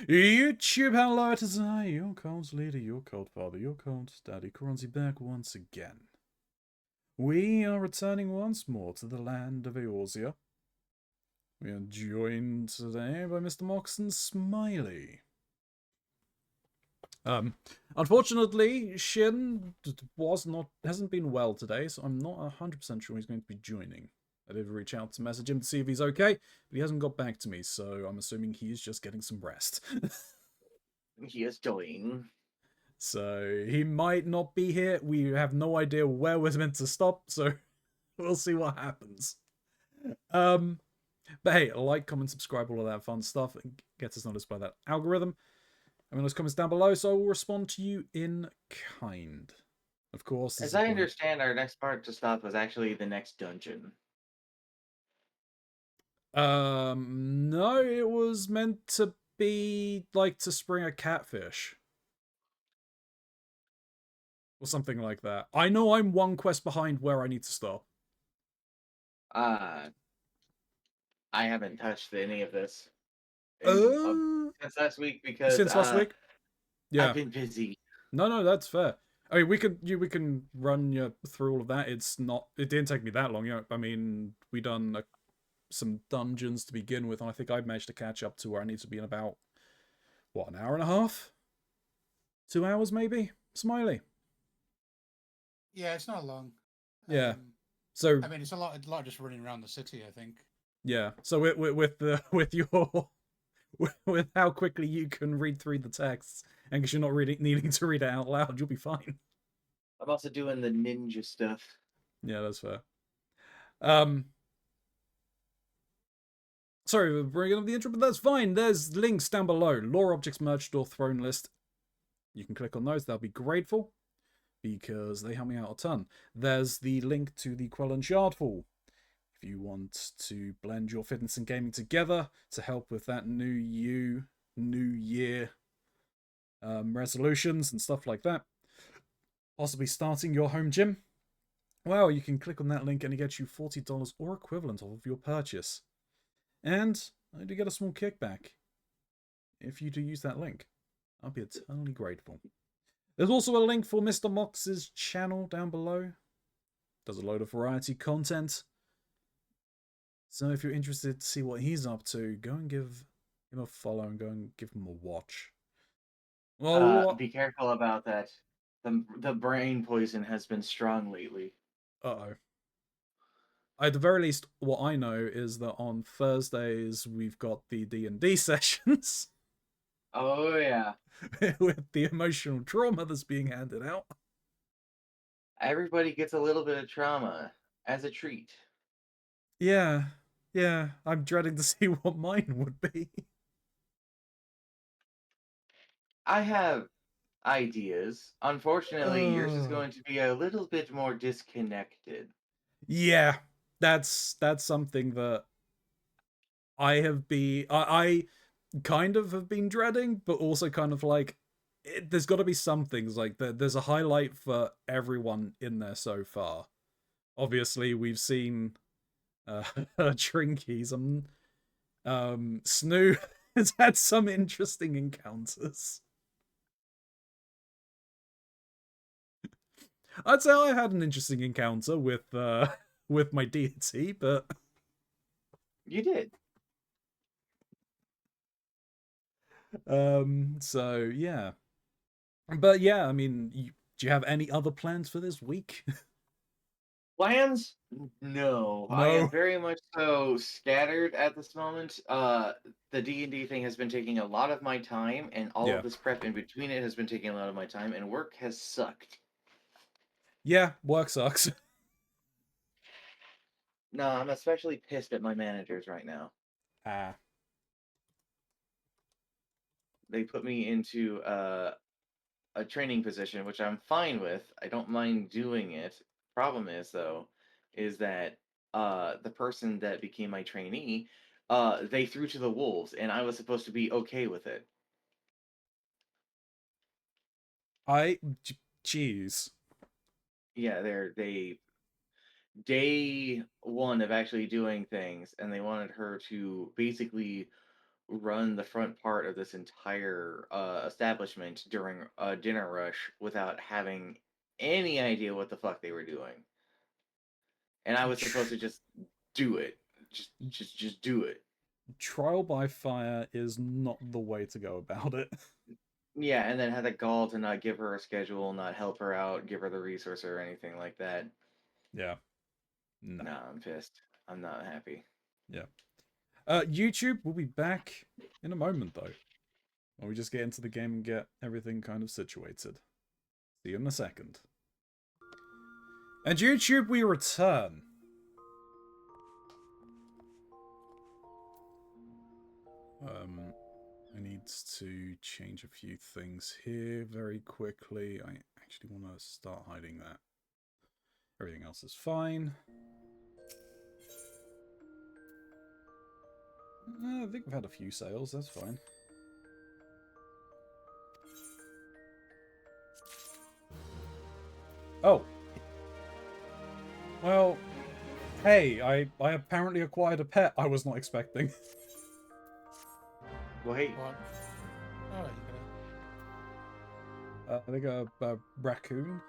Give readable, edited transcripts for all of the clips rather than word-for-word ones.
YouTube, hello, it is I, your cold leader, your cold father, your cold daddy, Keronzi, back once again. We are returning once more to the land of Eorzea. We are joined today by Mr. Moxon Smiley. Unfortunately, Shin hasn't been well today, so I'm not 100% sure he's going to be joining. I did reach out to message him to see if he's okay, but he hasn't got back to me, so I'm assuming he's just getting some rest. He is doing. So he might not be here. We have no idea where we're meant to stop, so we'll see what happens. But hey, like, comment, subscribe, all of that fun stuff, and get us noticed by that algorithm. I mean, those comments down below, so I will respond to you in kind. Of course, this As is I going. understand, our next part to stop was actually the next dungeon. No, it was meant to be like to spring a catfish. Or something like that. I know I'm one quest behind where I need to stop. Uh, I haven't touched any of this in Uh, since last week because since last week? I've Yeah. been busy. No, that's fair. I mean, we can run you through all of that. It's not. It didn't take me that long. I mean, we done some dungeons to begin with, and I think I managed to catch up to where I need to be in about what, an hour and a half, 2 hours maybe. Smiley. Yeah, it's not long. Yeah. So I mean, it's a lot just running around the city, I think. yeah. So with the with your with how quickly you can read through the texts, and because you're not needing to read it out loud, you'll be fine. I'm also doing the ninja stuff. Yeah, that's fair. Um, Sorry for bringing up the intro, but that's fine. There's links down below. Lore objects, merch store, throne list. You can click on those. They'll be grateful because they help me out a ton. There's the link to the Quell and Shardfall. If you want to blend your fitness and gaming together to help with that new year resolutions and stuff like that, possibly starting your home gym, well, you can click on that link and it gets you $40 or equivalent off of your purchase. And I do get a small kickback if you do use that link. I'll be eternally grateful. There's also a link for Mr. Mox's channel down below. Does a load of variety content. So if you're interested to see what he's up to, go and give him a follow and go and give him a watch. Well, Be careful about that. The brain poison has been strong lately. uh-oh. At the very least, what I know is that on Thursdays we've got the D&D sessions. Oh yeah. With the emotional trauma that's being handed out. Everybody gets a little bit of trauma as a treat. Yeah, I'm dreading to see what mine would be. I have ideas. Unfortunately, yours is going to be a little bit more disconnected. Yeah, that's something that I kind of have been dreading, but also kind of like there's got to be some things like there's a highlight for everyone in there so far. Obviously, we've seen Trinkies and Snoo has had some interesting encounters. I'd say I had an interesting encounter with with my deity, but You did. so yeah. But yeah, I mean, do you have any other plans for this week? Plans? No. I am No. very much so scattered at this moment. The D&D thing has been taking a lot of my time, and all Yeah. of this prep in between it has been taking a lot of my time, and work has sucked. Yeah, work sucks. No, I'm especially pissed at my managers right now. Ah. They put me into a training position, which I'm fine with. I don't mind doing it. Problem is, though, is that the person that became my trainee, they threw to the wolves, and I was supposed to be okay with it. Jeez. Yeah, they day one of actually doing things, and they wanted her to basically run the front part of this entire establishment during a dinner rush without having any idea what the fuck they were doing. And I was supposed to just do it. Just do it. Trial by fire is not the way to go about it. Yeah, and then had the gall to not give her a schedule, not help her out, give her the resource or anything like that. Yeah. No. Nah, I'm pissed. I'm not happy. Yeah. YouTube will be back in a moment, though. While we just get into the game and get everything kind of situated. See you in a second. And YouTube, we return. I need to change a few things here very quickly. I actually want to start hiding that. Everything else is fine. I think we've had a few sales, that's fine. Oh. Well, hey, I apparently acquired a pet I was not expecting. Well, hey, What? Oh, you I think a raccoon.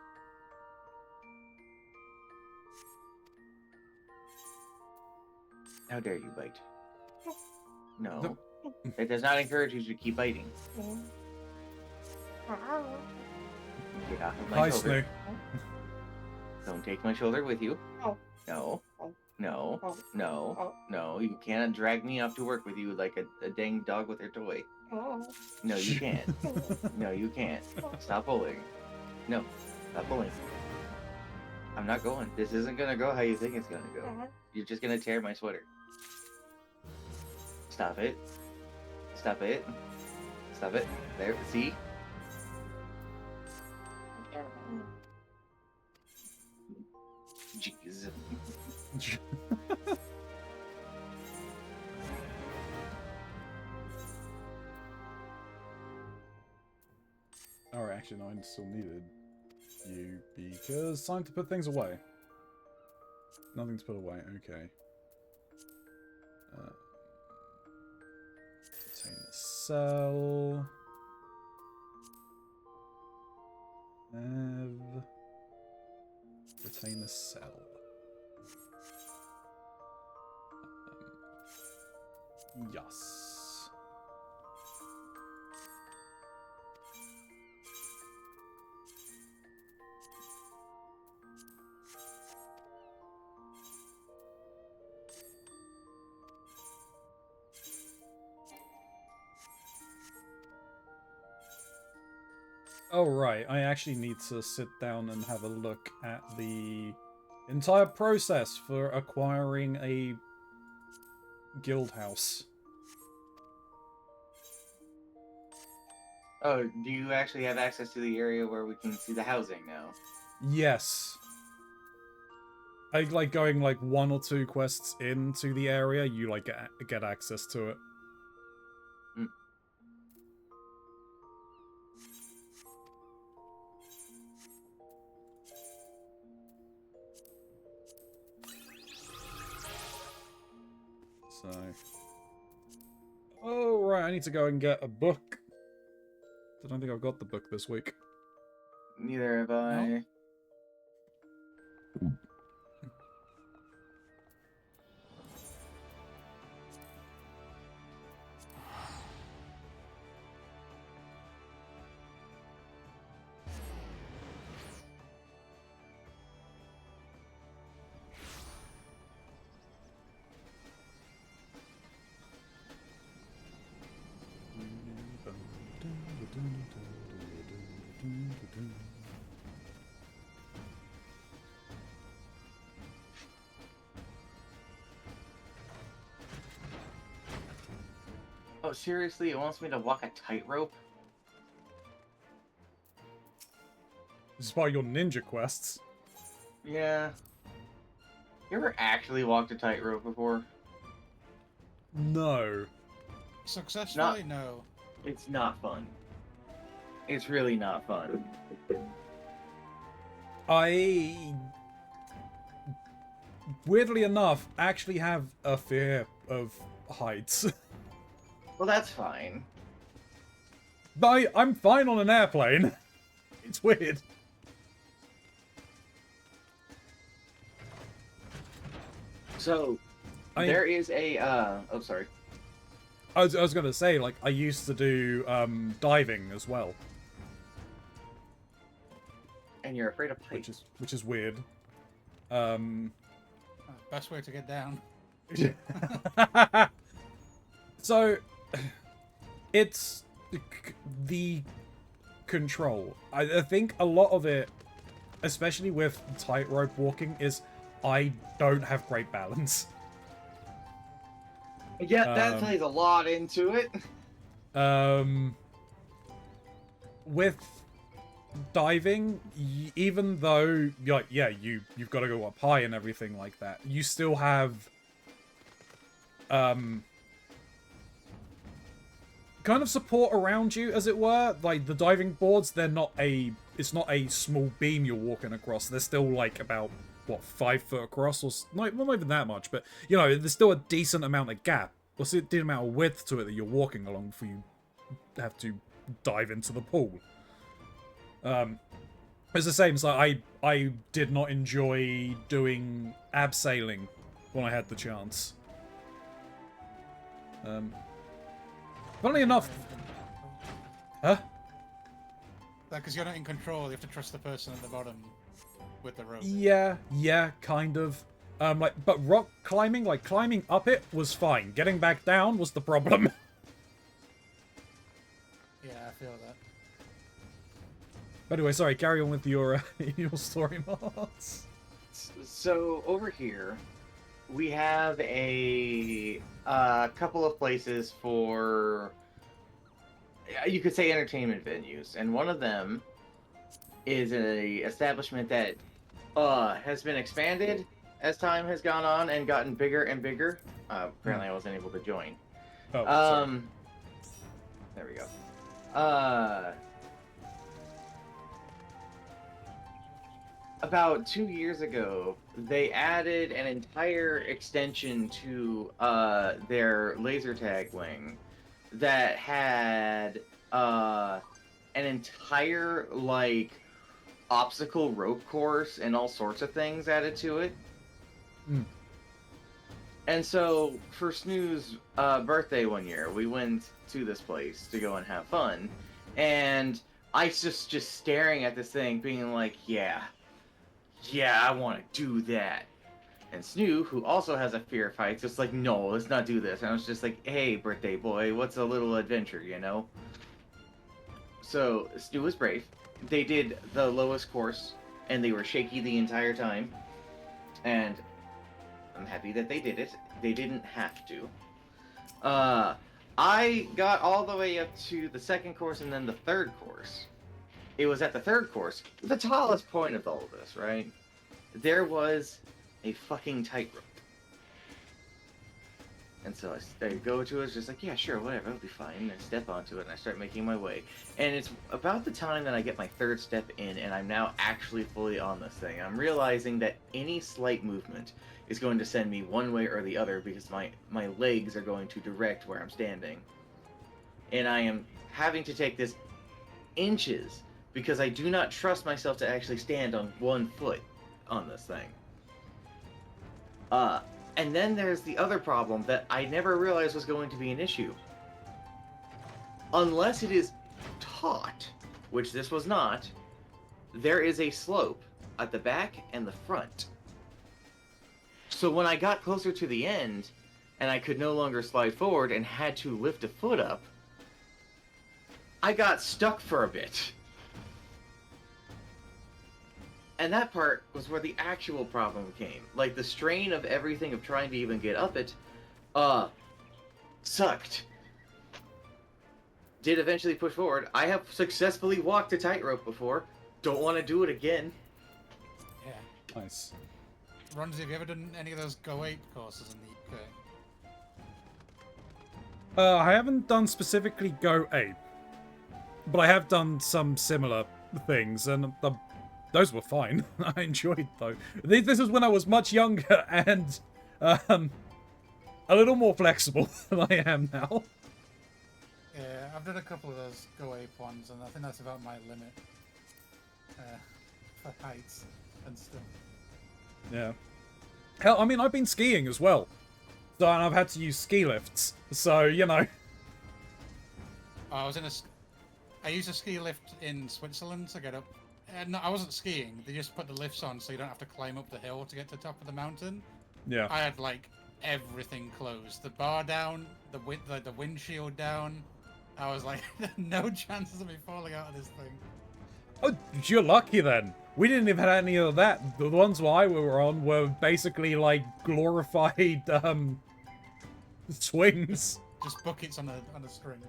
how dare you bite? No. It does not encourage you to keep biting. Get off of my Hi, shoulder. Snoo. Don't take my shoulder with you. No. No. No. No. You cannot drag me up to work with you like a dang dog with her toy. No, you can't. No, you can't. Stop pulling. No. Stop pulling. I'm not going. This isn't gonna go how you think it's gonna go. You're just gonna tear my sweater. Stop it. Stop it. Stop it. There. See? Jeez. Alright, actually, no, I still needed you because time to put things away. Nothing to put away, okay. Retain the cell. Retain the cell. Yes. Oh, right. I actually need to sit down and have a look at the entire process for acquiring a guild house. Oh, do you actually have access to the area where we can see the housing now? Yes. I like going like 1 or 2 quests into the area, you like get access to it. Mm. So. Oh, right, I need to go and get a book. I don't think I've got the book this week. Neither have I. Oh, seriously? It wants me to walk a tightrope? This is part of your ninja quests. Yeah. You ever actually walked a tightrope before? No. Successfully? No. It's not fun. It's really not fun. I, weirdly enough, actually have a fear of heights. Well, that's fine. But I'm fine on an airplane. It's weird. So, there is a, oh, sorry. I was going to say, like, I used to do diving as well. And you're afraid of heights. Which is weird. Best way to get down. So, it's the control. I think a lot of it, especially with tightrope walking, is I don't have great balance. Yeah, that plays a lot into it. With diving, even though, like, yeah, you've got to go up high and everything like that, you still have kind of support around you, as it were. Like, the diving boards, it's not a small beam you're walking across. They're still, like, about, what, 5 foot across, or not even that much, but, you know, there's still a decent amount of gap, or a decent amount of width to it that you're walking along before you have to dive into the pool. It's the same. So I did not enjoy doing abseiling when I had the chance. Funnily enough, huh? Because you're not in control, you have to trust the person at the bottom with the rope. Yeah, kind of. But rock climbing, like climbing up it was fine. Getting back down was the problem. Yeah, I feel that. But anyway, sorry, carry on with your your story, Mars. So over here, we have a couple of places for, you could say, entertainment venues, and one of them is a establishment that has been expanded as time has gone on and gotten bigger and bigger. Apparently, I wasn't able to join. Oh, sorry. There we go. About 2 years ago, they added an entire extension to their laser tag wing that had an entire, like, obstacle rope course and all sorts of things added to it. Mm. And so, for Snoo's birthday one year, we went to this place to go and have fun, and I just staring at this thing, being like, yeah, I want to do that. And Snoo, who also has a fear of heights, was like, no, let's not do this. And I was just like, hey, birthday boy, what's a little adventure, you know? So, Snoo was brave. They did the lowest course, and they were shaky the entire time. And I'm happy that they did it. They didn't have to. I got all the way up to the second course and then the third course. It was at the third course, the tallest point of all of this, right? There was a fucking tightrope. And so I go to it, it's just like, yeah, sure, whatever, it'll be fine. And I step onto it, and I start making my way. And it's about the time that I get my third step in, and I'm now actually fully on this thing. I'm realizing that any slight movement is going to send me one way or the other, because my legs are going to direct where I'm standing. And I am having to take this inches, because I do not trust myself to actually stand on one foot on this thing. And then there's the other problem that I never realized was going to be an issue. Unless it is taught, which this was not, there is a slope at the back and the front. So when I got closer to the end, and I could no longer slide forward and had to lift a foot up, I got stuck for a bit. And that part was where the actual problem came. Like, the strain of everything of trying to even get up it, sucked. Did eventually push forward. I have successfully walked a tightrope before. Don't want to do it again. Yeah. Nice. Ronzi, have you ever done any of those Go 8 courses in the UK? I haven't done specifically Go 8, but I have done some similar things, and those were fine. I enjoyed though. This is when I was much younger and a little more flexible than I am now. I've done a couple of those Go Ape ones, and I think that's about my limit for heights and stuff. Yeah. Hell, I mean, I've been skiing as well. So, and I've had to use ski lifts. So, you know. Oh, I used a ski lift in Switzerland to get up. No, I wasn't skiing. They just put the lifts on so you don't have to climb up the hill to get to the top of the mountain. Yeah. I had like everything closed. The bar down, the windshield down. I was like, no chances of me falling out of this thing. Oh, you're lucky then. We didn't even have any of that. The ones I were on were basically like glorified swings. Just buckets on a string.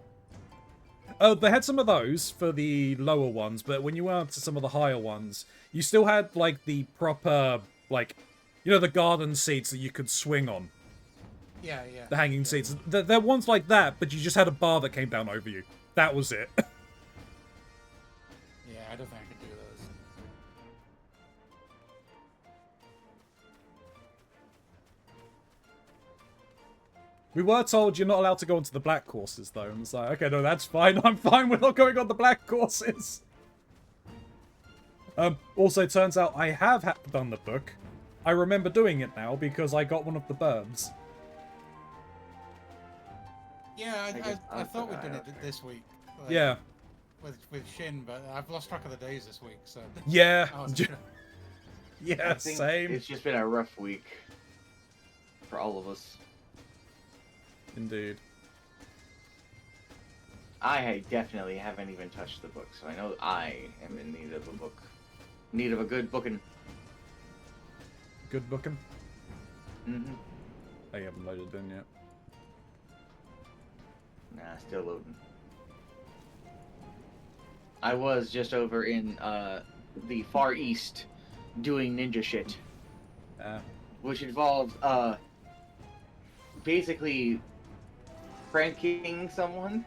Oh, they had some of those for the lower ones, but when you went up to some of the higher ones, you still had like the proper, like, you know, the garden seats that you could swing on. Yeah. The hanging seats. They're ones like that, but you just had a bar that came down over you. That was it. Yeah, I don't think I could do those. We were told you're not allowed to go onto the black courses, though. And it's like, okay, no, that's fine. I'm fine with not going on the black courses. Also, it turns out I have done the book. I remember doing it now because I got one of the burbs. Yeah, I thought we'd done it okay. this week. Like, Yeah. With Shin, but I've lost track of the days this week, so... Yeah. I wasn't sure. Yeah, I think same. It's just been a rough week for all of us. Indeed. I definitely haven't even touched the book, so I know I am in need of a book. Need of a good booking. Good booking. Mm-hmm. I haven't loaded in yet. Nah, still loading. I was just over in the Far East doing ninja shit, which involved basically pranking someone.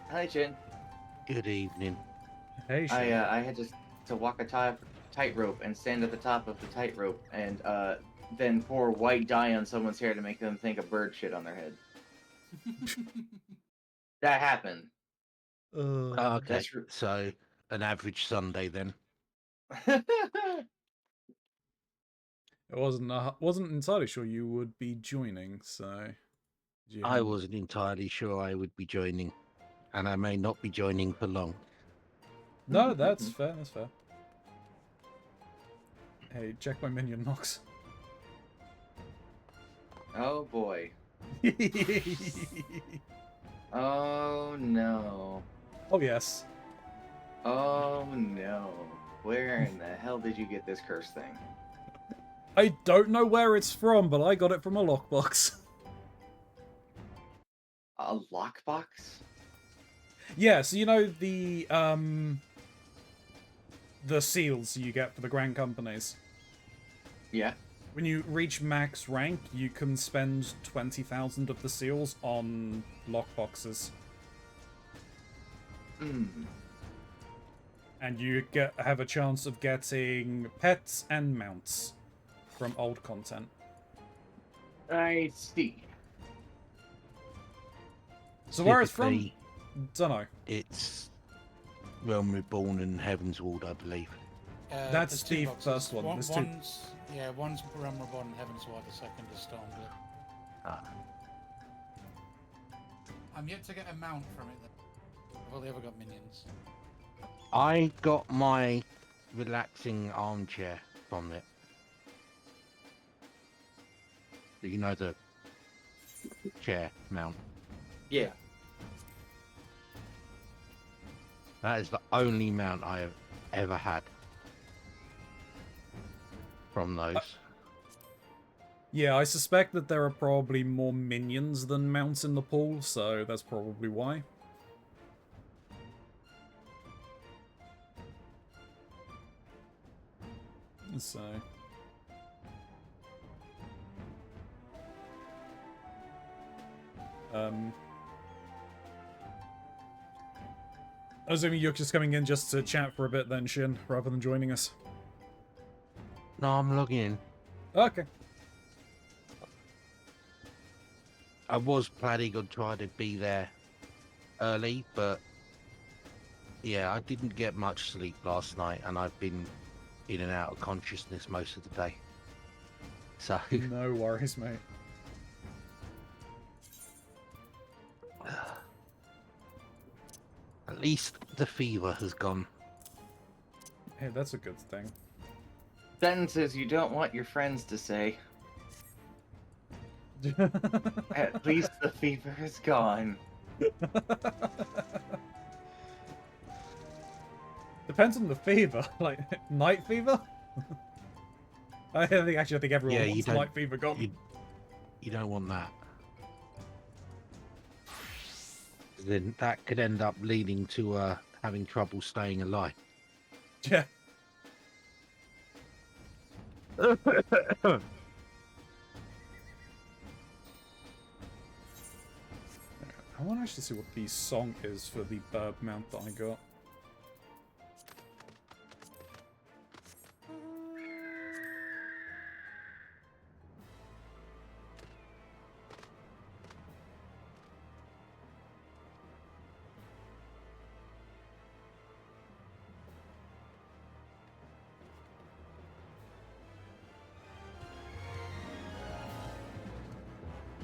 Hi, Jen. Good evening. Hey, Sean. I had to walk a tightrope and stand at the top of the tightrope and then pour white dye on someone's hair to make them think a bird shit on their head. That happened. Okay, That's so an average Sunday then. I wasn't entirely sure you would be joining, so... I wasn't entirely sure I would be joining, and I may not be joining for long. No, that's fair, that's fair. Hey, check my minion knocks. Oh boy. Oh no. Oh, yes. Oh no. Where in the hell did you get this curse thing? I don't know where it's from, but I got it from a lockbox. A lockbox? Yeah, so you know the seals you get for the grand companies. Yeah. When you reach max rank, you can spend 20,000 of the seals on lockboxes. And you have a chance of getting pets and mounts from old content. I see. So where it's from, Typically, dunno. it's Realm Reborn and Heaven's Ward, I believe. That's there's two the boxes. first one. There's two. One's Realm Reborn and Heaven's Ward, the second is Stormblood. Ah. I'm yet to get a mount from it, though. I've only ever got minions. I got my relaxing armchair from it. You know, the chair mount. Yeah. That is the only mount I have ever had from those. Yeah, I suspect that there are probably more minions than mounts in the pool, so that's probably why. So... I was assuming you're just coming in just to chat for a bit then, Shin, rather than joining us. No, I'm logging in. Okay. I was planning on trying to be there early, but yeah, I didn't get much sleep last night, and I've been in and out of consciousness most of the day. So No worries, mate. at least the fever has gone. Hey, that's a good thing. Sentences you don't want your friends to say. At least the fever is gone. Depends on the fever. Like, night fever? I think everyone Yeah, you wants don't- night fever gone. You don't want that. Then that could end up leading to having trouble staying alive. Yeah. I want to actually see what the song is for the bird mount that I got.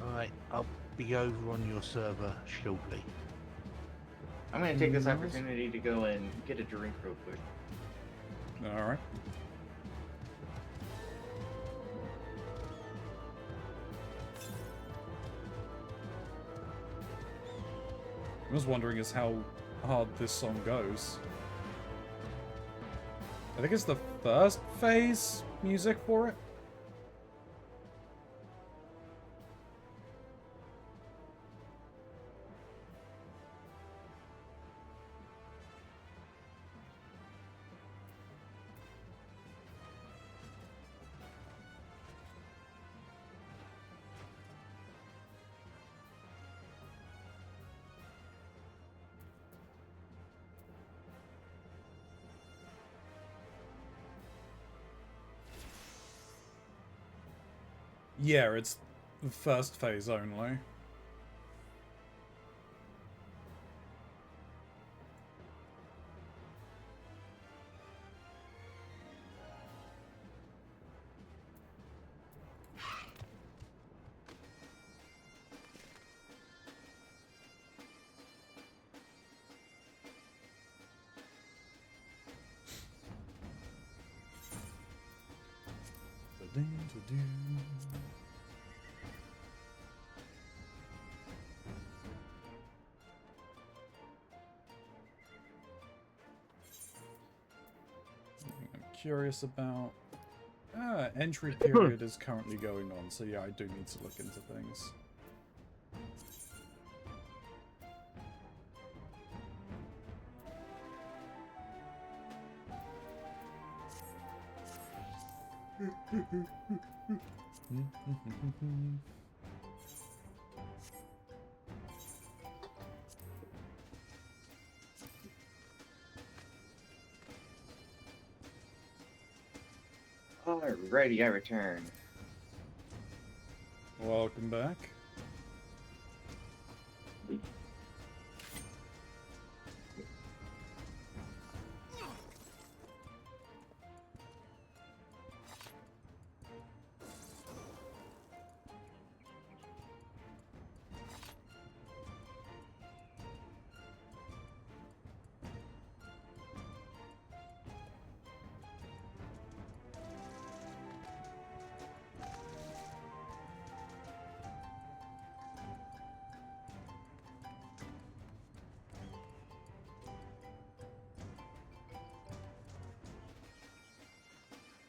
Alright, I'll be over on your server shortly. I'm gonna take this Nice. opportunity to go and get a drink real quick. Alright. I was wondering is how hard this song goes. I think it's the first phase music for it. Yeah, it's the first phase only. Something I'm curious about. Entry period is currently going on, so yeah, I do need to look into things. Alrighty, I return. Welcome back.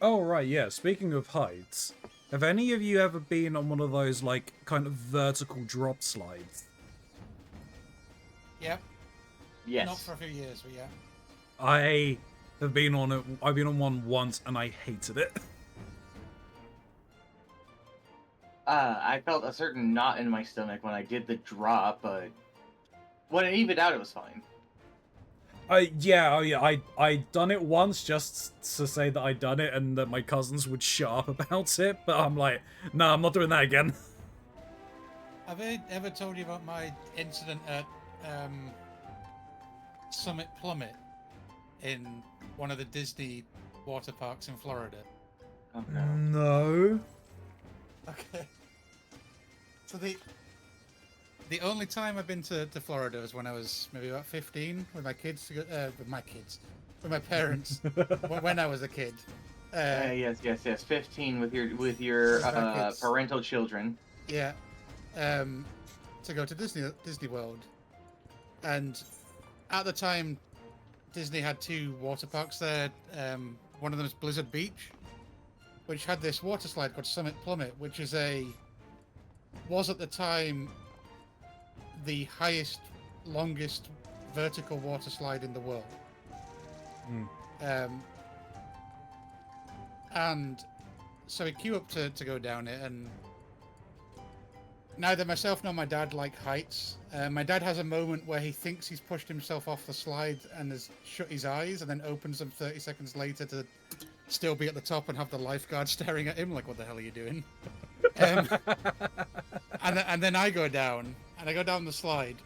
Oh, right, yeah. Speaking of heights, have any of you ever been on one of those, like, kind of vertical drop slides? Yep. Yes. Not for a few years, but yeah. I have been on it. I've been on one once, and I hated it. I felt a certain knot in my stomach when I did the drop, but when it evened out, it was fine. I done it once just to say that I done it and that my cousins would shut up about it, but I'm like, no, I'm not doing that again. Have I ever told you about my incident at Summit Plummet in one of the Disney water parks in Florida? Oh no. No. Okay. So the only time I've been to Florida was when I was maybe about 15 with my kids to go, with my parents when I was a kid. Yes. 15 with your With our kids. parental children. Yeah. To go to Disney World, and at the time, Disney had 2 water parks there. One of them is Blizzard Beach, which had this water slide called Summit Plummet, which was at the time the highest, longest vertical water slide in the world. And so we queue up to go down it, and neither myself nor my dad like heights. My dad has a moment where he thinks he's pushed himself off the slide and has shut his eyes, and then opens them 30 seconds later to still be at the top and have the lifeguard staring at him like, what the hell are you doing? And then I go down, and I go down the slide,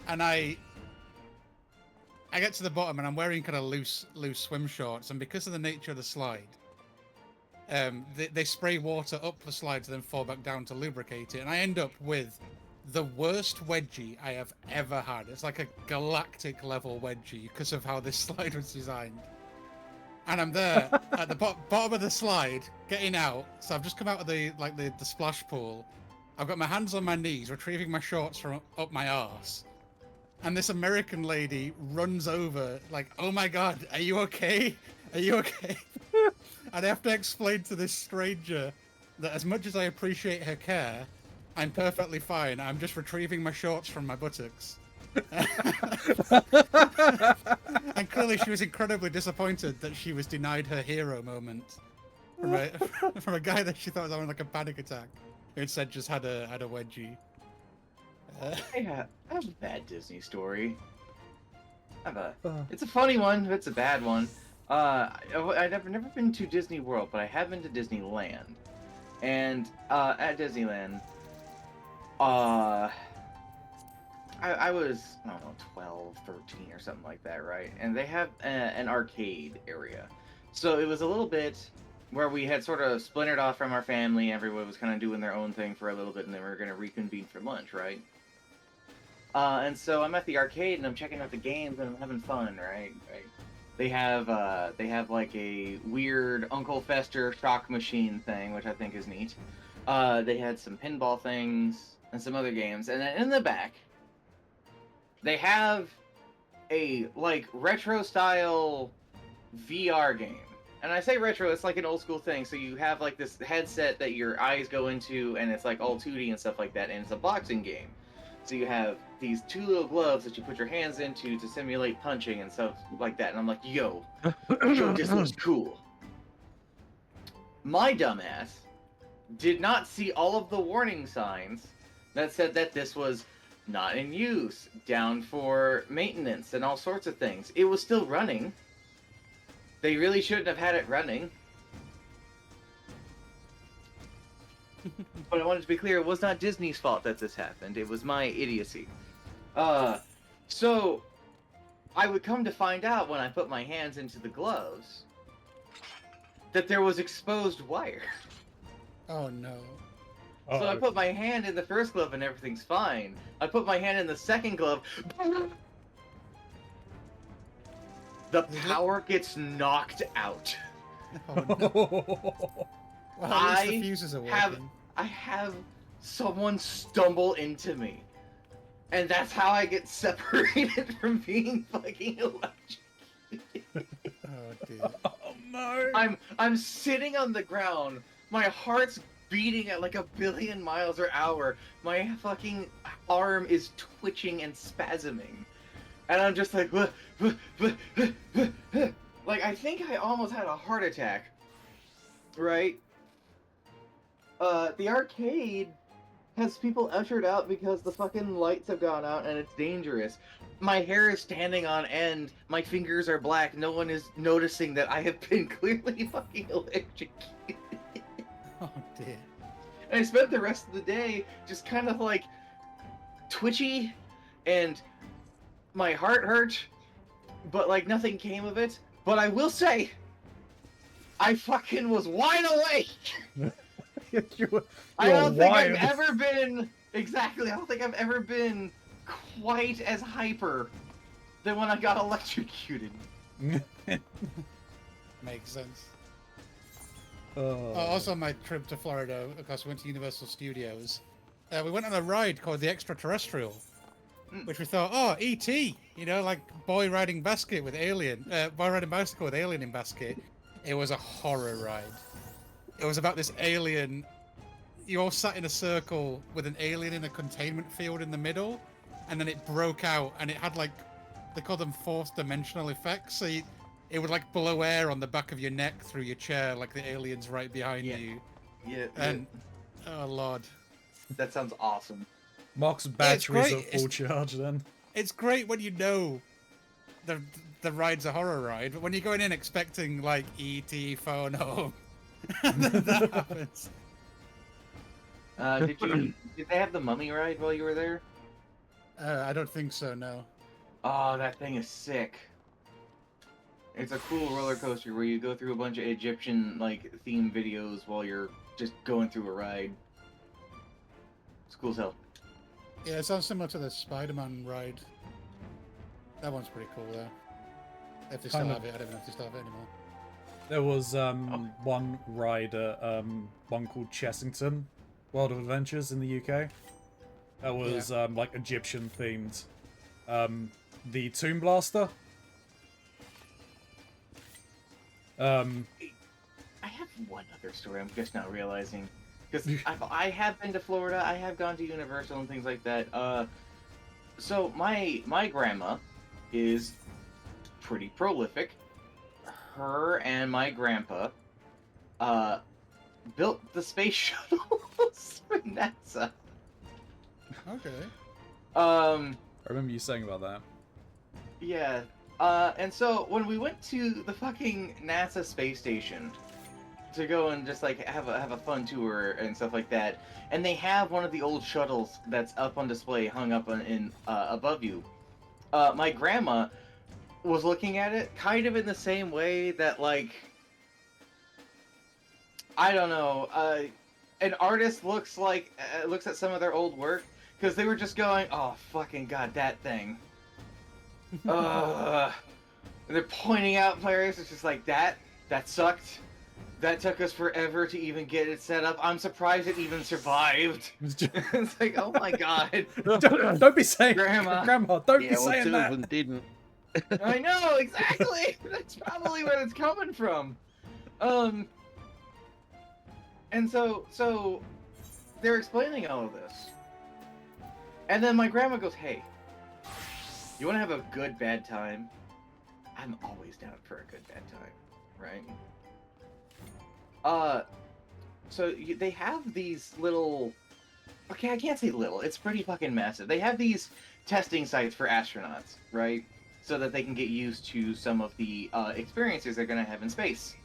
and I get to the bottom, and I'm wearing kind of loose swim shorts, and because of the nature of the slide, they spray water up the slide to then fall back down to lubricate it, and I end up with the worst wedgie I have ever had. It's like a galactic level wedgie because of how this slide was designed. And I'm there at the bottom of the slide, getting out. So I've just come out of the splash pool. I've got my hands on my knees, retrieving my shorts from up my arse. And this American lady runs over, like, "Oh my God, are you okay? Are you okay?" And I have to explain to this stranger that as much as I appreciate her care, I'm perfectly fine. I'm just retrieving my shorts from my buttocks. And clearly she was incredibly disappointed that she was denied her hero moment from a guy that she thought was having like a panic attack, who instead just had a wedgie. I have a bad Disney story. It's a funny one. It's a bad one. I've never been to Disney World, but I have been to Disneyland. And at Disneyland, I was, I don't know, 12, 13 or something like that, right? And they have an arcade area. So it was a little bit where we had sort of splintered off from our family. Everyone was kind of doing their own thing for a little bit, and then we were going to reconvene for lunch, right? And so I'm at the arcade, and I'm checking out the games, and I'm having fun, right? They have like a weird Uncle Fester shock machine thing, which I think is neat. They had some pinball things and some other games, and then in the back, they have a like retro style VR game. And I say retro, it's like an old school thing. So you have like this headset that your eyes go into, and it's like all 2D and stuff like that, and it's a boxing game. So you have these 2 little gloves that you put your hands into to simulate punching and stuff like that. And I'm like, yo, this looks cool. My dumbass did not see all of the warning signs that said that this was not in use, down for maintenance, and all sorts of things. It was still running. They really shouldn't have had it running. But I wanted to be clear, it was not Disney's fault that this happened. It was my idiocy. So I would come to find out when I put my hands into the gloves that there was exposed wire. Oh no. So I put my hand in the first glove and everything's fine. I put my hand in the second glove. The power gets knocked out. Oh no. Well, at least the fuses are working. I have someone stumble into me. And that's how I get separated from being fucking electrocuted. Oh dear. Oh no! I'm sitting on the ground. My heart's beating at like 1 billion miles per hour. My fucking arm is twitching and spasming. And I'm just like, like, I think I almost had a heart attack. Right? The arcade has people ushered out because the fucking lights have gone out and it's dangerous. My hair is standing on end. My fingers are black. No one is noticing that I have been clearly fucking electrocuted. Oh dear. And I spent the rest of the day just kind of like twitchy, and my heart hurt, but like nothing came of it. But I will say, I fucking was wide awake. You're I don't think I've wired. ever been exactly. I don't think I've ever been quite as hyper than when I got electrocuted. Makes sense. Oh. Also, my trip to Florida, of course, we went to Universal Studios. We went on a ride called the Extraterrestrial, which we thought, oh, E.T., you know, like boy riding bicycle with alien in basket. It was a horror ride. It was about this alien. You all sat in a circle with an alien in a containment field in the middle, and then it broke out, and it had like, they call them fourth dimensional effects. So it would like blow air on the back of your neck through your chair, like the alien's right behind you. Yeah, And oh lord, that sounds awesome. Mark's it's batteries great. at full charge then. It's great when you know the ride's a horror ride, but when you're going in expecting like E.T. phone home, that happens. Did they have the mummy ride while you were there? I don't think so. No. Oh, that thing is sick. It's a cool roller coaster where you go through a bunch of Egyptian like theme videos while you're just going through a ride. It's cool as hell. Yeah, it sounds similar to the Spider-Man ride. That one's pretty cool though. If they still Kind of. have it, I don't know if they still have it anymore. There was one ride at one called Chessington, World of Adventures in the UK. That was like Egyptian themed. The Tomb Blaster. I have one other story I'm just not realizing. Because I have been to Florida, I have gone to Universal and things like that. So my grandma is pretty prolific. Her and my grandpa built the space shuttles for NASA. Okay. I remember you saying about that. Yeah. And so when we went to the fucking NASA space station to go and just like have a fun tour and stuff like that, and they have one of the old shuttles that's up on display, hung up in above you. My grandma was looking at it kind of in the same way that like I don't know, an artist looks at some of their old work, because they were just going, oh fucking god, that thing. And they're pointing out players. It's just like that sucked. That took us forever to even get it set up. I'm surprised it even survived. It's like, oh my god. Don't be saying, Grandma. don't Yeah, be well, saying two that. of them didn't. I know, exactly. That's probably where it's coming from. And so they're explaining all of this. And then my grandma goes, hey, you want to have a good bad time? I'm always down for a good bad time, right? So they have these little... Okay, I can't say little. It's pretty fucking massive. They have these testing sites for astronauts, right? So that they can get used to some of the experiences they're going to have in space.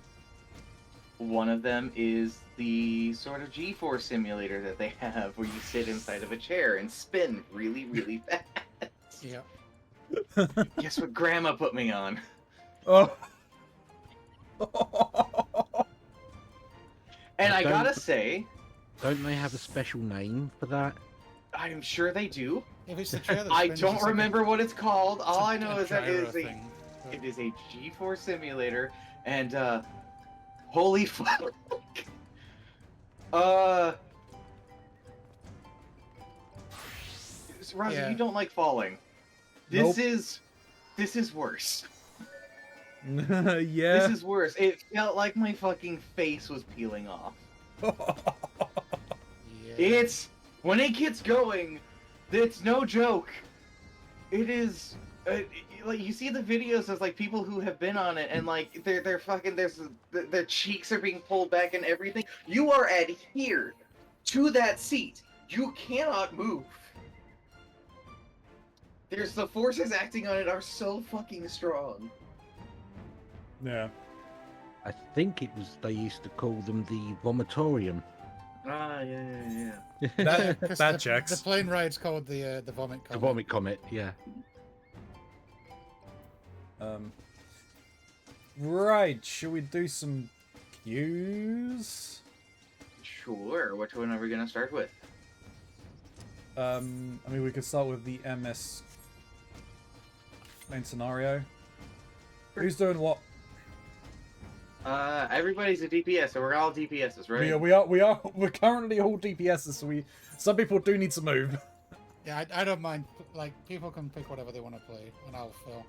One of them is the sort of G-force simulator that they have where you sit inside of a chair and spin really, really fast. Yeah. Guess what Grandma put me on? Oh. And I Don't- gotta say, Don't they have a special name for that? I'm sure they do. If it's the chair that I spins, don't it's like remember what it's called. it's All a- I know a is that gyro thing. it is a G-force simulator, and holy fuck. Roger, Yeah. you don't like falling. Nope. This is worse. Yeah. This is worse. It felt like my fucking face was peeling off. Yeah. It's when it gets going, it's no joke. It is like you see the videos of like people who have been on it, and like they're fucking their cheeks are being pulled back and everything. You are adhered to that seat. You cannot move. The forces acting on it are so fucking strong. Yeah. I think they used to call them the vomitorium. Ah, yeah. That 'Cause that the checks. plane ride's called the vomit The comet. vomit comet, yeah. Right, should we do some cues? Sure. Which one are we gonna start with? I mean, we could start with the MS main scenario. Who's doing what? Everybody's a DPS, so we're all DPSs, right? We're currently all DPSs, so some people do need to move. Yeah, I don't mind. Like, people can pick whatever they want to play, and I'll fill.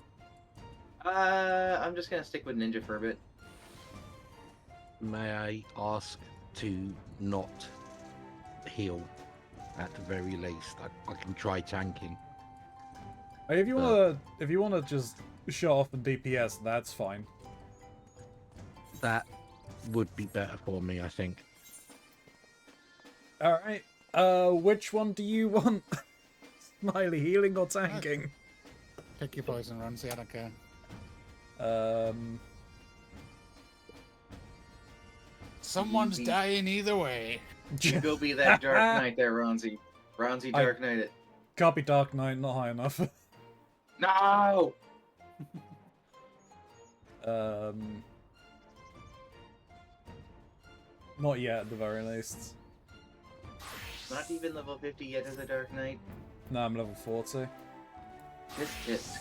I'm just gonna stick with Ninja for a bit. May I ask to not heal at the very least? I can try tanking. Hey, if you wanna just shut off and DPS, that's fine. That would be better for me, I think. All right. Which one do you want? Smiley, healing or tanking? Pick your poison, Ronzi. I don't care. Someone's You- dying either way. You go be that Dark Knight there, Ronzi. Ronzi Dark Knight it. Can't be Dark Knight, not high enough. No! Not yet, at the very least. Not even level 50 yet as a Dark Knight. No, I'm level 40. Just.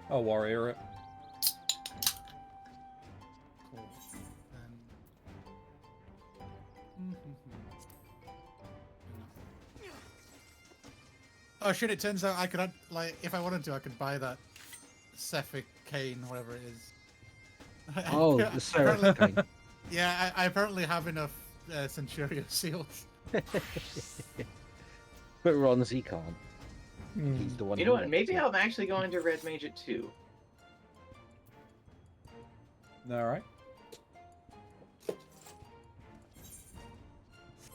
I'll warrior it. Cool. Oh shit! It turns out I could like, if I wanted to, I could buy that Sephic cane, whatever it is. Oh, the Seraph cane. Yeah, I apparently have enough Centurio seals. But Ronzi can't. Hmm. He's the one. You know who what? lets Maybe it. I'm actually going to Red Mage it too. Alright.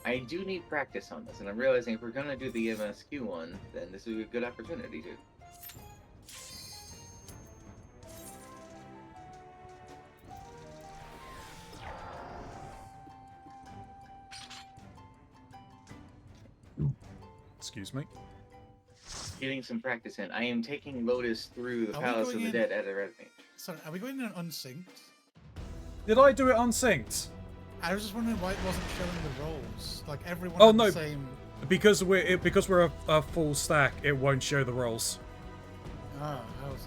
I do need practice on this, and I'm realizing if we're gonna do the MSQ one, then this is a good opportunity to. Excuse me. Getting some practice in. I am taking Lotus through the Are we Palace of going the in- Dead at a Red Mage. Sorry, are we going in unsynced? Did I do it unsynced? I was just wondering why it wasn't showing the rolls. Like everyone Oh, had no. the same. Because we're a full stack, it won't show the rolls. Ah, okay.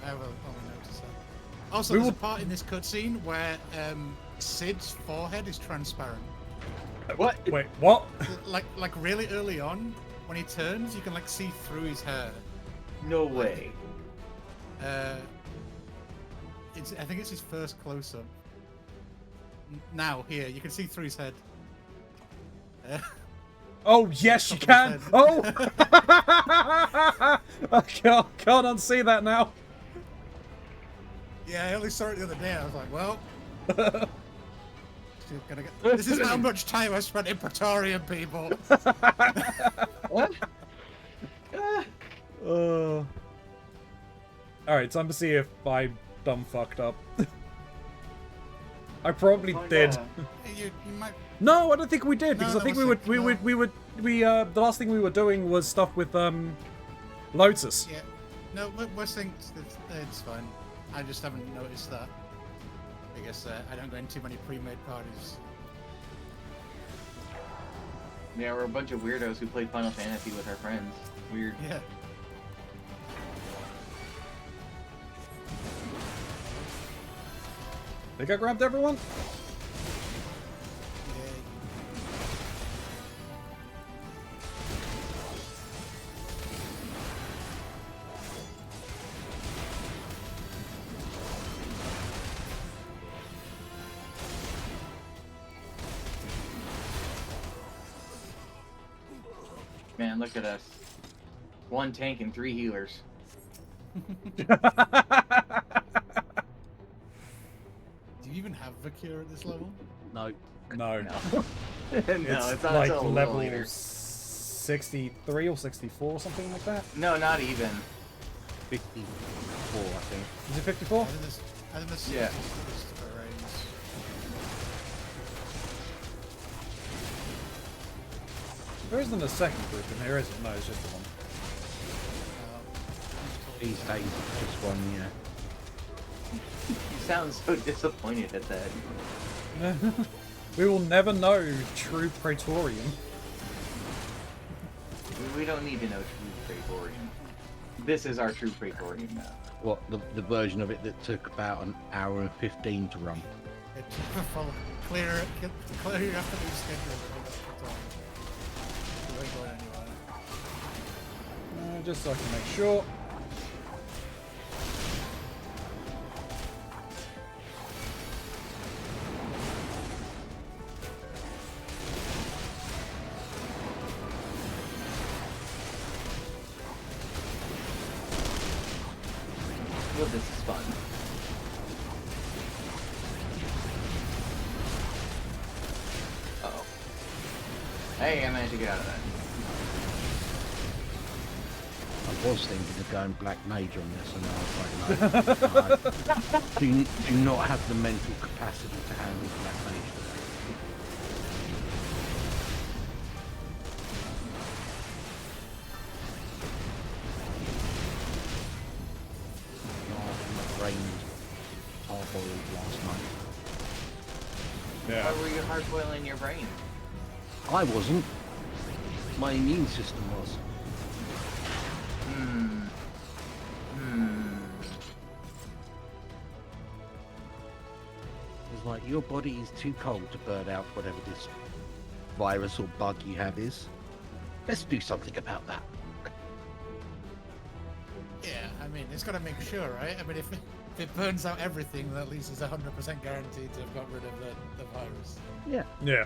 I will only notice that. Also, We there's will- a part in this cutscene where Sid's forehead is transparent. What? Wait, what? Like really early on, when he turns, you can like see through his hair. No way. I think it's his first close-up. Now here, you can see through his head. Oh, yes, you Top can! of his Oh! I can't unsee that now. Yeah, I only saw it the other day. I was like, well, still gonna get... This is how much time I spent in Praetorian, people. What? Ah. Alright, time to see if I dumb fucked up. I probably Oh, did. yeah. You might. No, I don't think we did, because No, I think that was the last thing we were doing was stuff with Lotus. Yeah. No, we're synced. It's fine. I just haven't noticed that. I guess I don't go in too many pre-made parties. Yeah, we're a bunch of weirdos who play Final Fantasy with our friends. Weird. Yeah. Think I grabbed everyone? Man, look at us. 1 tank and 3 healers. Do you even have Vakir at this level? No. No. No, It's it's not like until a little level later. 63 or 64 or something like that. No, not even. 54, I think. Is it 54? I think this Yeah. is the range. There isn't a second group in here, is it? No, it's just the one. These days, it's just one, yeah. You sound so disappointed at that. We will never know true Praetorian. We don't need to know true Praetorian. This is our true Praetorian now. What, the version of it that took about an hour and 15 to run? It clear your afternoon schedule. You ain't going anywhere. Just so I can make sure. Well, this is fun. Uh-oh. Hey, I managed to get out of that. I was thinking of going Black Mage on this, and I was like, no, do not have the mental capacity to handle Black Mage today. My brain was hard-boiled last night. Yeah. Why were you hard-boiling your brain? I wasn't. My immune system was. It's like, your body is too cold to burn out whatever this virus or bug you have is. Let's do something about that. Yeah, I mean, it's got to make sure, right? I mean, if it burns out everything, then at least it's 100% guaranteed to have got rid of the virus. Yeah. Yeah.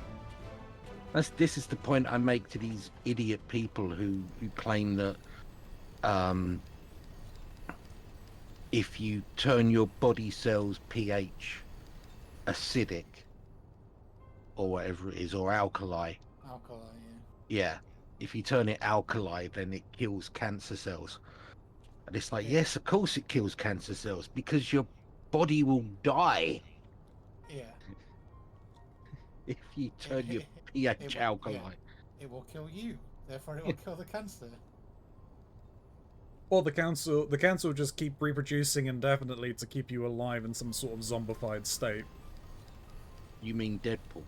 This is the point I make to these idiot people who claim that if you turn your body cells pH acidic or whatever it is, or alkali, Alkali, yeah, if you turn it alkali, then it kills cancer cells. And it's like, yes, of course it kills cancer cells, because your body will die yeah. if you turn your pH It will- alkali. yeah. It will kill you. Therefore, it will kill the cancer. Or the council will just keep reproducing indefinitely to keep you alive in some sort of zombified state. You mean Deadpool?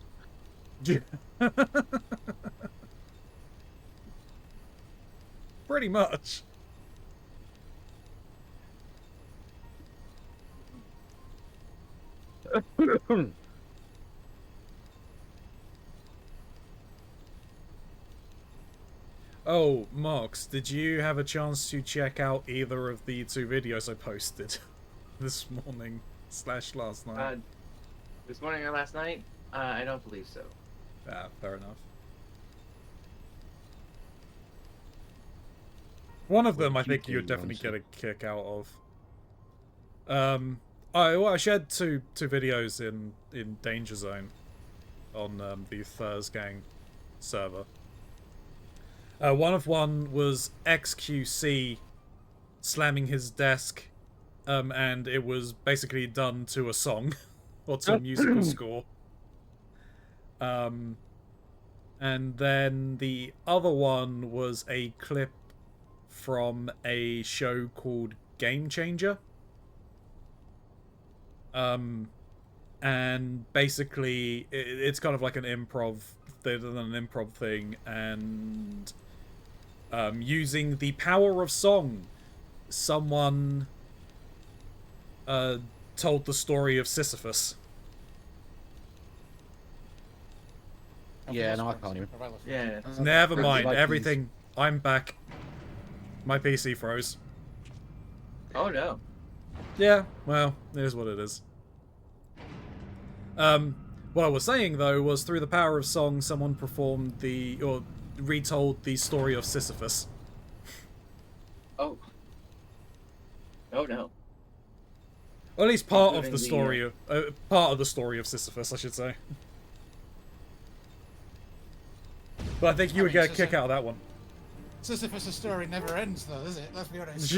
Pretty much. Oh, Marks, did you have a chance to check out either of the two videos I posted this morning / last night? This morning or last night? I don't believe so. Ah, fair enough. One of them I think you would definitely get a kick out of. I shared two videos in Danger Zone on the Thurs Gang server. One was XQC slamming his desk, and it was basically done to a song or to a musical score. And then the other one was a clip from a show called Game Changer. And basically it's kind of like an improv thing, and using the power of song, someone told the story of Sisyphus. Yeah, no, I can't even. Yeah. Never Really mind, like everything. I'm back. My PC froze. Oh no. Yeah, well, it is what it is. What I was saying, though, was through the power of song, someone performed or retold the story of Sisyphus. Oh. Oh no. Or at least part of Including the story part of the story of Sisyphus, I should say. But I think you would get a kick out of that one. Sisyphus' story never ends, though, does it? Let's be honest.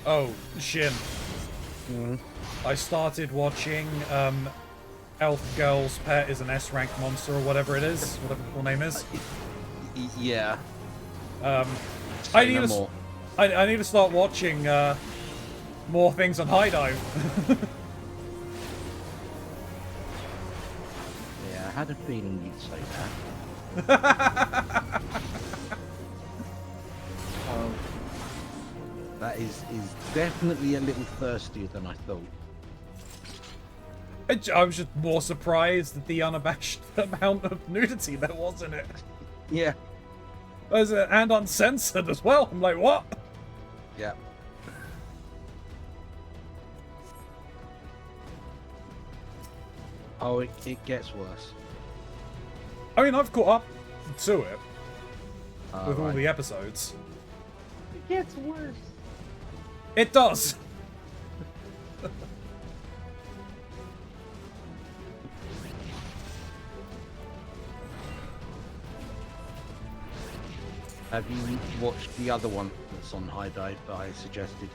Oh, Shin. Mm. I started watching Elf Girl's Pet is an S-rank monster or whatever it is, whatever the full name is. Yeah. I Say need no to more. I need to start watching more things on High Dive. Yeah, I had a feeling you'd say that. That is definitely a little thirstier than I thought. I was just more surprised at the unabashed amount of nudity there was in it. Yeah. And uncensored as well. I'm like, what? Yeah. Oh, it gets worse. I mean, I've caught up to it with all Right. the episodes. It gets worse. It does. Have you watched the other one that's on High Dive that I suggested?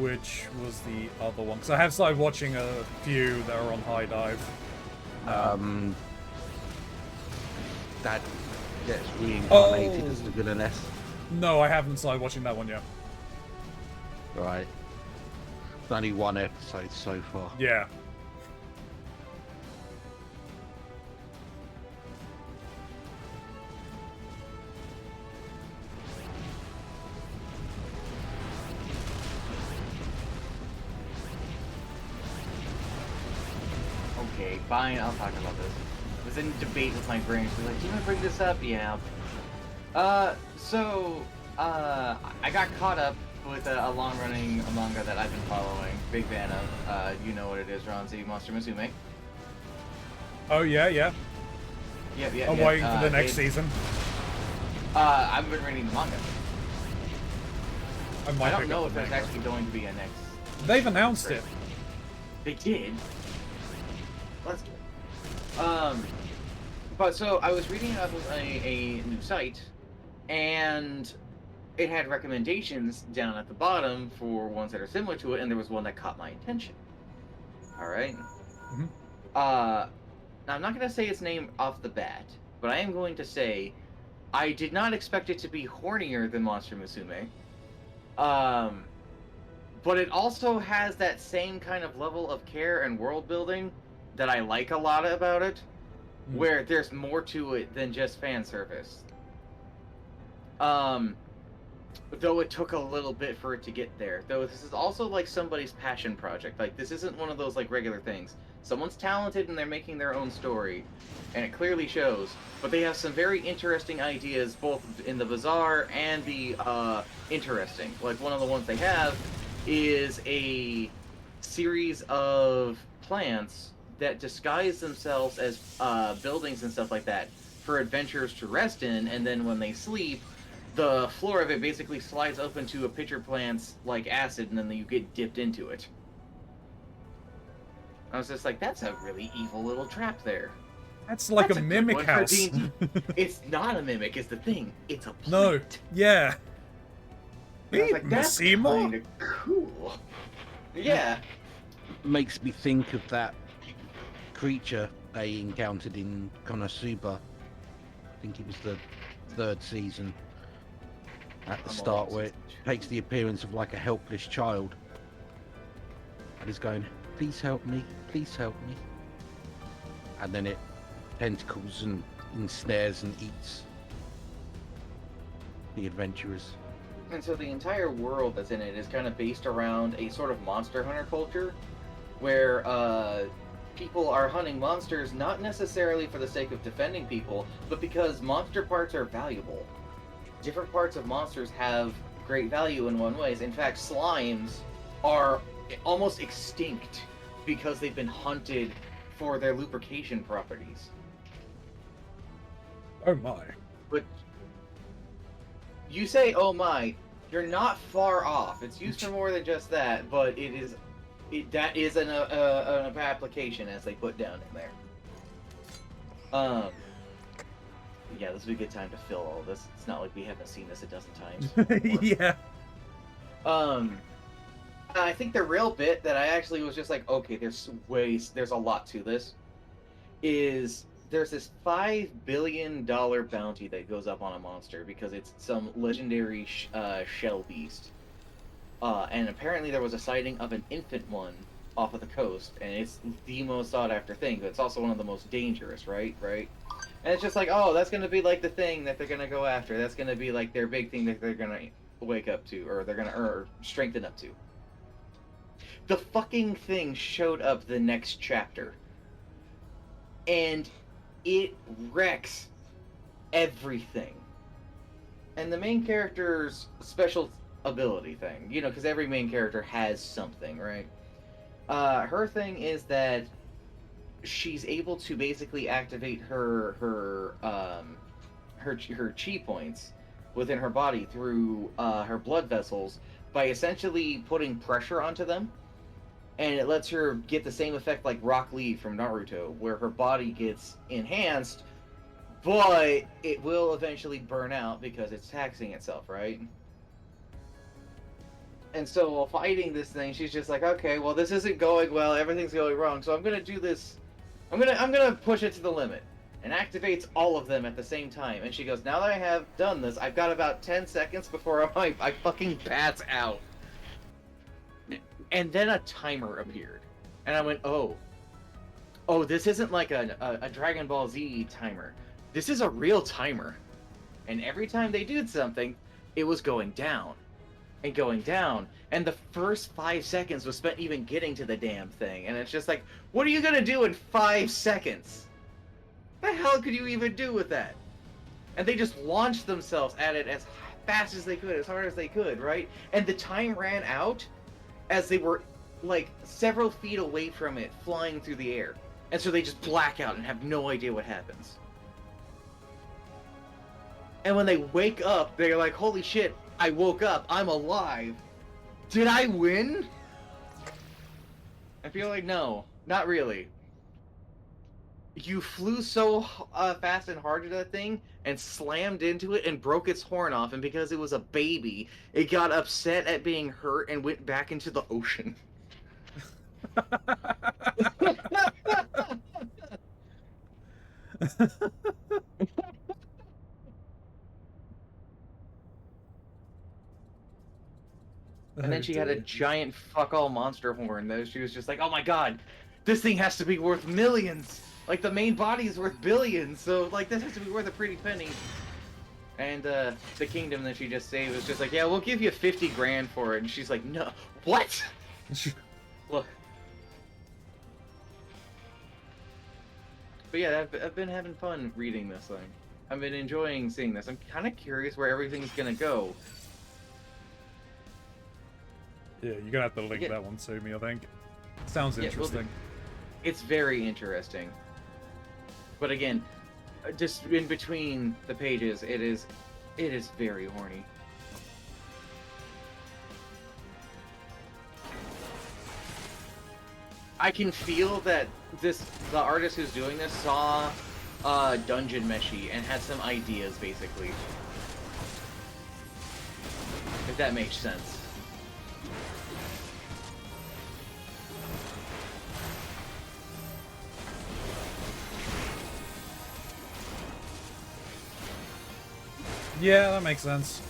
Which was the other one? Because I have started watching a few that are on High Dive. That gets reincarnated Oh. as the villainess. No, I haven't started watching that one yet. Right. It's only one episode so far. Yeah. Okay, fine, I'll talk about this. I was in debate with my brain. She was like, do you want to bring this up? Yeah. I got caught up with a long-running manga that I've been following. Big fan of. You know what it is, Ronzi, Monster Musume. Oh, yeah. Yep. I'm waiting for the next season. I've been reading the manga. I I might don't pick know up if the there's manga. actually going to be a next. They've announced it. They did. Let's do it. But so I was reading it off of a new site, and it had recommendations down at the bottom for ones that are similar to it, and there was one that caught my attention. All right. Mhm. Now I'm not gonna say its name off the bat, but I am going to say I did not expect it to be hornier than Monster Musume. But it also has that same kind of level of care and world building that I like a lot about it, where there's more to it than just fan service. Though it took a little bit for it to get there. Though this is also like somebody's passion project. Like this isn't one of those like regular things. Someone's talented and they're making their own story, and it clearly shows. But they have some very interesting ideas, both in the bizarre and the interesting. Like one of the ones they have is a series of plants that disguise themselves as buildings and stuff like that for adventurers to rest in, and then when they sleep, the floor of it basically slides open to a pitcher plant's like acid, and then you get dipped into it. I was just like, that's a really evil little trap there. That's like That's a good mimic one for house. D&D. It's not a mimic, is the thing. It's a No. plant. Yeah. And I was like, that's Missimo? kind of cool. Yeah. Makes me think of that creature they encountered in Konosuba. I think it was the third season at the I'm start, all where it takes the appearance of like a helpless child and is going, please help me, please help me. And then it tentacles and ensnares and eats the adventurers. And so the entire world that's in it is kind of based around a sort of monster hunter culture, where people are hunting monsters not necessarily for the sake of defending people, but because monster parts are valuable. Different parts of monsters have great value in one ways. In fact, slimes are almost extinct because they've been hunted for their lubrication properties. Oh my. But you say, "Oh my," you're not far off. It's used for more than just that, but that is an application as they put down in there. Yeah, this would be a good time to fill all this. It's not like we haven't seen this a dozen times before. Yeah. Um, I think the real bit that I actually was just like, okay, there's a lot to this. Is there's this $5 billion bounty that goes up on a monster because it's some legendary shell beast. And apparently there was a sighting of an infant one off of the coast, and it's the most sought after thing, but it's also one of the most dangerous, right? Right? And it's just like, oh, that's gonna be like the thing that they're gonna go after. That's gonna be like their big thing that they're gonna wake up to, or they're gonna or strengthen up to. The fucking thing showed up the next chapter, and it wrecks everything. And the main character's special ability thing, you know, because every main character has something, right? Her thing is that she's able to basically activate her chi points within her body through her blood vessels by essentially putting pressure onto them, and it lets her get the same effect like Rock Lee from Naruto, where her body gets enhanced, but it will eventually burn out because it's taxing itself, right? And so while fighting this thing, she's just like, okay, well, this isn't going well, everything's going wrong, so I'm gonna do this. I'm gonna push it to the limit, and activates all of them at the same time. And she goes, now that I have done this, I've got about 10 seconds before I fucking pass out. And then a timer appeared, and I went, oh, this isn't like a Dragon Ball Z timer. This is a real timer. And every time they did something, it was going down and going down. And the first 5 seconds was spent even getting to the damn thing. And it's just like, what are you gonna do in 5 seconds? What the hell could you even do with that? And they just launched themselves at it as fast as they could, as hard as they could, right? And the time ran out as they were like several feet away from it, flying through the air. And so they just black out and have no idea what happens. And when they wake up, they're like, holy shit, I woke up, I'm alive. Did I win? I feel like no, not really. You flew so fast and hard to that thing and slammed into it and broke its horn off, and because it was a baby, it got upset at being hurt and went back into the ocean. And then Oh she had a dear. giant fuck all monster horn that she was just like, oh my god, this thing has to be worth millions. Like the main body is worth billions, so like this has to be worth a pretty penny. And the kingdom that she just saved was just like, yeah, we'll give you 50 grand for it. And she's like, no, what? Look. But yeah, I've been having fun reading this thing. I've been enjoying seeing this. I'm kind of curious where everything's gonna go. Yeah, you're gonna have to link that one to me, I think. Sounds interesting. It's very interesting. But again, just in between the pages, it is very horny. I can feel that the artist who's doing this saw Dungeon Meshi and had some ideas, basically. If that makes sense. Yeah, that makes sense.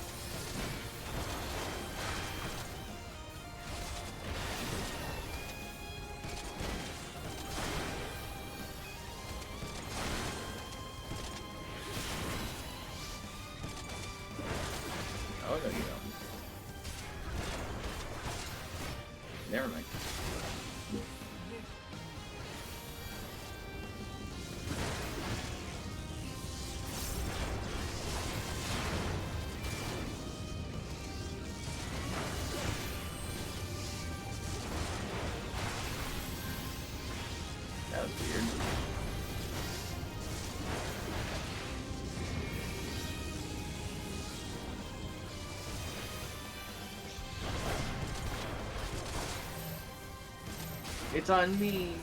Oh, no, you don't. Never mind. That was weird. It's on me.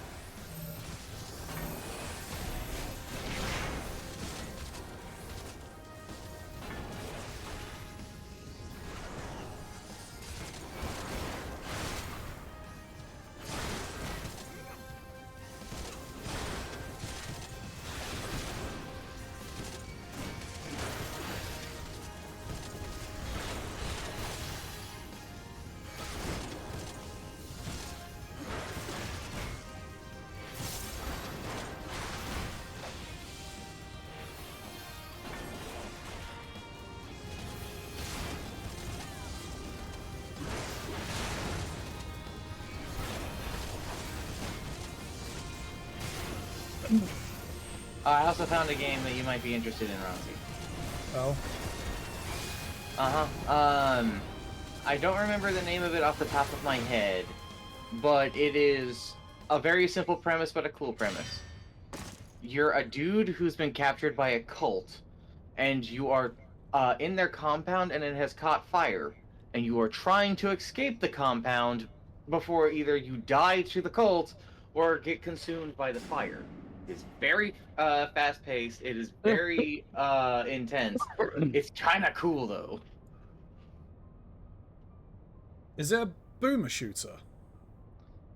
I also found a game that you might be interested in, Ronzi. Oh. I don't remember the name of it off the top of my head, but it is a very simple premise, but a cool premise. You're a dude who's been captured by a cult, and you are in their compound, and it has caught fire, and you are trying to escape the compound before either you die to the cult or get consumed by the fire. It's very fast-paced. It is very intense. It's kind of cool, though. Is it a boomer shooter?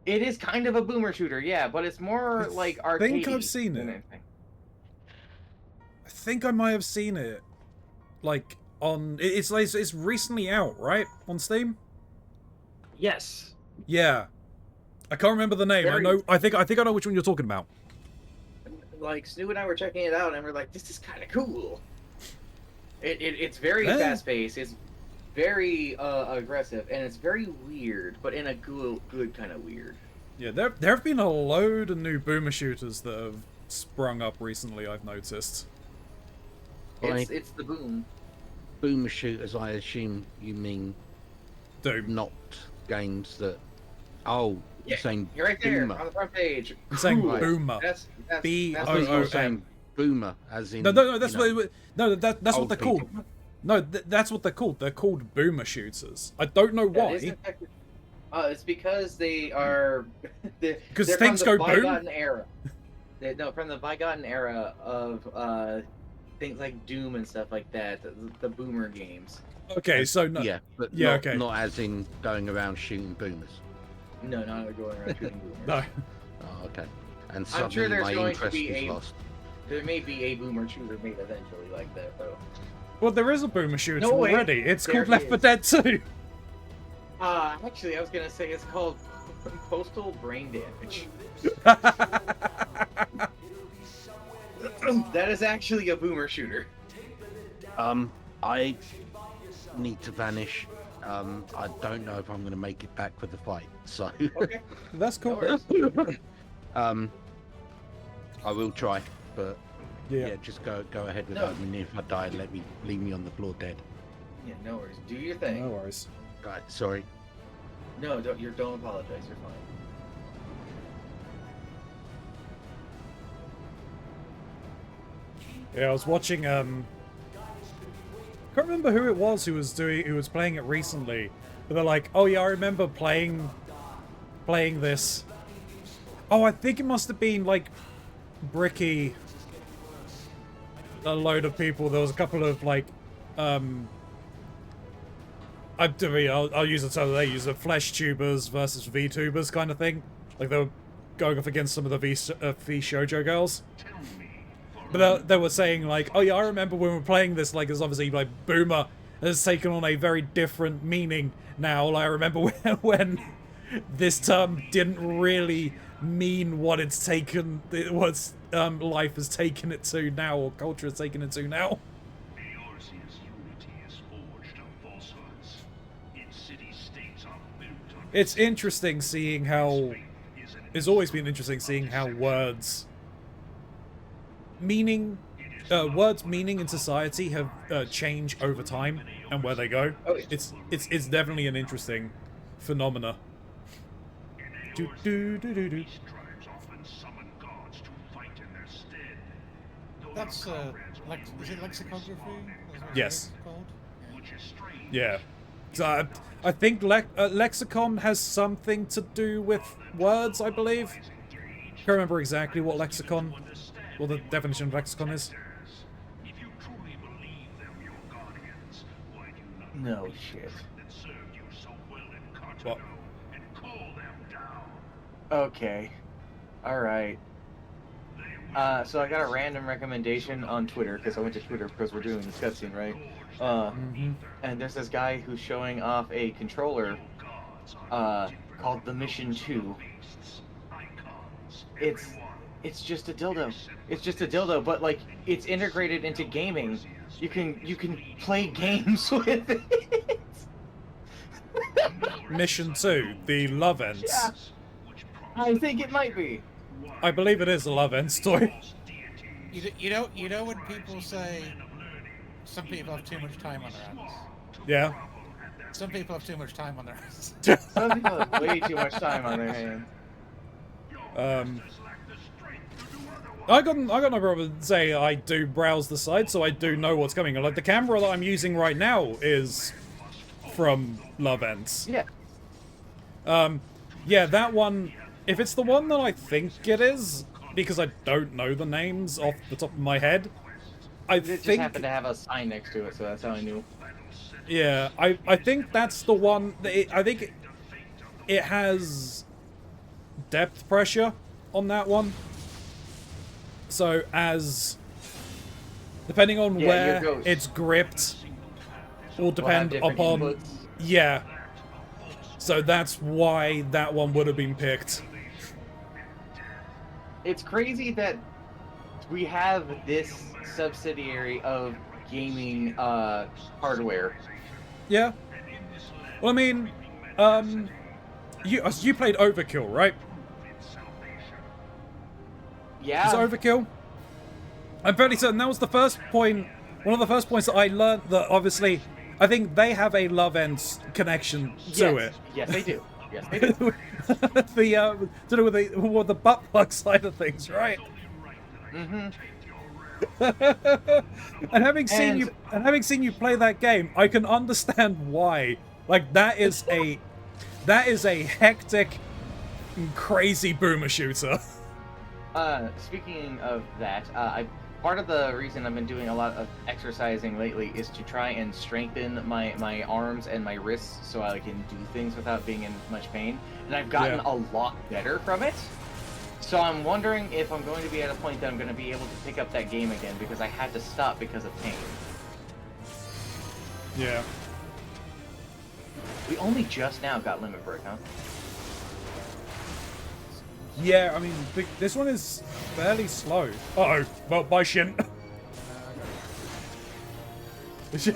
It is kind of a boomer shooter, yeah, but it's more like arcade. I think I've seen it. I think I might have seen it. Like on it's recently out, right? On Steam? Yes. Yeah. I can't remember the name. I think I know which one you're talking about. Like Snoop and I were checking it out and we're like, this is kinda cool. It's very Yeah. fast paced, it's very aggressive, and it's very weird, but in a good kind of weird. Yeah, there have been a load of new boomer shooters that have sprung up recently, I've noticed. It's the boom. Boomer shooters, I assume you mean Doom. not games that. Oh, Yeah, you're saying you're right there boomer. on the front page. I'm saying Cool. boomer. That's B I O thought you O were M. saying boomer, as in. No, that's you know, what that's what old they're called. people. No, that's what they're called. They're called boomer shooters. I don't know That is why. in fact- it's because they are. Because they're things from the go boom? bygone era. From the bygone era of things like Doom and stuff like that. The boomer games. Okay, so no. Yeah, but Yeah, not, okay. not as in going around shooting boomers. No, not going around shooting boomers. No. Oh, okay. And I'm sure suddenly there's my going to interest be was a- lost. There may be a boomer shooter made eventually like that, though. Well, there is a boomer shooter No way. already. It's There called Left 4 is. Dead 2. Actually, I was gonna say it's called Postal Brain Damage. That is actually a boomer shooter. I need to vanish. I don't know if I'm going to make it back for the fight, so Okay. That's cool. No worries. I will try, but Yeah. yeah, just go ahead with No. that. And if I die, leave me on the floor dead. Yeah, no worries. Do your thing. No worries. Right, sorry. No, don't apologize. You're fine. Yeah, I was watching I can't remember who it was who was playing it recently. But they're like, "Oh yeah, I remember playing this." Oh, I think it must have been like Bricky, a load of people. There was a couple of like I'll use the term they use, the flesh tubers versus VTubers kind of thing. Like they were going up against some of the V shoujo girls. But they were saying like, oh yeah, I remember when we were playing this, like, it's obviously like boomer has taken on a very different meaning now. Like, I remember when this term didn't really mean what it's taken, life has taken it to now, or culture has taken it to now. It's interesting seeing how, it's always been interesting seeing how words meaning in society have changed over time and where they go. Oh, yeah. It's definitely an interesting phenomena. Do, do, do, do, do. That's is it lexicography? Is that what Yes. it's called? Yeah. So I think lexicon has something to do with words, I believe. Can't remember exactly what the definition of lexicon is. No shit. What? Okay. Alright. So I got a random recommendation on Twitter, because I went to Twitter because we're doing this cutscene, right? And there's this guy who's showing off a controller called the Mission 2. It's just a dildo. It's just a dildo, but like it's integrated into gaming. You can play games with it. Mission 2, the love ends. Yeah. I think it might be. I believe it is a Love Ends toy. You know when people say some people have too much time on their hands. Yeah. Some people have too much time on their hands. Some people have way too much time on their hands. I got no problem saying I do browse the site, so I do know what's coming. Like the camera that I'm using right now is from Love Ends. Yeah. Yeah, that one. If it's the one that I think it is, because I don't know the names off the top of my head, I It just think. happened to have a sign next to it, so that's how I knew. Yeah, I think that's the one. I think it has depth pressure on that one. So depending on where it's gripped, will depend upon. Inputs. Yeah. So that's why that one would have been picked. It's crazy that we have this subsidiary of gaming hardware. Yeah. Well, I mean, you played Overkill, right? Yeah. Is it Overkill? I'm fairly certain that was the first point. One of the first points that I learned that obviously, I think they have a Love Ends connection to it. Yes, they do. Yes, they do. To do with the butt plug side of things, right? Mm-hmm. And having seen you play that game, I can understand why. Like that is a hectic, crazy boomer shooter. Speaking of that, part of the reason I've been doing a lot of exercising lately is to try and strengthen my arms and my wrists so I can do things without being in much pain. And I've gotten a lot better from it. So I'm wondering if I'm going to be at a point that I'm going to be able to pick up that game again because I had to stop because of pain. Yeah. We only just now got Limit Break, huh? Yeah, I mean, this one is fairly slow. Uh-oh. Well, bye, Shin. It's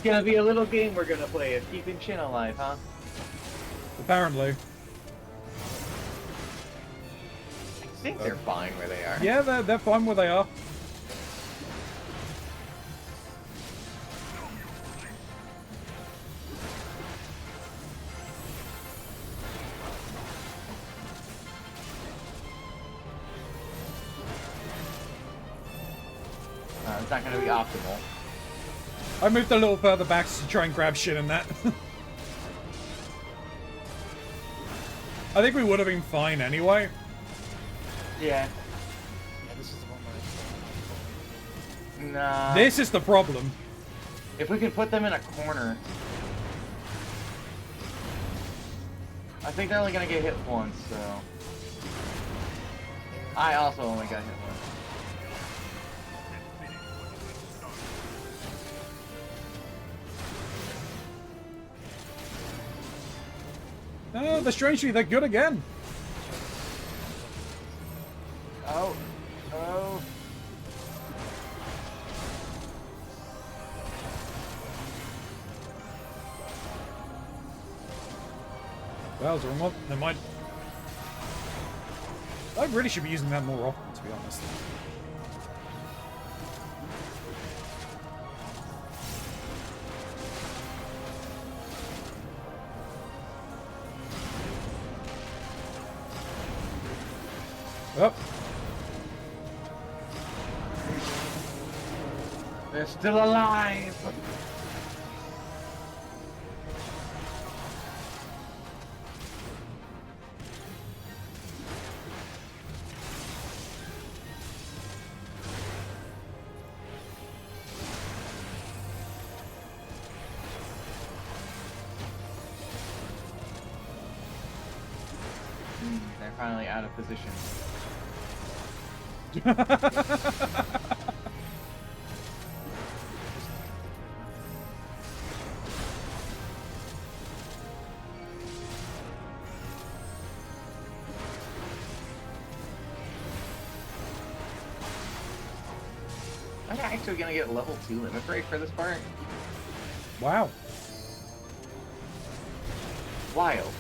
gonna be a little game we're gonna play of keeping Shin alive, huh? Apparently. I think they're fine where they are. Yeah, they're fine where they are. It's not gonna be optimal. I moved a little further back to try and grab Shin in that. I think we would have been fine anyway. Yeah. Yeah, this is the one where Nah. This is the problem. If we can put them in a corner. I think they're only gonna get hit once, so. I also only got hit once. Oh, they're strangely, they're good again. Oh. Oh. Well, is there one? They might. I really should be using that more often, to be honest. Oh. They're still alive! They're finally out of position. I'm actually gonna get level 2 limit break for this part. Wow. Wild.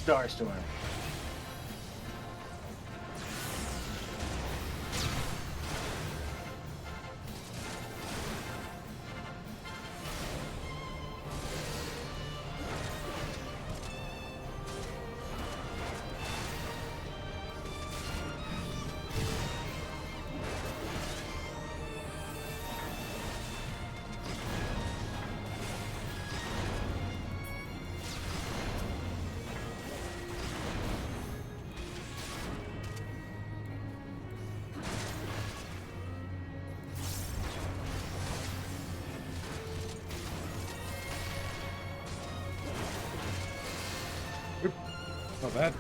Starstorm. Not bad.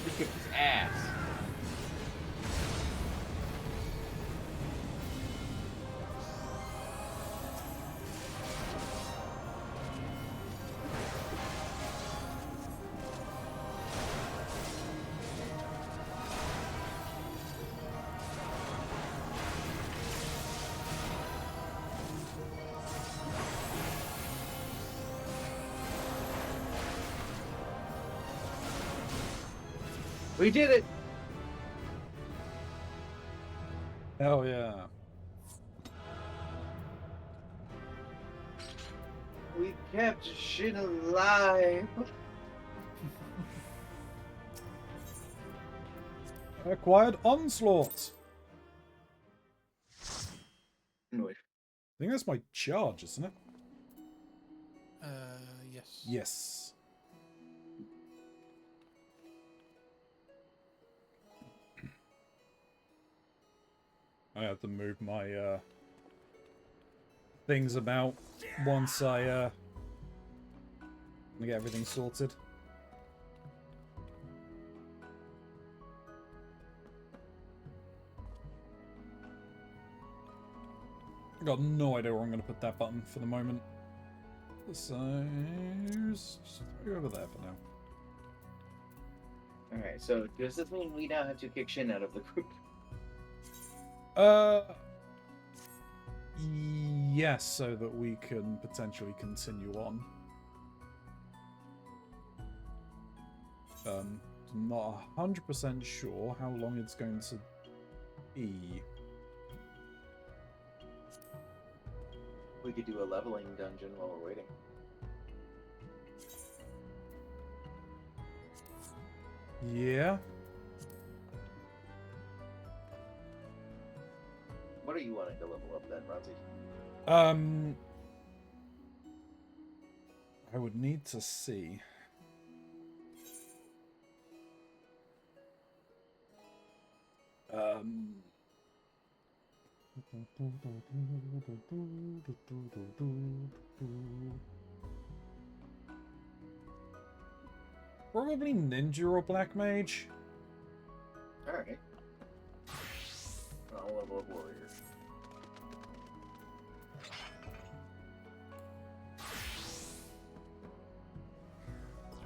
He kicked his ass. We did it! Hell yeah. We kept shit alive. Acquired Onslaught. Anyway, I think that's my charge, isn't it? Yes. Yes. I have to move my things about once I get everything sorted. I got no idea where I'm going to put that button for the moment. So just throw it over there for now. alright, so does this mean we now have to kick Shin out of the group? Yes, so that we can potentially continue on. I'm not 100% sure how long it's going to be. We could do a leveling dungeon while we're waiting. Yeah. What are you wanting to level up then, Ronzi? I would need to see. Probably ninja or black mage. Alright. I'll level up warrior.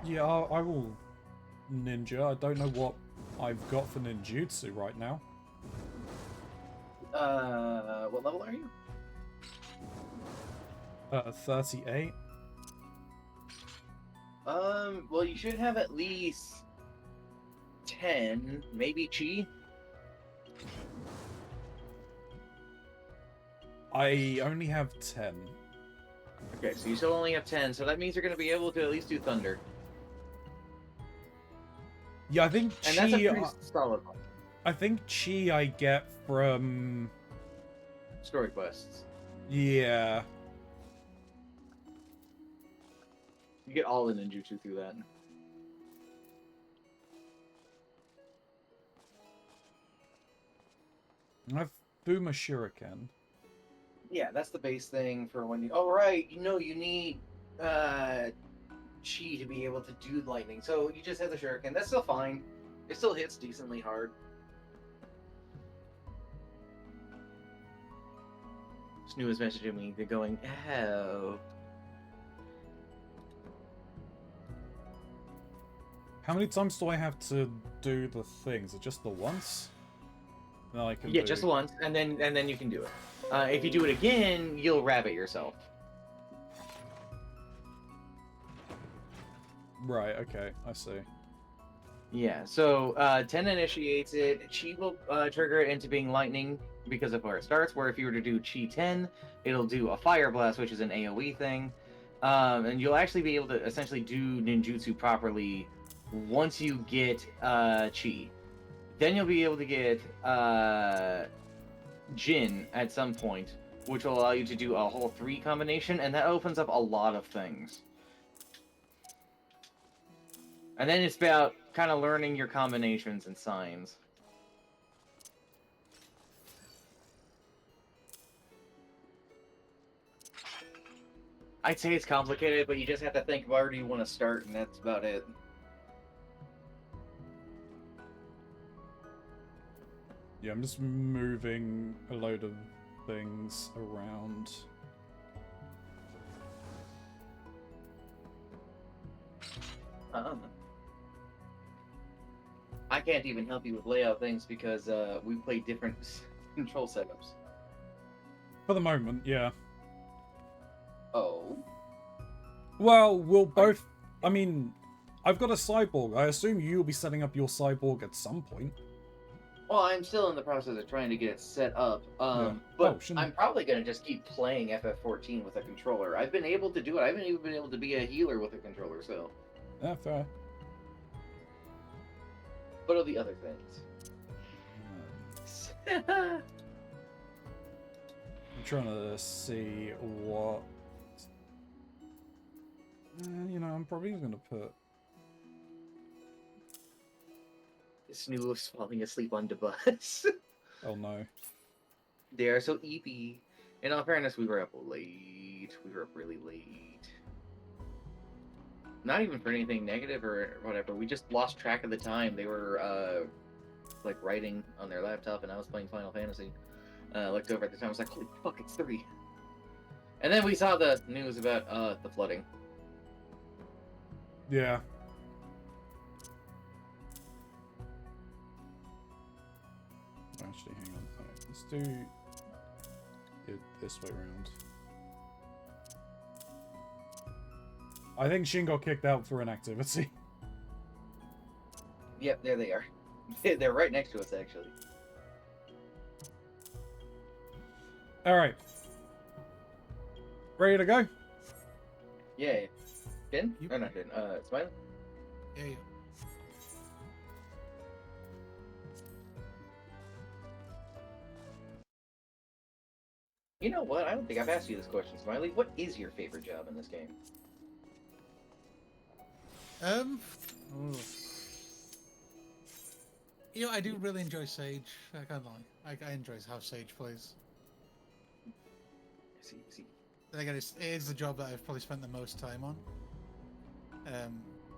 Yeah, I will ninja. I don't know what I've got for ninjutsu right now. What level are you? 38. Well, you should have at least 10, maybe chi. I only have 10. Okay, so you still only have 10, so that means you're going to be able to at least do thunder. Yeah, I think And that's a chi. pretty solid one. I think chi I get from. Story quests. Yeah. You get all the ninjutsu through that. I have Boomer Shuriken. Yeah, that's the base thing for when you. Oh, right. You know, you need chi to be able to do lightning. So you just have the shuriken. That's still fine. It still hits decently hard. Snoo is messaging me. They're going, oh. How many times do I have to do the things? Is it just the once? Then I can Yeah, do... just once, and then you can do it. If you do it again, you'll rabbit yourself. Right, okay, I see. Yeah, so 10 initiates it. Chi will trigger it into being lightning because of where it starts, where if you were to do Chi 10, it'll do a fire blast, which is an AoE thing. And you'll actually be able to essentially do ninjutsu properly once you get Chi. Then you'll be able to get Jin at some point, which will allow you to do a whole 3 combination, and that opens up a lot of things. And then it's about kind of learning your combinations and signs. I'd say it's complicated, but you just have to think where do you want to start, and that's about it. Yeah, I'm just moving a load of things around. I can't even help you with layout things because we play different control setups. For the moment, yeah. Oh. Well, we'll both... I mean, I've got a cyborg. I assume you'll be setting up your cyborg at some point. Well, I'm still in the process of trying to get it set up. Yeah. But shouldn't- I'm probably going to just keep playing FF14 with a controller. I've been able to do it. I haven't even been able to be a healer with a controller, so... Yeah, fair. What are the other things? I'm trying to see what... you know, I'm probably going to put... Snoo was falling asleep on the bus. Oh no. They are so eepy. In all fairness, we were up late. We were up really late. Not even for anything negative or whatever. We just lost track of the time. They were like writing on their laptop, and I was playing Final Fantasy. Looked over at the time. I was like, "Holy fuck, it's 3." And then we saw the news about the flooding. Yeah. Actually, hang on. Alright, let's do it this way around. I think Shin got kicked out for inactivity. Yep, there they are. They're right next to us, actually. Alright. Ready to go? Yay. Din? Yep. Or not Din. Smiley? Yeah, yeah. You know what? I don't think I've asked you this question, Smiley. What is your favorite job in this game? Ooh. You know, I do really enjoy Sage. I can't lie. I enjoy how Sage plays. See. Then again, it is the job that I've probably spent the most time on.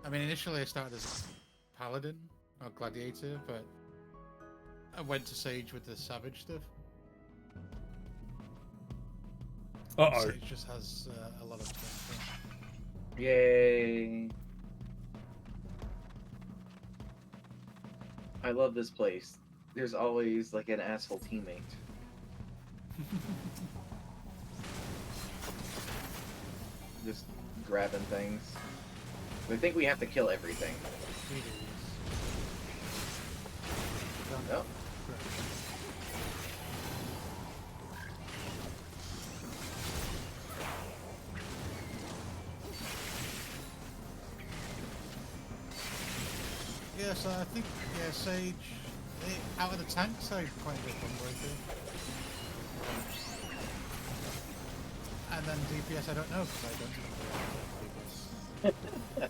I mean, initially I started as Paladin or Gladiator, but I went to Sage with the Savage stuff. Uh-oh. Sage just has a lot of potential. Yay. I love this place. There's always like an asshole teammate. Just grabbing things. I think we have to kill everything. No. Yeah, so I think, Sage, out of the tanks, I quite enjoy Gunbreaker. And then DPS, I don't know, because I don't know DPS.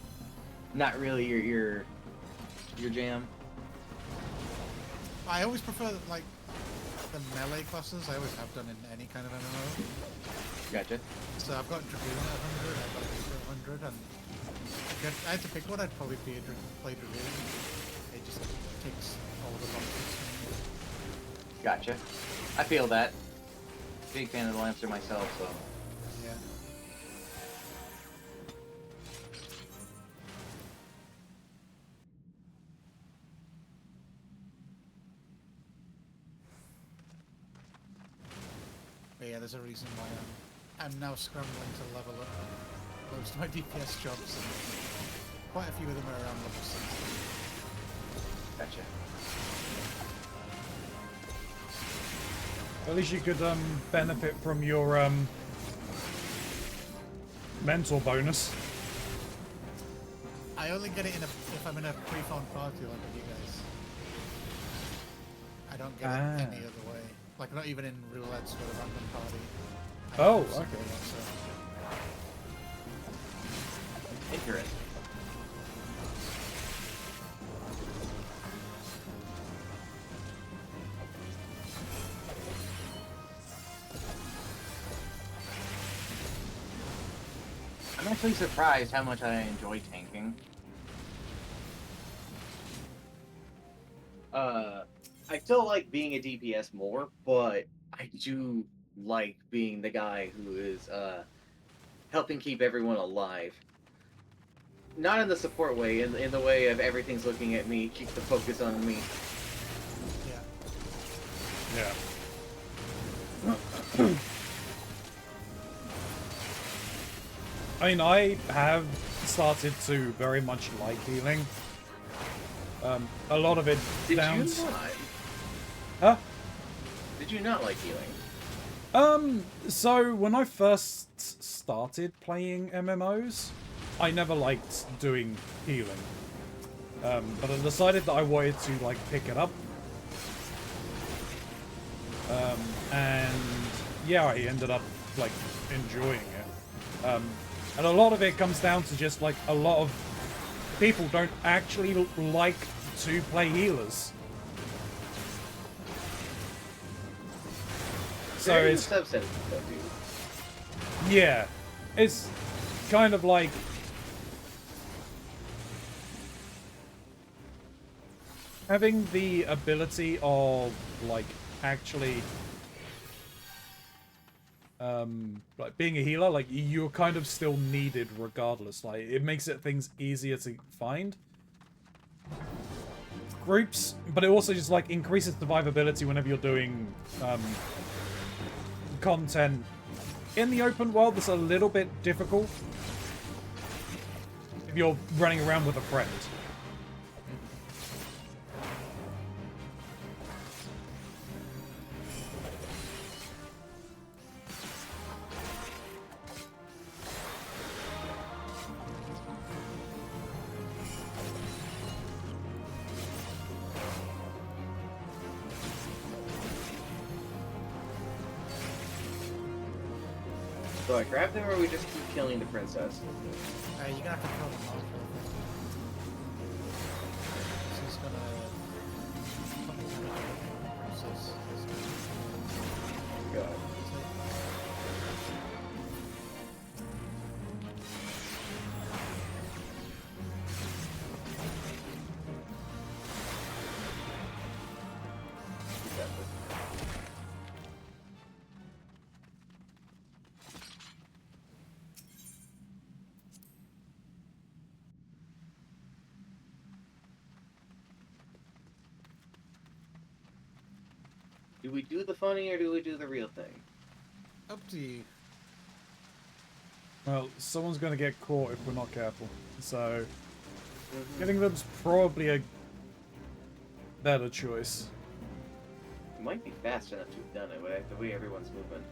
Not really your jam. I always prefer, like, the melee classes. I always have done in any kind of MMO. Gotcha. So I've got Dragoon at 100, I've got Reaper at 100, and if I had to pick one, I'd probably play Dragoon. It just takes all the boxes. Gotcha. I feel that. Big fan of the Lancer myself, so. Yeah. there's a reason why I'm now scrambling to level up most of my DPS jobs. Quite a few of them are around level 60. Gotcha. At least you could benefit from your mentor bonus. I only get it if I'm in a pre-formed party like with you guys. I don't get it any other way. Like not even in roulettes with a random party. I Oh, have somebody okay. else, Interesting. I'm actually surprised how much I enjoy tanking. I still like being a DPS more, but I do like being the guy who is helping keep everyone alive. Not in the support way, in the way of everything's looking at me, keep the focus on me. Yeah. Yeah. I mean, I have started to very much like healing. A lot of it Did down. you not? Huh? Did you not like healing? So when I first started playing MMOs, I never liked doing healing. But I decided that I wanted to like pick it up. And yeah, I ended up like enjoying it. And a lot of it comes down to just like a lot of people don't actually like to play healers. So There it's is a subset of stuff, dude. yeah, it's kind of like having the ability of like actually like being a healer, like you're kind of still needed regardless. Like it makes things easier to find groups, but it also just like increases survivability whenever you're doing content in the open world that's a little bit difficult if you're running around with a friend. So I grab them, or we just keep killing the princess? You're gonna have to kill them all. She's gonna put me through the princess. God. Do we do the funny or do we do the real thing? Up to you. Well, someone's gonna get caught if we're not careful. So getting them's probably a better choice. It might be fast enough to have done it, but the way everyone's moving.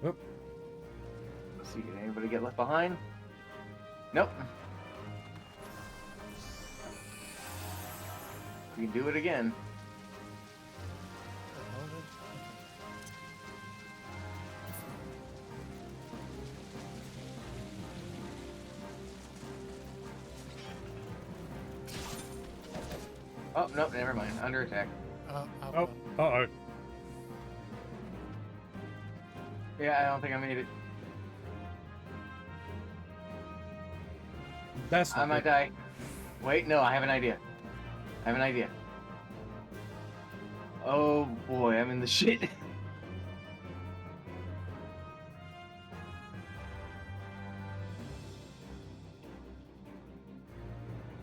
Oop. Let's see, did anybody get left behind? Nope. We can do it again. Oh, nope, never mind. Under attack. Oh, uh-oh. Yeah, I don't think I made it. That's I not might good. die. Wait, no, I have an idea. I have an idea. Oh boy, I'm in the shit.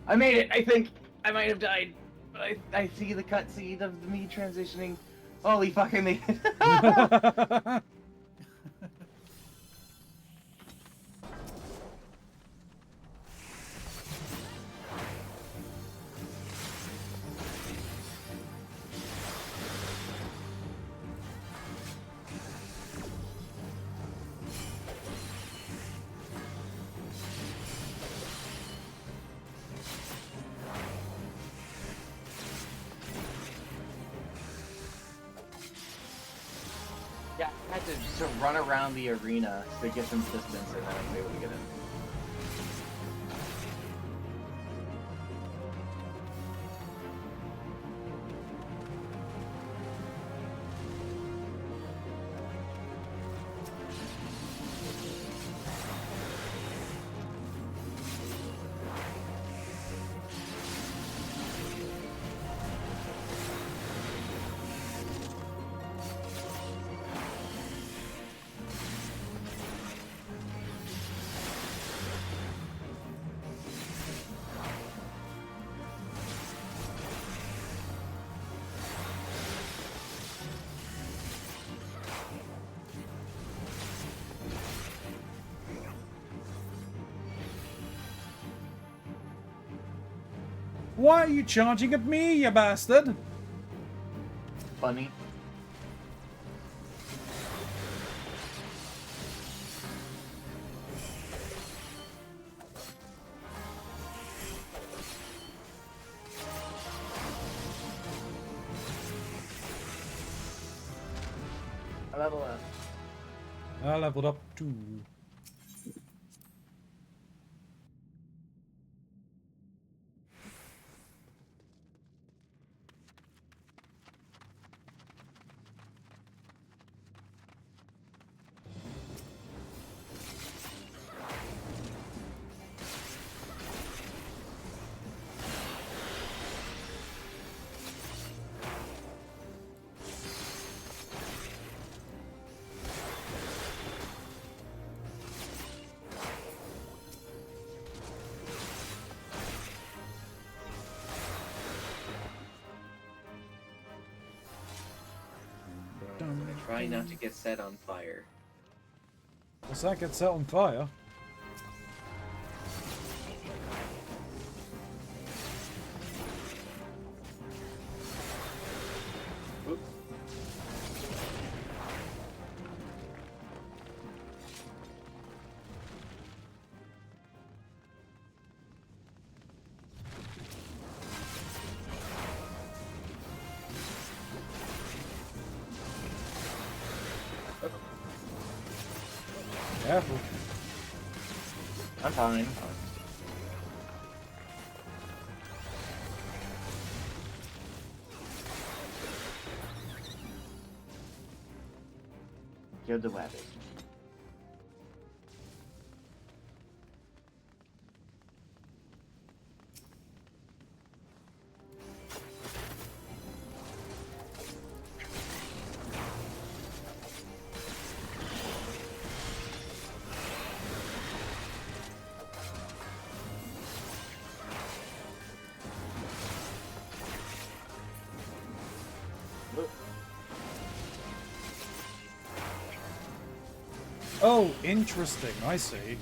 I made it, I think. I might have died, but I see the cutscene of me transitioning. Holy fuck, I made it. Yeah, I had to just run around the arena to get some distance, and then I was able to get in. Why are you charging at me, you bastard? Funny. I level up. I leveled up too. I'm gonna try not to get set on fire. What's that get set on fire? Oops. Careful. I'm fine. Killed the rabbit. Oh, interesting. I see.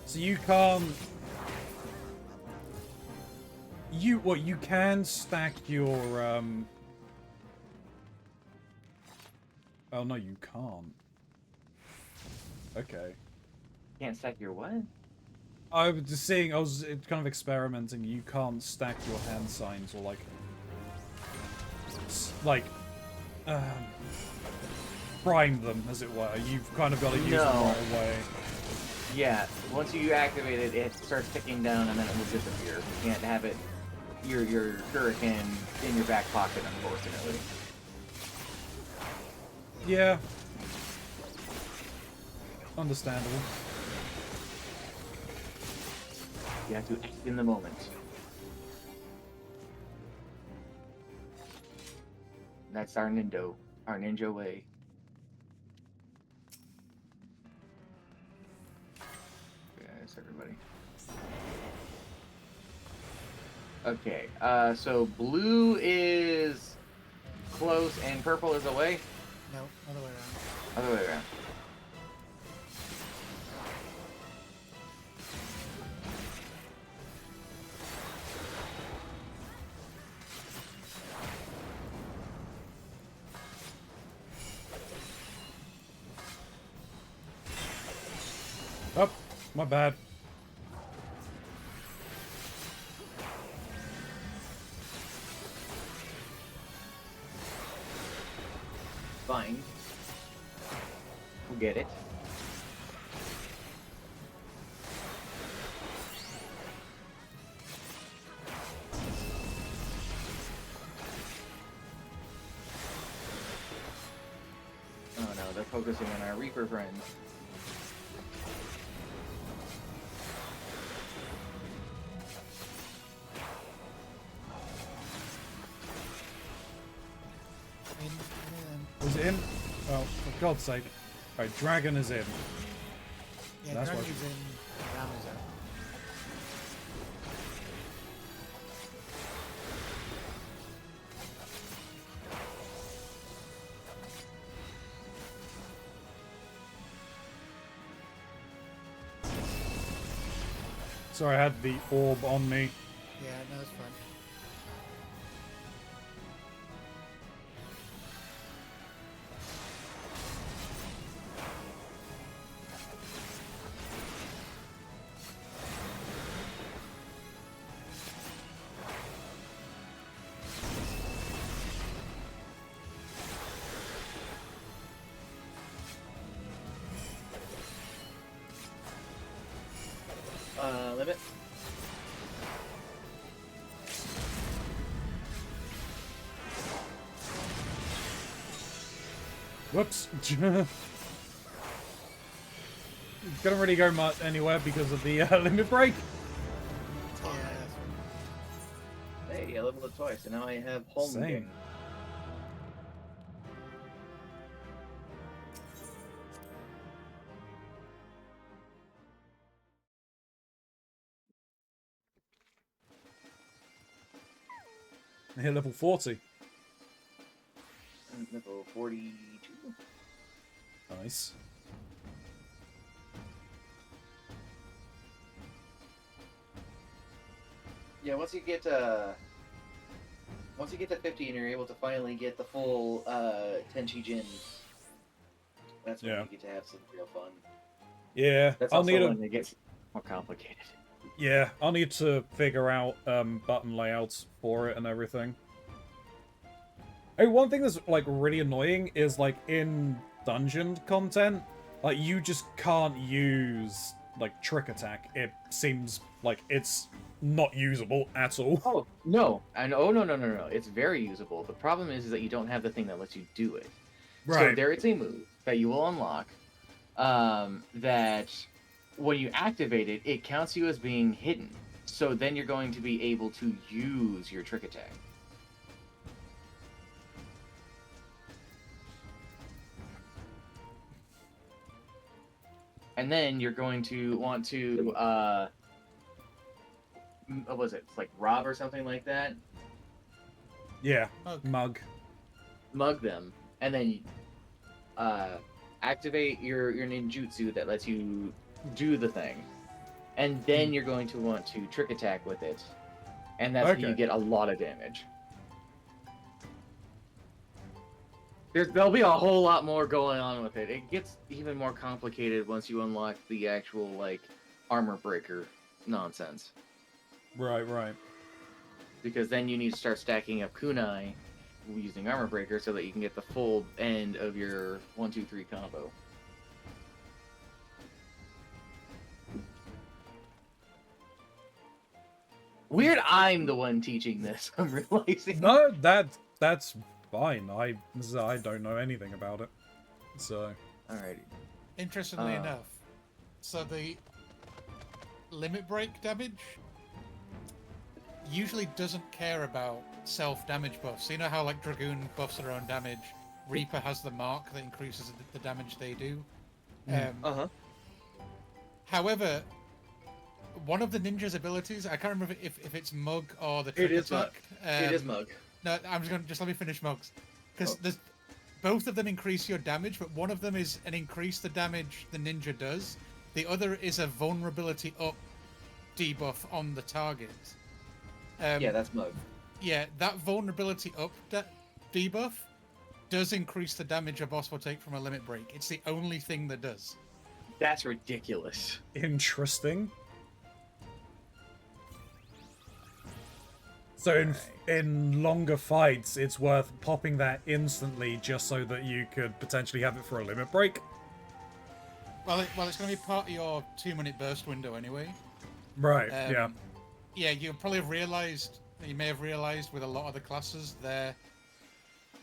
So you can't... you can stack your, Oh, no, you can't. Okay. Can't stack your what? I was just saying, I was kind of experimenting. You can't stack your hand signs or, prime them, as it were. You've kind of got to use them No. right away. Yeah, once you activate it, it starts ticking down and then it will disappear. You can't have it, your shuriken in your back pocket, unfortunately. Yeah. Understandable. You have to act in the moment. That's our ninja way. Yes, everybody. Okay. So blue is close and purple is away. No, other way around. Other way around. Oh, my bad. Fine. We'll get it. Oh no, they're focusing on our Reaper friends. Is it in? Oh, for God's sake. Alright, dragon is in. Yeah, That's Dragon's what- in. Ram is out. Sorry, I had the orb on me. Yeah, no, that's fine. Limit. Whoops. Couldn't really go much anywhere because of the limit break. Yeah, that's Hey, I leveled it twice, and now I have home Same. game. I hit level 40. Level 42. Nice. Yeah, once you get to 50 and you're able to finally get the full Tenchi Jin, that's when Yeah. you get to have some real fun. Yeah, That's I'll also need when it gets more complicated. Yeah, I'll need to figure out button layouts for it and everything. Hey, one thing that's like really annoying is like in dungeon content, like you just can't use like trick attack. It seems like it's not usable at all. Oh no! And oh no! It's very usable. The problem is that you don't have the thing that lets you do it. So there is a move that you will unlock that when you activate it, it counts you as being hidden. So then you're going to be able to use your trick attack. And then you're going to want to, what was it? It's like rob or something like that. Yeah, Mug. mug. Them, and then activate your ninjutsu that lets you do the thing, and then you're going to want to trick attack with it, and that's when you Okay. get a lot of damage. There'll be a whole lot more going on with it. It gets even more complicated once you unlock the actual like armor breaker nonsense, Right. because then you need to start stacking up kunai using armor breaker so that you can get the full end of your 1-2-3 combo. Weird, I'm the one teaching this. I'm realizing. No, that's fine. I don't know anything about it. So Alrighty. Interestingly enough, so the limit break damage usually doesn't care about self-damage buffs. So you know how like Dragoon buffs their own damage, Reaper has the mark that increases the damage they do. Uh-huh. However, one of the ninja's abilities, I can't remember if it's Mug or the It trick is Mug. attack. It is Mug. No, I'm just gonna let me finish Mugs, because Oh. there's both of them increase your damage, but one of them is an increase the damage the ninja does. The other is a vulnerability up debuff on the target. Yeah, that's Mug. Yeah, that vulnerability up debuff does increase the damage a boss will take from a limit break. It's the only thing that does. That's ridiculous. Interesting. So in longer fights, it's worth popping that instantly just so that you could potentially have it for a limit break. Well, it's going to be part of your 2-minute burst window anyway. Right, yeah. Yeah, you probably have realized, you may have realized with a lot of the classes, their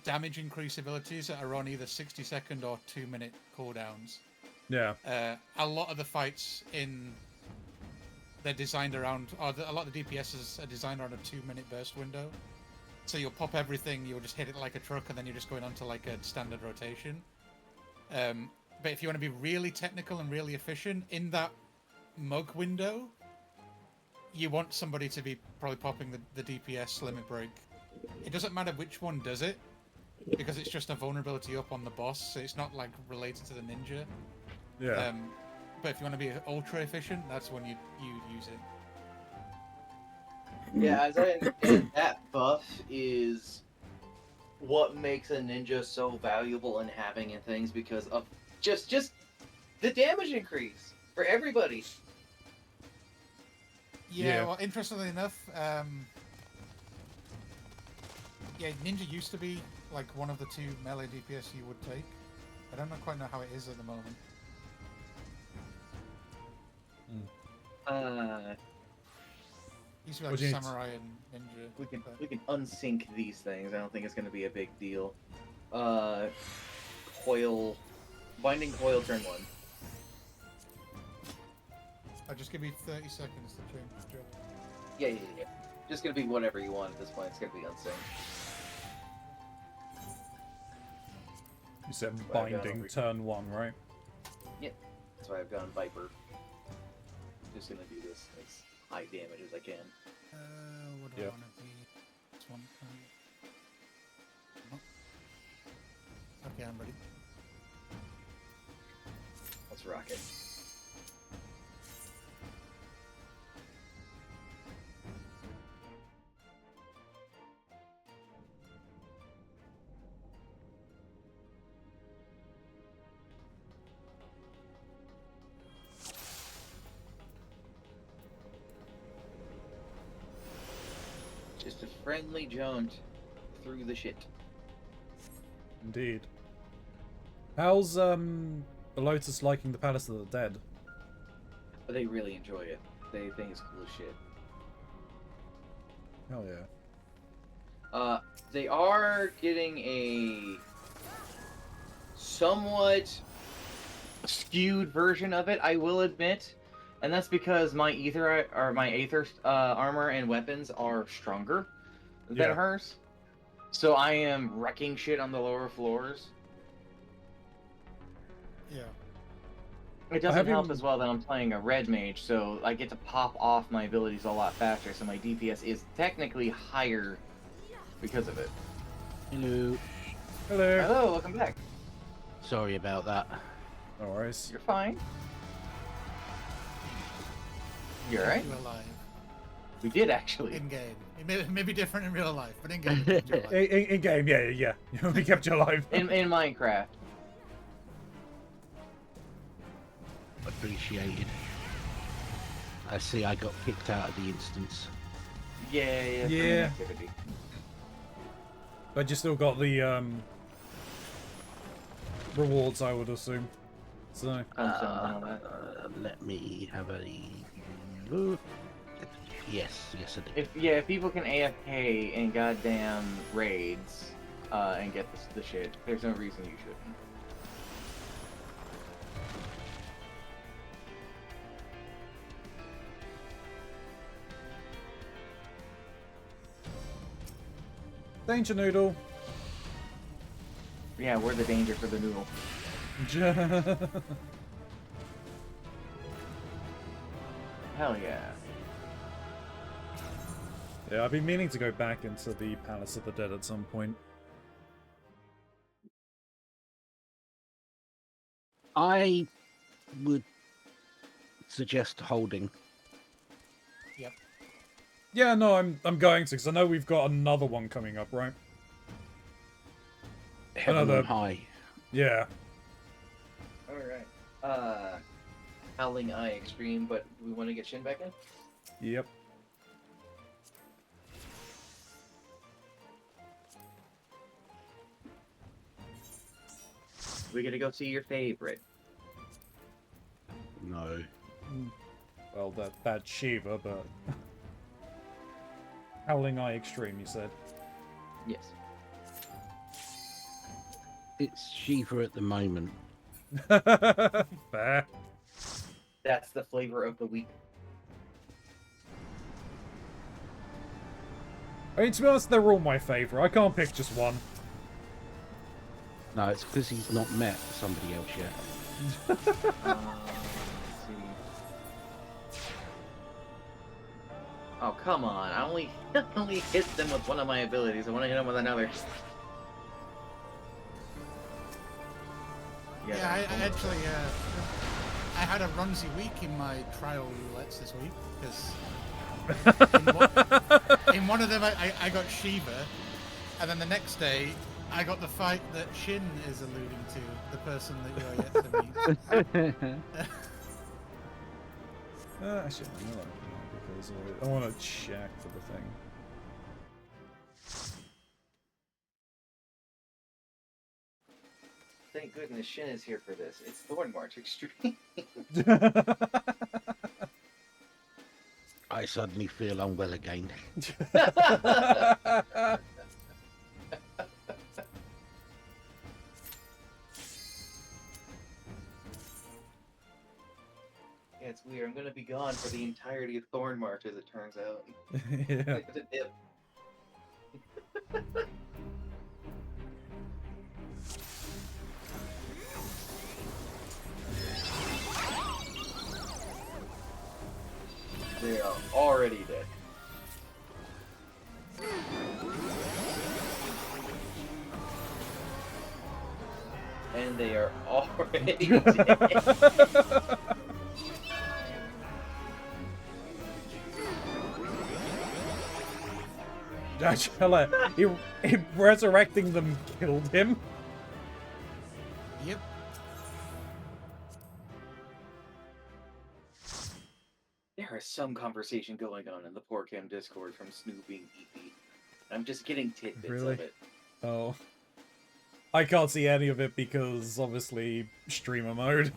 damage increase abilities are on either 60-second or 2-minute cooldowns. Yeah. A lot of the fights they're designed around, a lot of the DPSs are designed around a 2-minute burst window. So you'll pop everything, you'll just hit it like a truck, and then you're just going on to like a standard rotation. But if you want to be really technical and really efficient in that Mug window, you want somebody to be probably popping the DPS limit break. It doesn't matter which one does it, because it's just a vulnerability up on the boss, so it's not like related to the ninja. Yeah. But if you want to be ultra efficient, that's when you use it. Yeah, as I understand, that buff is what makes a ninja so valuable in having and things because of just the damage increase for everybody. Yeah, well, interestingly enough, yeah, ninja used to be like one of the 2 melee DPS you would take. I don't quite know how it is at the moment. Used to be What like do you need? samurai and ninja. We can but- we can unsync these things. I don't think it's going to be a big deal. Binding coil, turn 1. Just give me 30 seconds to change the job. Yeah. Just gonna be whatever you want at this point. It's gonna be unsynced. You said Well, I got binding over- turn 1, right? That's why I've gone Viper. Just gonna do this as high damage as I can. What do Yeah. I want to be? This one. Oh. Okay, I'm ready. Let's rock it. Just a friendly jaunt through the shit. Indeed. How's the Lotus liking the Palace of the Dead? But they really enjoy it. They think it's cool as shit. Hell yeah. They are getting a somewhat skewed version of it, I will admit, and that's because my aether armor and weapons are stronger than Yeah. hers. So I am wrecking shit on the lower floors. Yeah. It doesn't have help him- as well that I'm playing a red mage, so I get to pop off my abilities a lot faster, so my DPS is technically higher because of it. Hello. Hello. Hello, welcome back. Sorry about that. No worries. You're fine. You're right. You're alive. We did actually. In game. It may be different in real life, but in game, it keeps you alive. In game, yeah. We kept you alive. In Minecraft. Appreciated. I see I got kicked out of the instance. Yeah. Yeah. Activity. But you still got the rewards, I would assume. So Let me have a look. Yes, I did. If people can AFK in goddamn raids and get the shit, there's no reason you shouldn't. Danger Noodle. Yeah, we're the danger for the noodle. Hell yeah. Yeah, I've been meaning to go back into the Palace of the Dead at some point. I would suggest holding. Yep. Yeah, no, I'm going to, because I know we've got another one coming up, right? Heaven Another- on high. Yeah. Alright. Howling Eye Extreme, but do we want to get Shin back in? Yep. We're gonna go see your favorite. No. Well, that's Shiva, but... Howling Eye Extreme, you said. Yes. It's Shiva at the moment. Fair. That's the flavor of the week. I mean, to be honest, they're all my favourite. I can't pick just one. No, it's because he's not met somebody else yet. Let's see. Oh, come on. I only hit them with one of my abilities. I want to hit them with another. Yeah, I actually, I had a Runzy week in my trial roulettes this week, because in one of them I got Shiva, and then the next day I got the fight that Shin is alluding to, the person that you're yet to meet. Actually, I know that because I want to check for the thing. Thank goodness Shin is here for this. It's Thorn March Extreme. I suddenly feel unwell again. Yeah, it's weird. I'm gonna be gone for the entirety of Thorn March, as it turns out. Yeah. It's a dip. They are already dead. And they are already dead. Actually, he resurrecting them killed him. Yep. There is some conversation going on in the Poor Cam Discord from Snoop being EP. I'm just getting tidbits Really? of it. Oh. I can't see any of it because, obviously, streamer mode.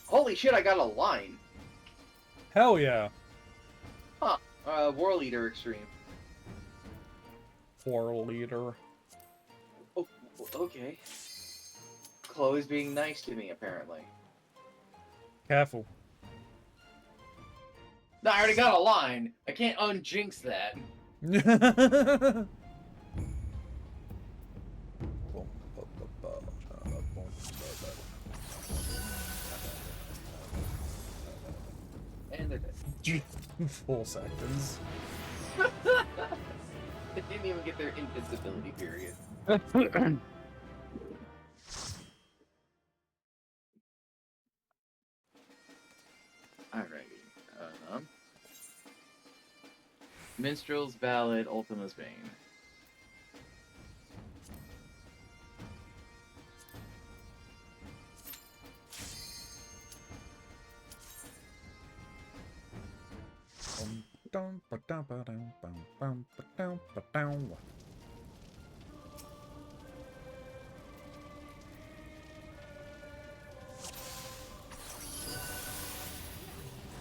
Holy shit, I got a line! Hell yeah. Huh. War Leader Extreme. Poor leader. Oh, okay. Chloe's being nice to me, apparently. Careful. No, I already got a line! I can't unjinx that. And they're dead. 4 seconds. They didn't even get their invincibility period. Alrighty. Minstrel's Ballad, Ultima's Bane.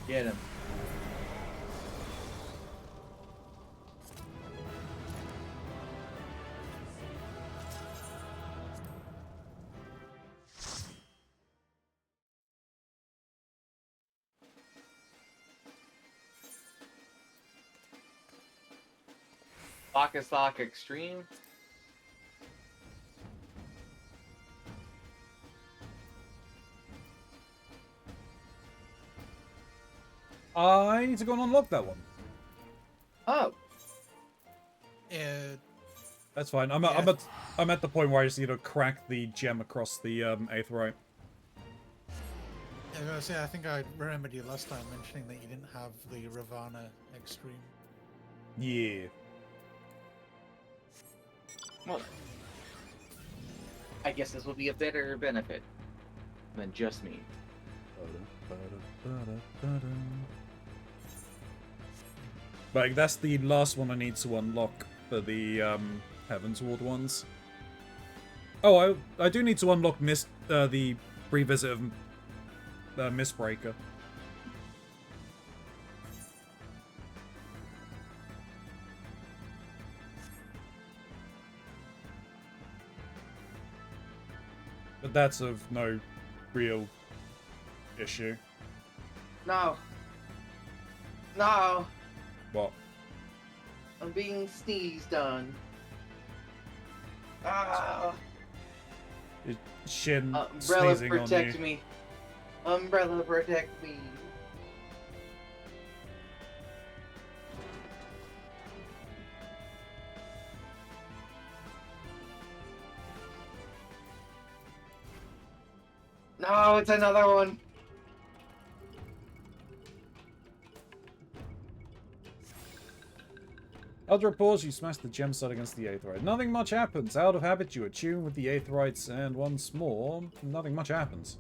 Get him. Sock Extreme. I need to go and unlock that one. Oh, That's fine. I'm at the point where I just need to crack the gem across the aetheryte. I was gonna say, I think I remembered you last time mentioning that you didn't have the Ravana Extreme. Yeah. well. I guess this will be a better benefit than just me. Like, that's the last one I need to unlock for the Heaven's Ward ones. Oh, I do need to unlock the revisit of Mistbreaker. But that's of no real issue. No. No. What? I'm being sneezed on. Ah. Is Shin Umbrella, sneezing on protect you? me. Umbrella, protect me. No, it's another one. Eldra pause, you smash the gem stud against the aetheryte. Nothing much happens. Out of habit, you attune with the aetherites, and once more, nothing much happens.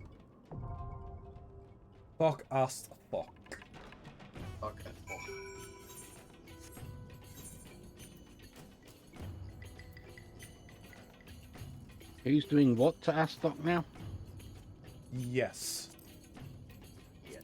Fuck us, fuck. Okay. Who's doing what to Astok now? Yes. Yes.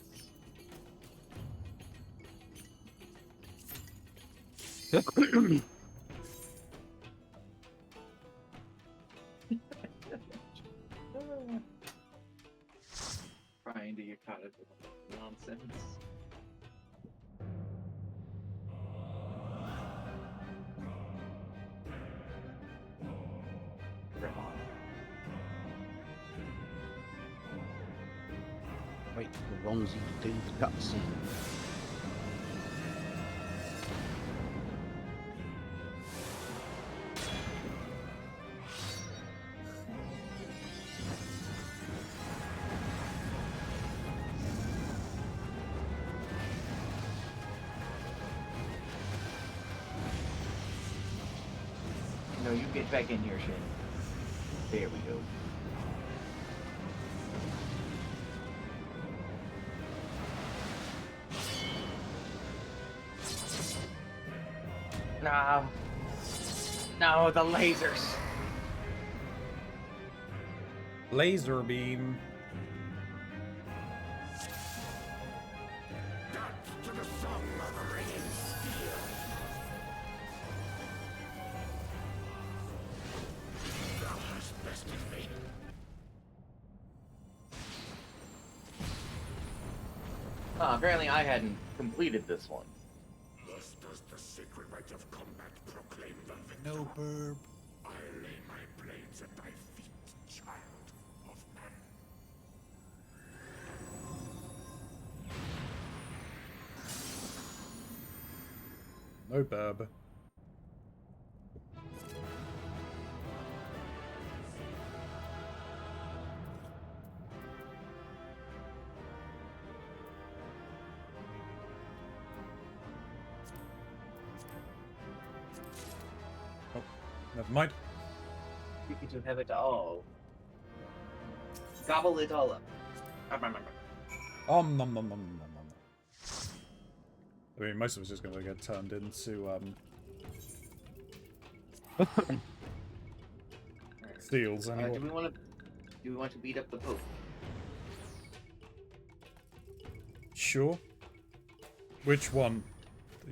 Trying to get caught up with nonsense. Wait for Keronzi to do the cutscene. No, you get back in here, Shin. There we go. No. No, the lasers. Laser beam. Apparently I hadn't completed this one. Thus does the sacred rite of combat proclaim the victor. No burb. I lay my blades at thy feet, child of man. No burb. Oh, never mind. You get to have it all. Gobble it all up. Nom nom nom nom nom nom. I mean, most of it's just going to get turned into steals anyway. Do we want to beat up the Pope? Sure. Which one?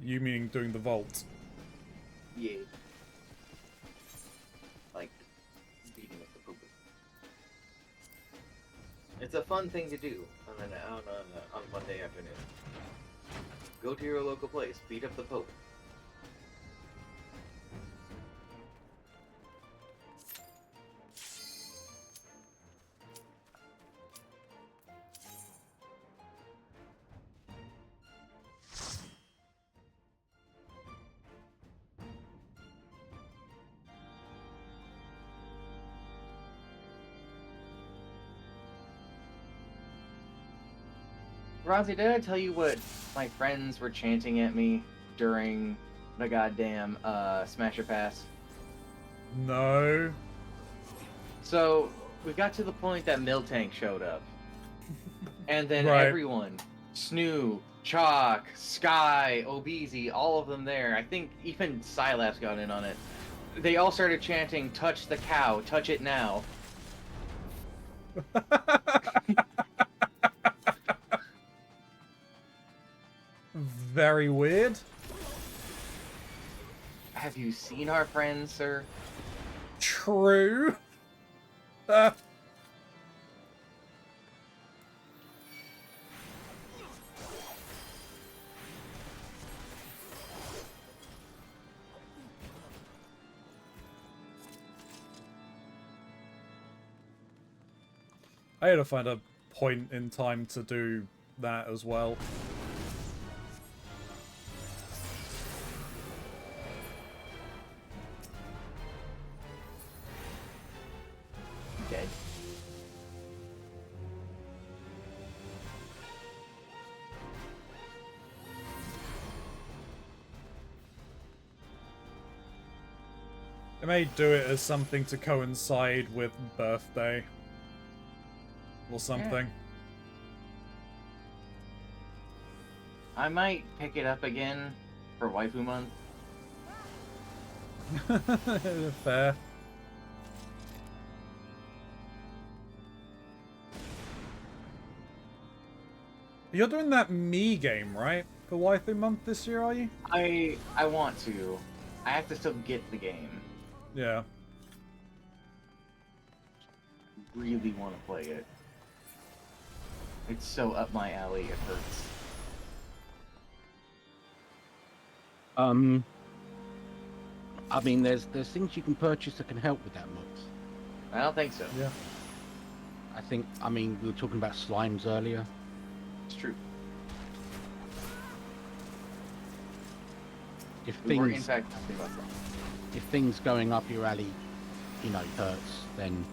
You meaning doing the vault? Yeah. Like beating up the Pope. It's a fun thing to do on Monday afternoon. Go to your local place, beat up the Pope. Keronzi, did I tell you what my friends were chanting at me during the goddamn Smasher Pass? No. So we got to the point that Miltank showed up. And then Right. everyone, Snoo, Chalk, Sky, Obeezy, all of them there. I think even Sylaps got in on it. They all started chanting, "Touch the cow, touch it now." Very weird. Have you seen our friends, sir? True. I had to find a point in time to do that as well. Dead. I may do it as something to coincide with birthday. Or something. I might pick it up again for Waifu Month. Fair. You're doing that me game, right? For Waifu Month this year, are you? I want to. I have to still get the game. Yeah. I really want to play it. It's so up my alley, it hurts. I mean, there's things you can purchase that can help with that, Mox. I don't think so. Yeah. I mean, we were talking about slimes earlier. It's true. If We were in things, fact talking about that. if things going up your alley, hurts, then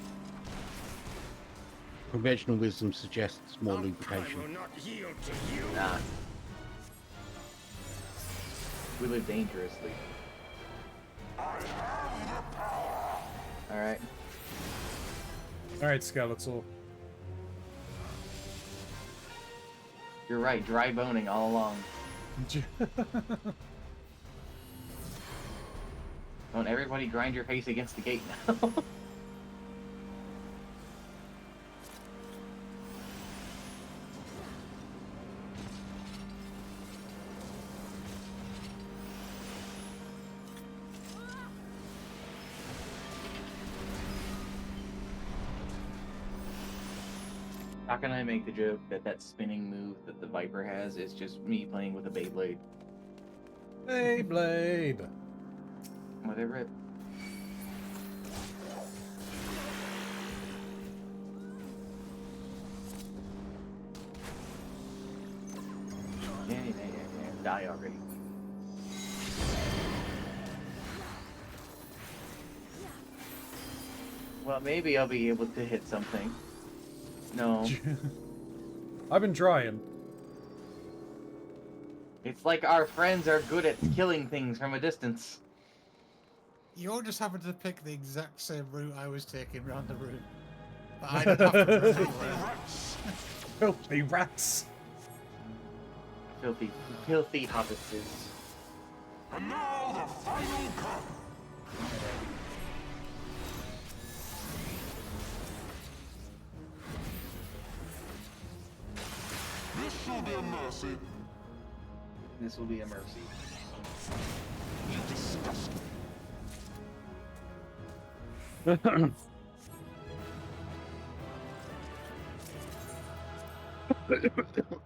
conventional wisdom suggests more I lubrication. will not yield to you. Nah. We live dangerously. Alright. Alright, Skeletor. You're right, dry boning all along. Don't everybody grind your face against the gate now. How can I make the joke that that spinning move that the Viper has is just me playing with a Beyblade? Beyblade. Whatever it. Yeah, die already. Well, maybe I'll be able to hit something. No. I've been trying. It's like our friends are good at killing things from a distance. You all just happened to pick the exact same route I was taking around the room. But I don't have to run anywhere. Filthy rats. Filthy hobbitses. And now the final cut. This shall be a mercy. This will be a mercy. You disgust me.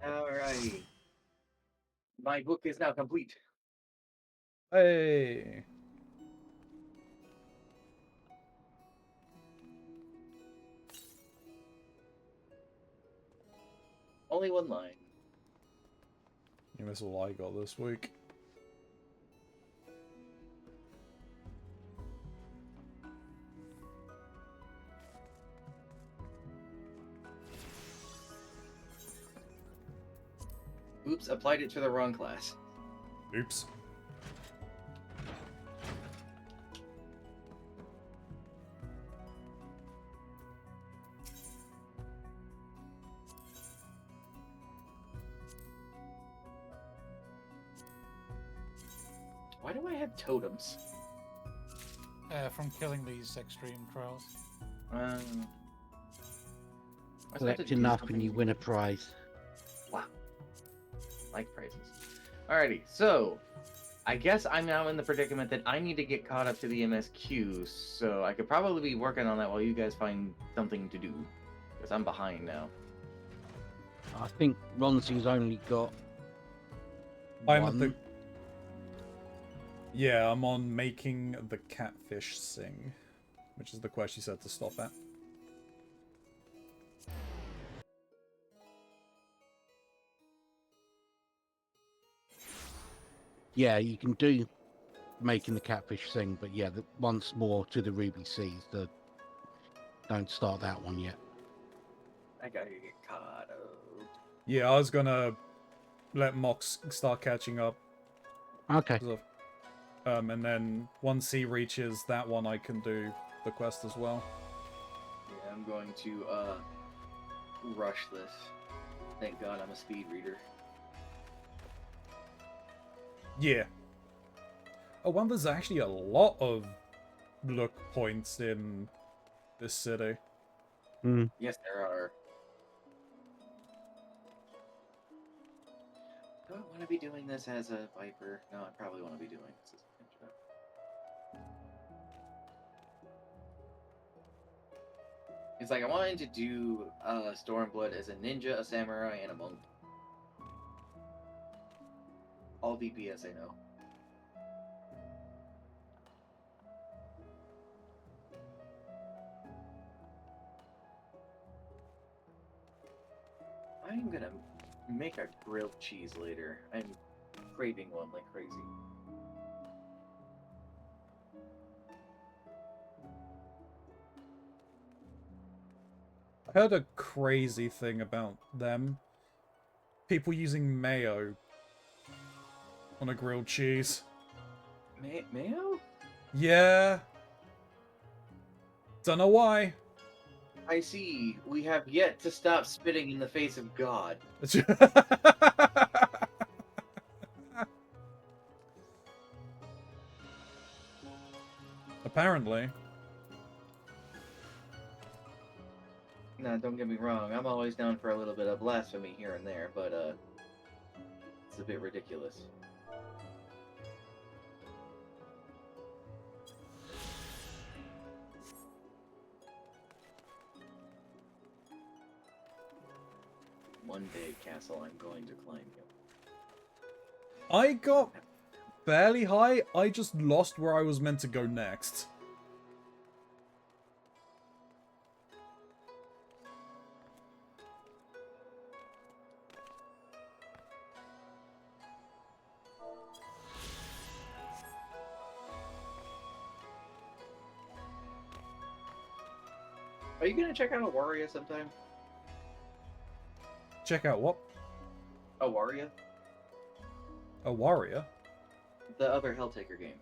Alrighty. My book is now complete. Hey. Only one line. Yeah, that's all I got this week. Oops, applied it to the wrong class. Oops. Why do I have totems? From killing these extreme trials. I was about Collect to do enough and something- you win a prize. Wow. Like prizes. Alrighty, so I guess I'm now in the predicament that I need to get caught up to the MSQ, so I could probably be working on that while you guys find something to do. Because I'm behind now. I think Ronzi's only got I'm one. at the. Yeah, I'm on making the catfish sing, which is the quest you said to stop at. Yeah, you can do making the catfish sing, but yeah, once more to the Ruby Seas. Don't start that one yet. I gotta get caught up. Yeah, I was gonna let Mox start catching up. Okay. And then once he reaches that one, I can do the quest as well. Yeah, I'm going to rush this. Thank God I'm a speed reader. Yeah. Oh, well, there's actually a lot of look points in this city. Yes, there are. Do I want to be doing this as a Viper? No, I probably want to be doing this as a Ninja. It's like I wanted to do Stormblood as a ninja, a samurai, and a monk. All DPS, I know. I'm gonna make a grilled cheese later. I'm craving one like crazy. I heard a crazy thing about them. People using mayo on a grilled cheese. Mayo? Yeah. Don't know why. I see. We have yet to stop spitting in the face of God. Apparently. Nah, don't get me wrong. I'm always down for a little bit of blasphemy here and there, but it's a bit ridiculous. One day, Castle, I'm going to climb you. I got barely high. I just lost where I was meant to go next. Are you gonna check out Awaria sometime? Check out what? Awaria? A warrior? The other Helltaker game.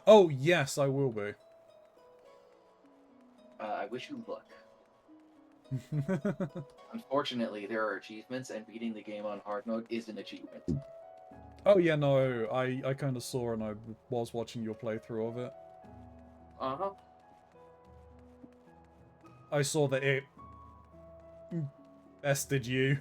Oh, yes, I will be. I wish you luck. Unfortunately, there are achievements, and beating the game on hard mode is an achievement. Oh, yeah, no, I kind of saw and I was watching your playthrough of it. Uh-huh. I saw that it bested you.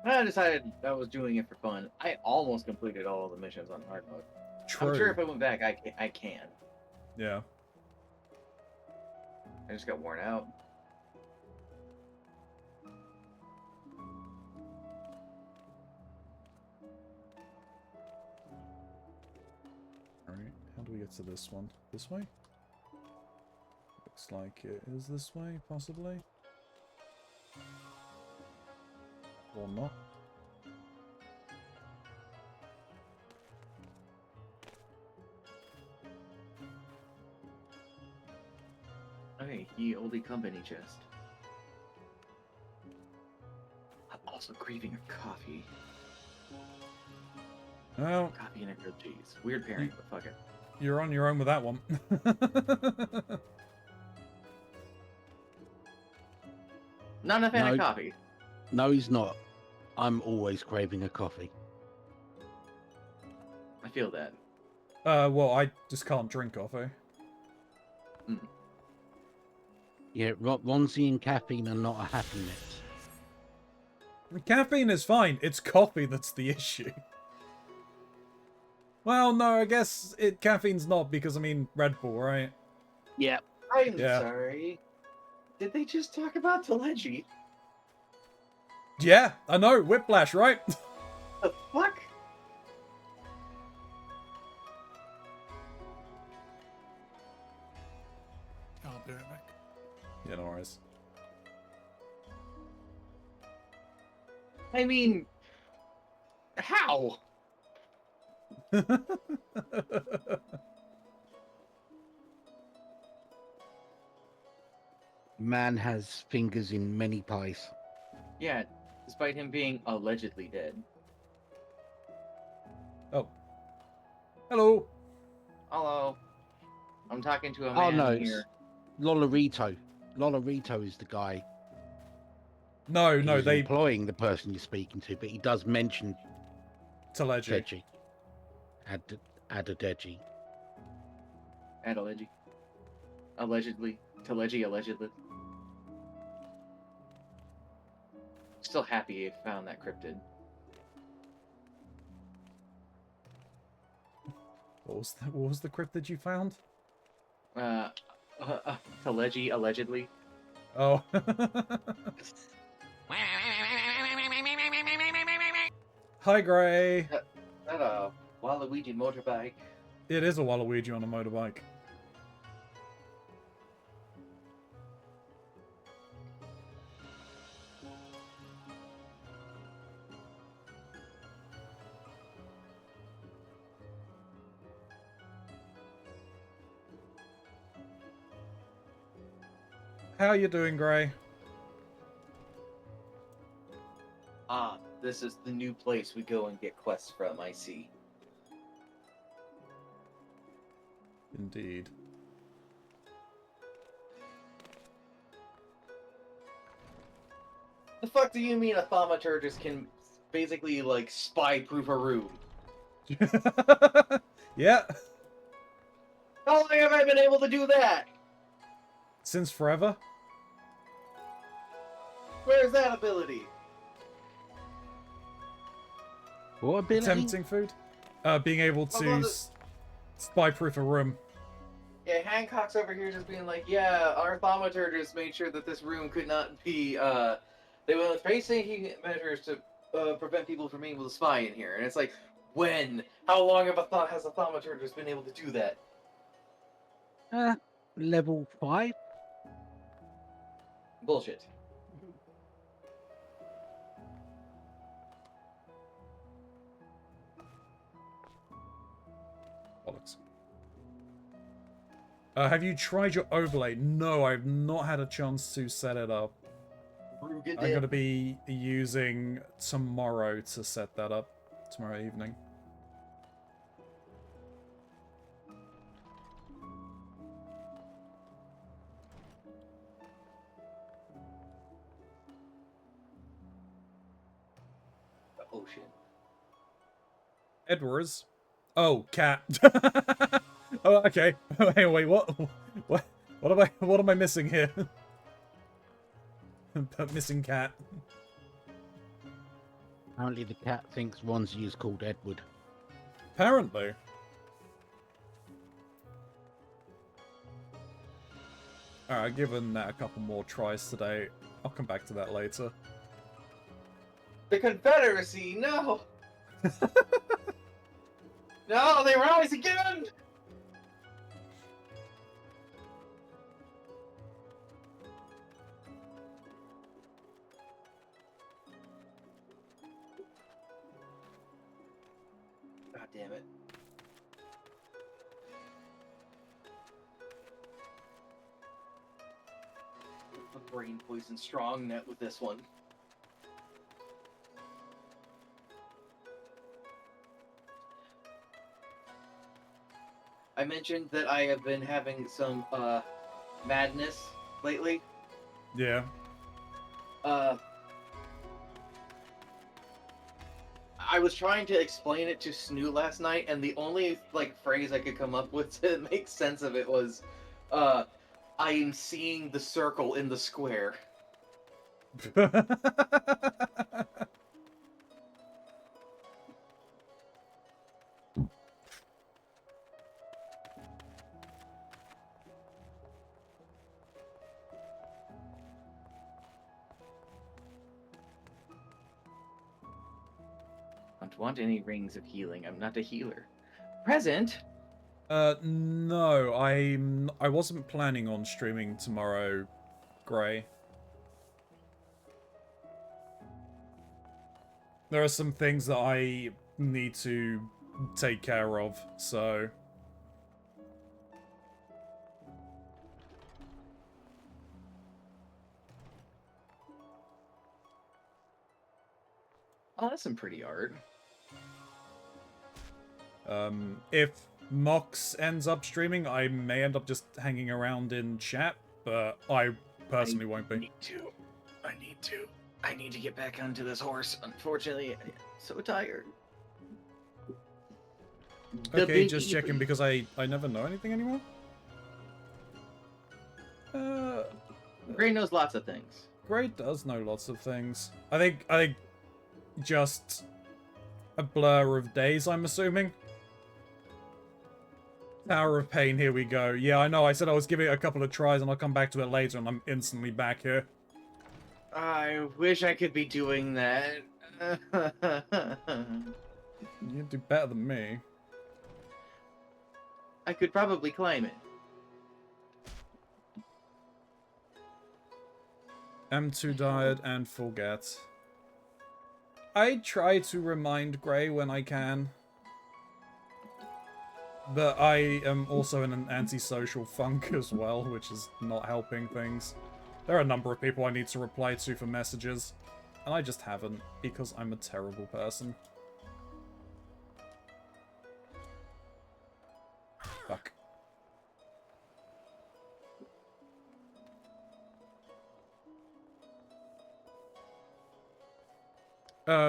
I decided I was doing it for fun. I almost completed all the missions on hard mode. True. I'm sure if I went back, I can. Yeah. I just got worn out. Alright, how do we get to this one? This way? Looks like it is this way, possibly. Or not. Okay, ye olde company chest. Also craving a coffee. Well, Coffee and a grilled cheese. Weird pairing, but fuck it. you're on your own with that one. Not a fan No. of coffee. No, he's not. I'm always craving a coffee. I feel that. Well, I just can't drink coffee. Yeah, Ronzi and caffeine are not a happy mix. Caffeine is fine. It's coffee that's the issue. Well, no, I guess caffeine's not because, I mean, Red Bull, right? Yeah. I'm Yeah. sorry. Did they just talk about Telegy? Yeah, I know. Whiplash, right? The fuck? I'll be right back. Yeah, no worries. I mean, how? Man has fingers in many pies. Yeah, despite him being allegedly dead. Oh. Hello. Hello. I'm talking to a Oh man no, here. it's Lolorito. Lolorito is the guy No, no, who's they... employing the person you're speaking to, but he does mention Telegy. Deji. Adadeji. Allegedly. Allegedly. Telegy allegedly. Still happy you found that cryptid. What was the cryptid you found? Telegy allegedly. Oh. Hi, Gray. That a Waluigi motorbike. It is a Waluigi on a motorbike. How you doing, Gray? Ah, this is the new place we go and get quests from, I see. Indeed. The fuck do you mean a thaumaturgist can basically, like, spy-proof a room? Yeah. How long have I been able to do that? Since forever. Where's that ability? What ability? Tempting food. Being able to well, spy-proof a room. Yeah, Hancock's over here just being like, yeah, our thaumaturgist made sure that this room could not be, they went with pace-taking measures to prevent people from being able to spy in here. And it's like, when? How long has a thaumaturgist been able to do that? Level 5? Bullshit. Bollocks. Have you tried your overlay? No, I've not had a chance to set it up. I'm going to be using tomorrow to set that up. Tomorrow evening. Oh shit. Edwards. Oh, cat. Oh, okay. Hey, wait, what? What am I missing here? Missing cat. Apparently the cat thinks Ronzi is called Edward. Apparently. Alright, given that a couple more tries today, I'll come back to that later. The Confederacy, no! No, they rise again! God damn it. A brain poison strong net with this one. I mentioned that I have been having some madness lately. Yeah. I was trying to explain it to Snoo last night, and the only like phrase I could come up with to make sense of it was, "I am seeing the circle in the square." I don't want any rings of healing. I'm not a healer. Present. No, I wasn't planning on streaming tomorrow, Gray. There are some things that I need to take care of, so... Oh, that's some pretty art. If Mox ends up streaming, I may end up just hanging around in chat, but I personally won't be. I need to get back onto this horse. Unfortunately, I'm so tired. Okay, just checking because I never know anything anymore. Gray knows lots of things. Gray does know lots of things. I think just a blur of days, I'm assuming. Tower of Pain, here we go. Yeah, I know, I said I was giving it a couple of tries and I'll come back to it later and I'm instantly back here. I wish I could be doing that. You'd do better than me. I could probably climb it. Am too tired and forget. I try to remind Gray when I can. But I am also in an antisocial funk as well, which is not helping things. There are a number of people I need to reply to for messages, and I just haven't, because I'm a terrible person. Fuck.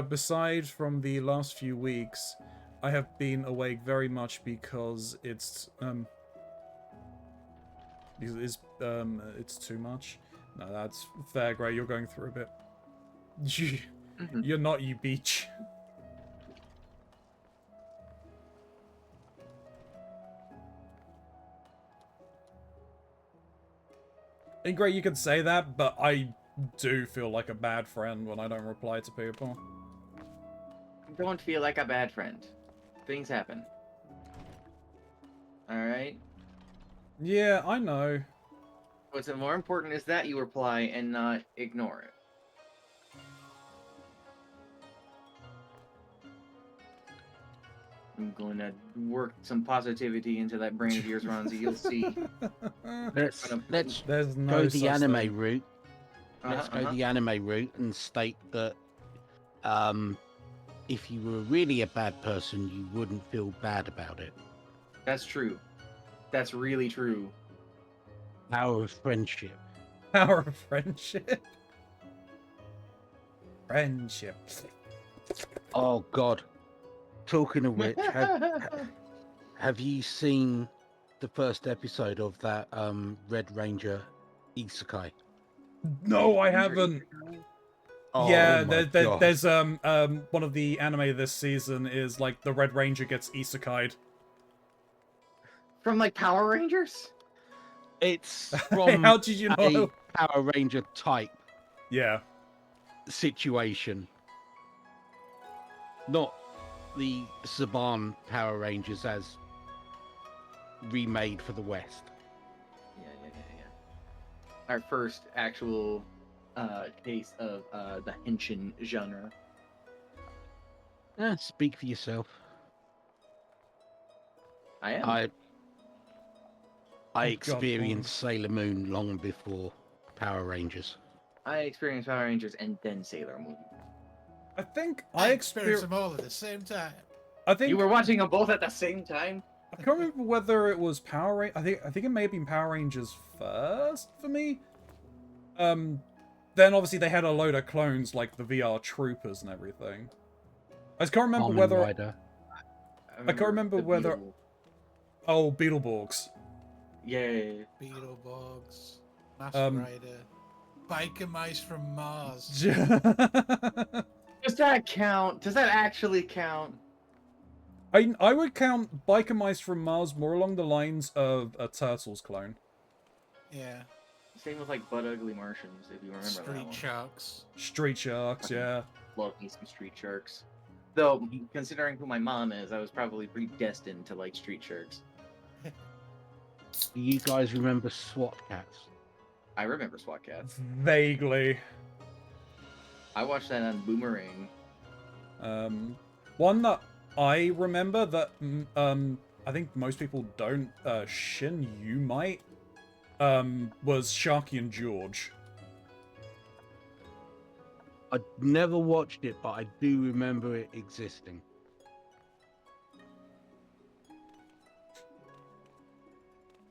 Beside from the last few weeks, I have been awake very much because it's too much. No, that's fair, Gray. You're going through a bit. You're not, you beach. And Gray, you can say that, but I do feel like a bad friend when I don't reply to people. Don't feel like a bad friend. Things happen. Alright? Yeah, I know. What's more important is that you reply and not ignore it. I'm going to work some positivity into that brain of yours, Ronzi. You'll see. Let's There's no go the such anime thing. route. Let's go the anime route and state that if you were really a bad person, you wouldn't feel bad about it. That's true. That's really true. Power of friendship. Power of friendship. Friendship. Oh God. Talking of which, have you seen the first episode of that Red Ranger Isekai? No, I haven't. Oh, Yeah, my God. there's one of the anime this season is like the Red Ranger gets isekai'd. From like Power Rangers? It's from How did you a know? Power Ranger type Yeah. situation. Not the Saban Power Rangers as remade for the West. Yeah. Our first actual case of the henshin genre. Speak for yourself. I am. I Oh, God, experienced Sailor Moon long before Power Rangers. I experienced Power Rangers and then Sailor Moon. I think I experienced them all at the same time. I think You were watching them both at the same time? I can't remember whether it was Power Rangers. I think it may have been Power Rangers first for me. Then obviously they had a load of clones like the VR Troopers and everything. I just can't remember Kamen whether Rider. I can't remember the whether. Oh, Beetleborgs. Yeah. Beetleborgs, Mask Um, Rider, biker mice from Mars. Does that count? Does that actually count? I would count Biker Mice from Mars more along the lines of a Turtles clone. Yeah. Same with like Butt Ugly Martians, if you remember that Street one. Sharks. Street Sharks, yeah. Love me some Street Sharks. Though, considering who my mom is, I was probably predestined to like Street Sharks. Do you guys remember SWAT Cats? I remember SWAT Cats. Vaguely. I watched that on Boomerang. One that I remember that I think most people don't. Shin, you might. Was Sharky and George. I never watched it, but I do remember it existing.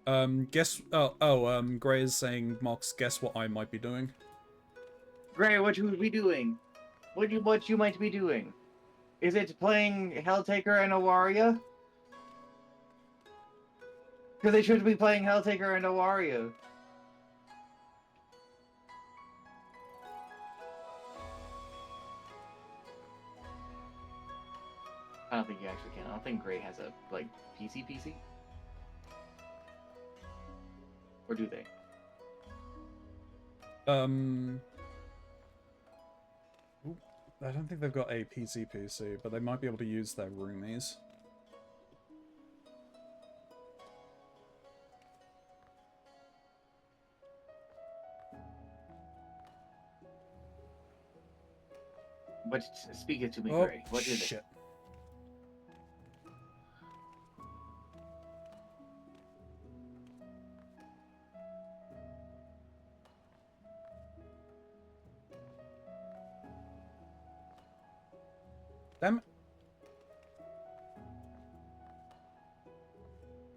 Gray is saying, Mox, guess what I might be doing. Gray, what you be doing? What you might be doing? Is it playing Helltaker and Awaria? Because they should be playing Helltaker and Awaria. I don't think you actually can. I don't think Gray has a like PC. Or do they? Ooh, I don't think they've got a PC, but they might be able to use their roomies. But speak it to me, Oh, Gray. What is it? shit. Damn it.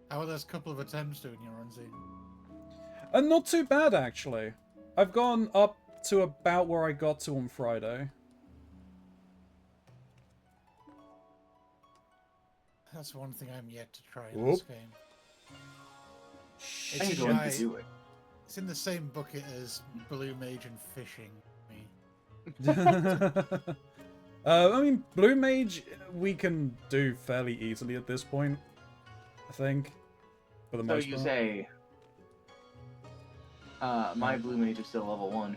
How are those couple of attempts doing, Keronzi? And not too bad, actually. I've gone up to about where I got to on Friday. That's one thing I'm yet to try in this game. I It's need in, to do it. it's in the same bucket as Blue Mage and fishing. I mean, Blue Mage we can do fairly easily at this point, I think. For the So most you part. say, my Blue Mage is still level 1.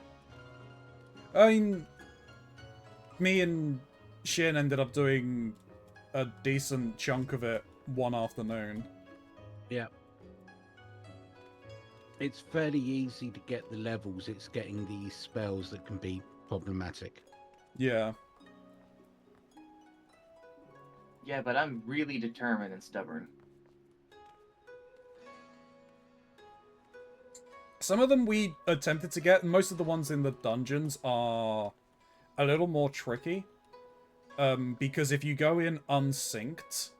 I mean, me and Shin ended up doing a decent chunk of it one afternoon. Yeah. It's fairly easy to get the levels. It's getting these spells that can be problematic. Yeah. Yeah, but I'm really determined and stubborn. Some of them we attempted to get. Most of the ones in the dungeons are a little more tricky. Because if you go in unsynced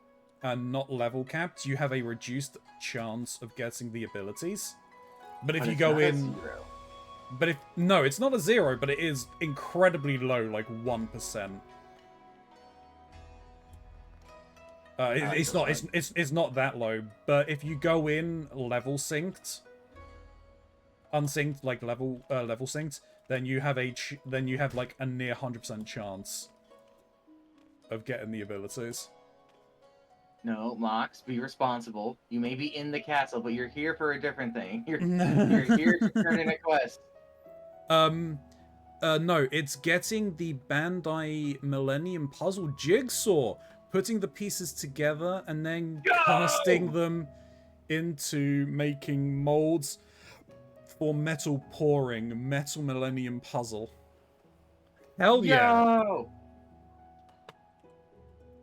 and not level capped, you have a reduced chance of getting the abilities. But if you it's go not a in... 0. But if... No, it's not a 0, but it is incredibly low, like 1%. It's not. It's not that low. But if you go in level synced, unsynced, like level synced, then you have like a near 100% chance of getting the abilities. No, Mox, be responsible. You may be in the castle, but you're here for a different thing. You're here to turn in a quest. No, it's getting the Bandai Millennium Puzzle Jigsaw, putting the pieces together and then casting them into making molds for metal pouring, Metal Millennium Puzzle. Hell yeah! Yo!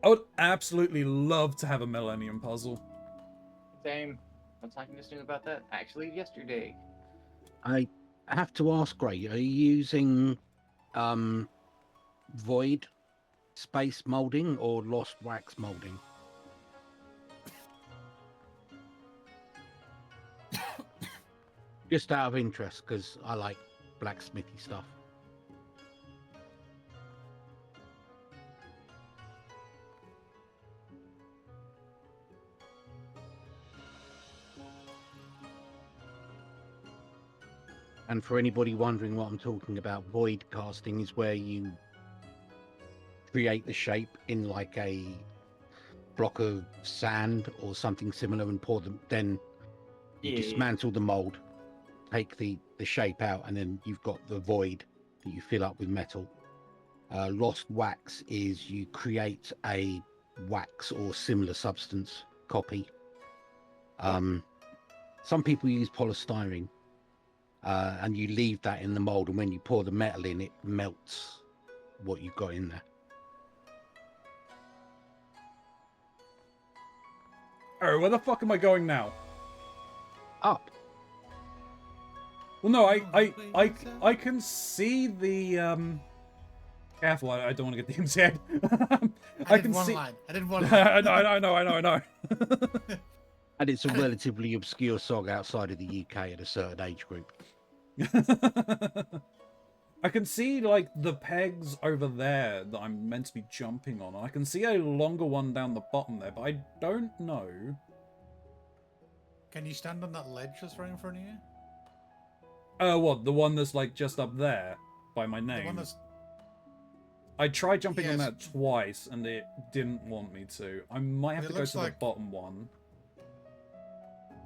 I would absolutely love to have a Millennium Puzzle. Same. I was talking to Stu about that actually yesterday. I have to ask, Gray, are you using void space molding or lost wax molding? Just out of interest, because I like blacksmithy stuff. And for anybody wondering what I'm talking about, void casting is where you create the shape in like a block of sand or something similar and pour them. Then you Yeah. dismantle the mold, take the shape out, and then you've got the void that you fill up with metal. Lost wax is you create a wax or similar substance copy. Some people use polystyrene, and you leave that in the mold, and when you pour the metal in, it melts what you've got in there. Oh, where the fuck am I going now? Up. Well, no, I can see the Careful, I don't want to get the im's head. I did one line. I did one line. I know. And it's a relatively obscure song outside of the UK at a certain age group. I can see, like, the pegs over there that I'm meant to be jumping on. I can see a longer one down the bottom there, but I don't know. Can you stand on that ledge that's right in front of you? What? The one that's, like, just up there by my name? The one that's... I tried jumping on Yes. that twice, and it didn't want me to. I might have It to go looks to like- the bottom one.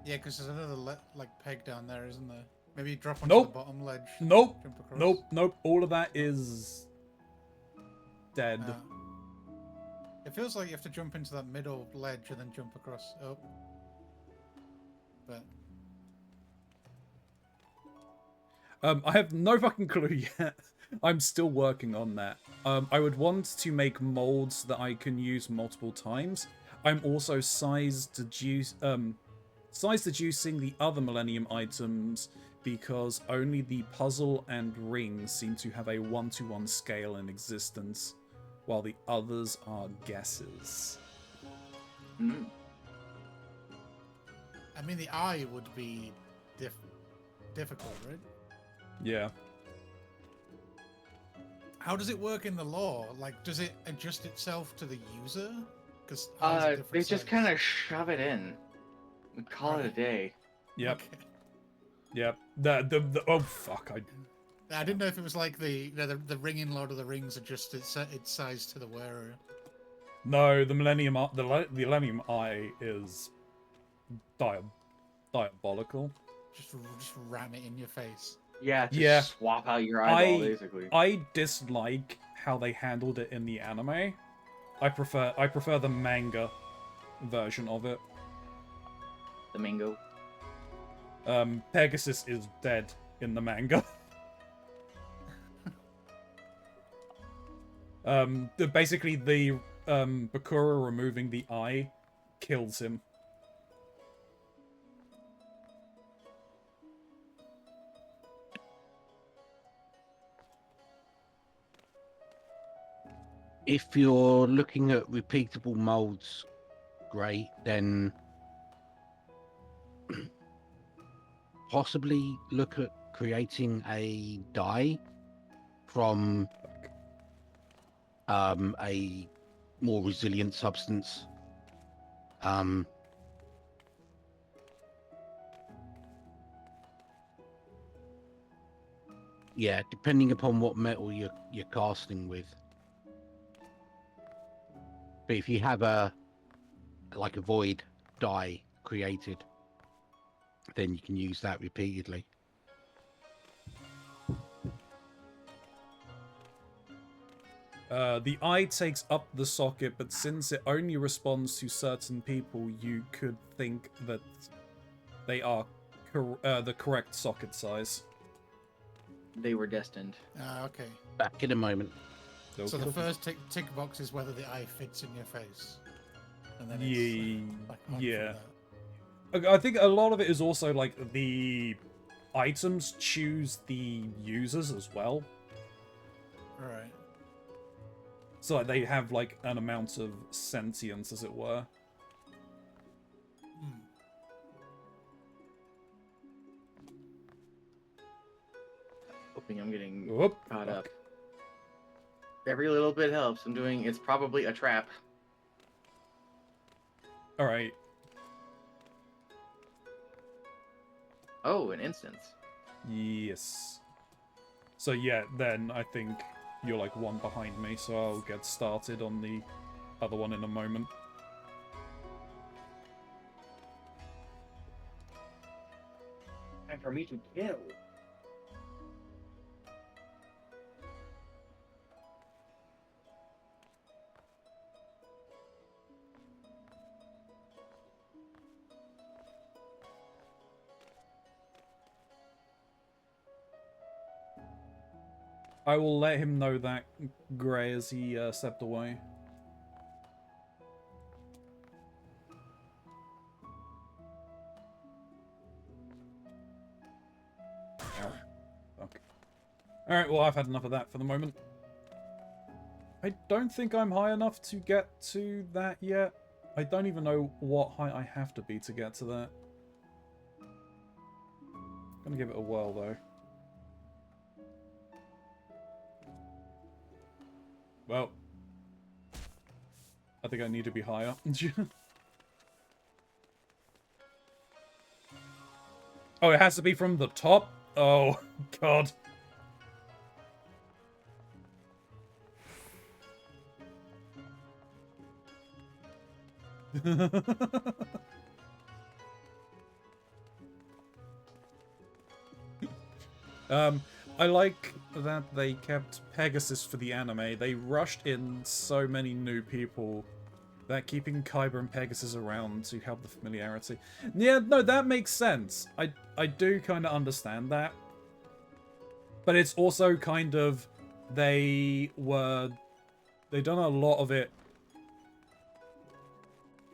Yeah, because there's another like peg down there, isn't there? Maybe you drop onto Nope. the bottom ledge. Nope. Jump across. Nope. All of that is dead. Ah. It feels like you have to jump into that middle ledge and then jump across. Oh. But I have no fucking clue yet. I'm still working on that. I would want to make molds that I can use multiple times. I'm also size deducing the other Millennium items because only the puzzle and ring seem to have a 1-to-1 scale in existence, while the others are guesses. Mm. I mean, the eye would be difficult, right? Yeah. How does it work in the lore? Like, does it adjust itself to the user? Because They just kind of shove it in and call it a Right. day. Yep. Okay. Yep. The oh fuck. I didn't know if it was like the ring in Lord of the Rings adjusts its size to the wearer. No, the Millennium Eye is diabolical. Just ram it in your face. Yeah, just Yeah. swap out your eyeball, basically. I dislike how they handled it in the anime. I prefer the manga version of it. The mango. Pegasus is dead in the manga. Basically the Bakura removing the eye kills him. If you're looking at repeatable molds, great, then possibly look at creating a die from a more resilient substance. Yeah, depending upon what metal you're casting with. But if you have a void die created, then you can use that repeatedly. The eye takes up the socket, but since it only responds to certain people, you could think that they are the correct socket size. They were destined. Okay. Back in a moment. So the first tick box is whether the eye fits in your face. And then it's like on from yeah. there. I think a lot of it is also like the items choose the users as well. Right. So like, they have like an amount of sentience, as it were. Hmm. think I'm getting Whoop. caught up. Every little bit helps. It's probably a trap. Alright. Oh, an instance. Yes. So yeah, then I think you're like one behind me, so I'll get started on the other one in a moment. Time for me to kill. I will let him know that, Grey, as he stepped away. Okay. Alright, well, I've had enough of that for the moment. I don't think I'm high enough to get to that yet. I don't even know what height I have to be to get to that. Gonna give it a whirl, though. Well, I think I need to be higher. Oh, it has to be from the top? Oh, God. I like that they kept Pegasus for the anime. They rushed in so many new people that keeping Kyber and Pegasus around to help the familiarity. Yeah, no, that makes sense. I do kind of understand that. But it's also kind of, they done a lot of it.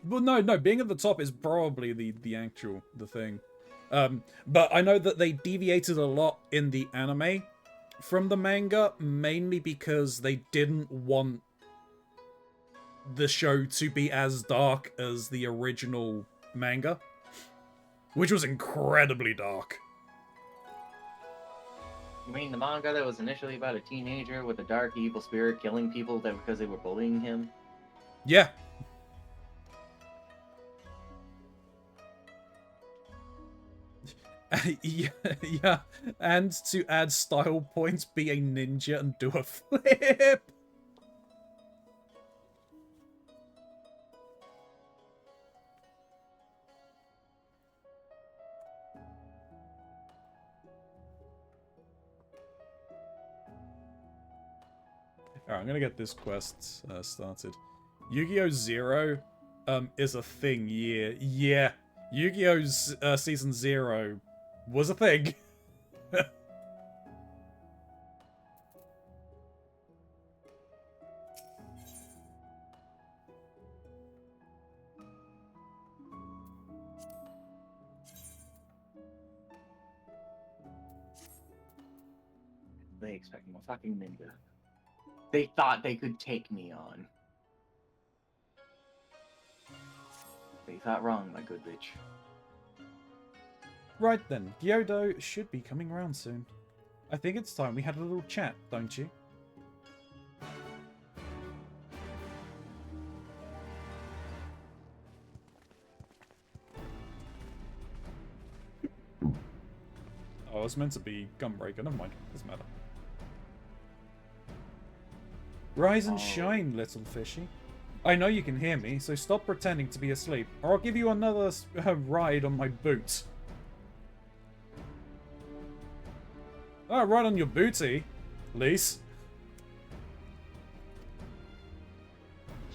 Well, no, being at the top is probably the thing. But I know that they deviated a lot in the anime from the manga, mainly because they didn't want the show to be as dark as the original manga, which was incredibly dark. You mean the manga that was initially about a teenager with a dark, evil spirit killing people because they were bullying him? Yeah. yeah, and to add style points, be a ninja and do a flip. Alright, I'm gonna get this quest started. Yu-Gi-Oh! Zero is a thing, yeah. Yu-Gi-Oh's Season 0 was a thing. They expect more fucking ninja. They thought they could take me on. They thought wrong, my good bitch. Right then, Gyodo should be coming around soon. I think it's time we had a little chat, don't you? Oh, it's meant to be Gunbreaker. Never mind. Doesn't matter. Rise and shine, little fishy. I know you can hear me, so stop pretending to be asleep, or I'll give you another ride on my boot. Oh, right on your booty, Lise.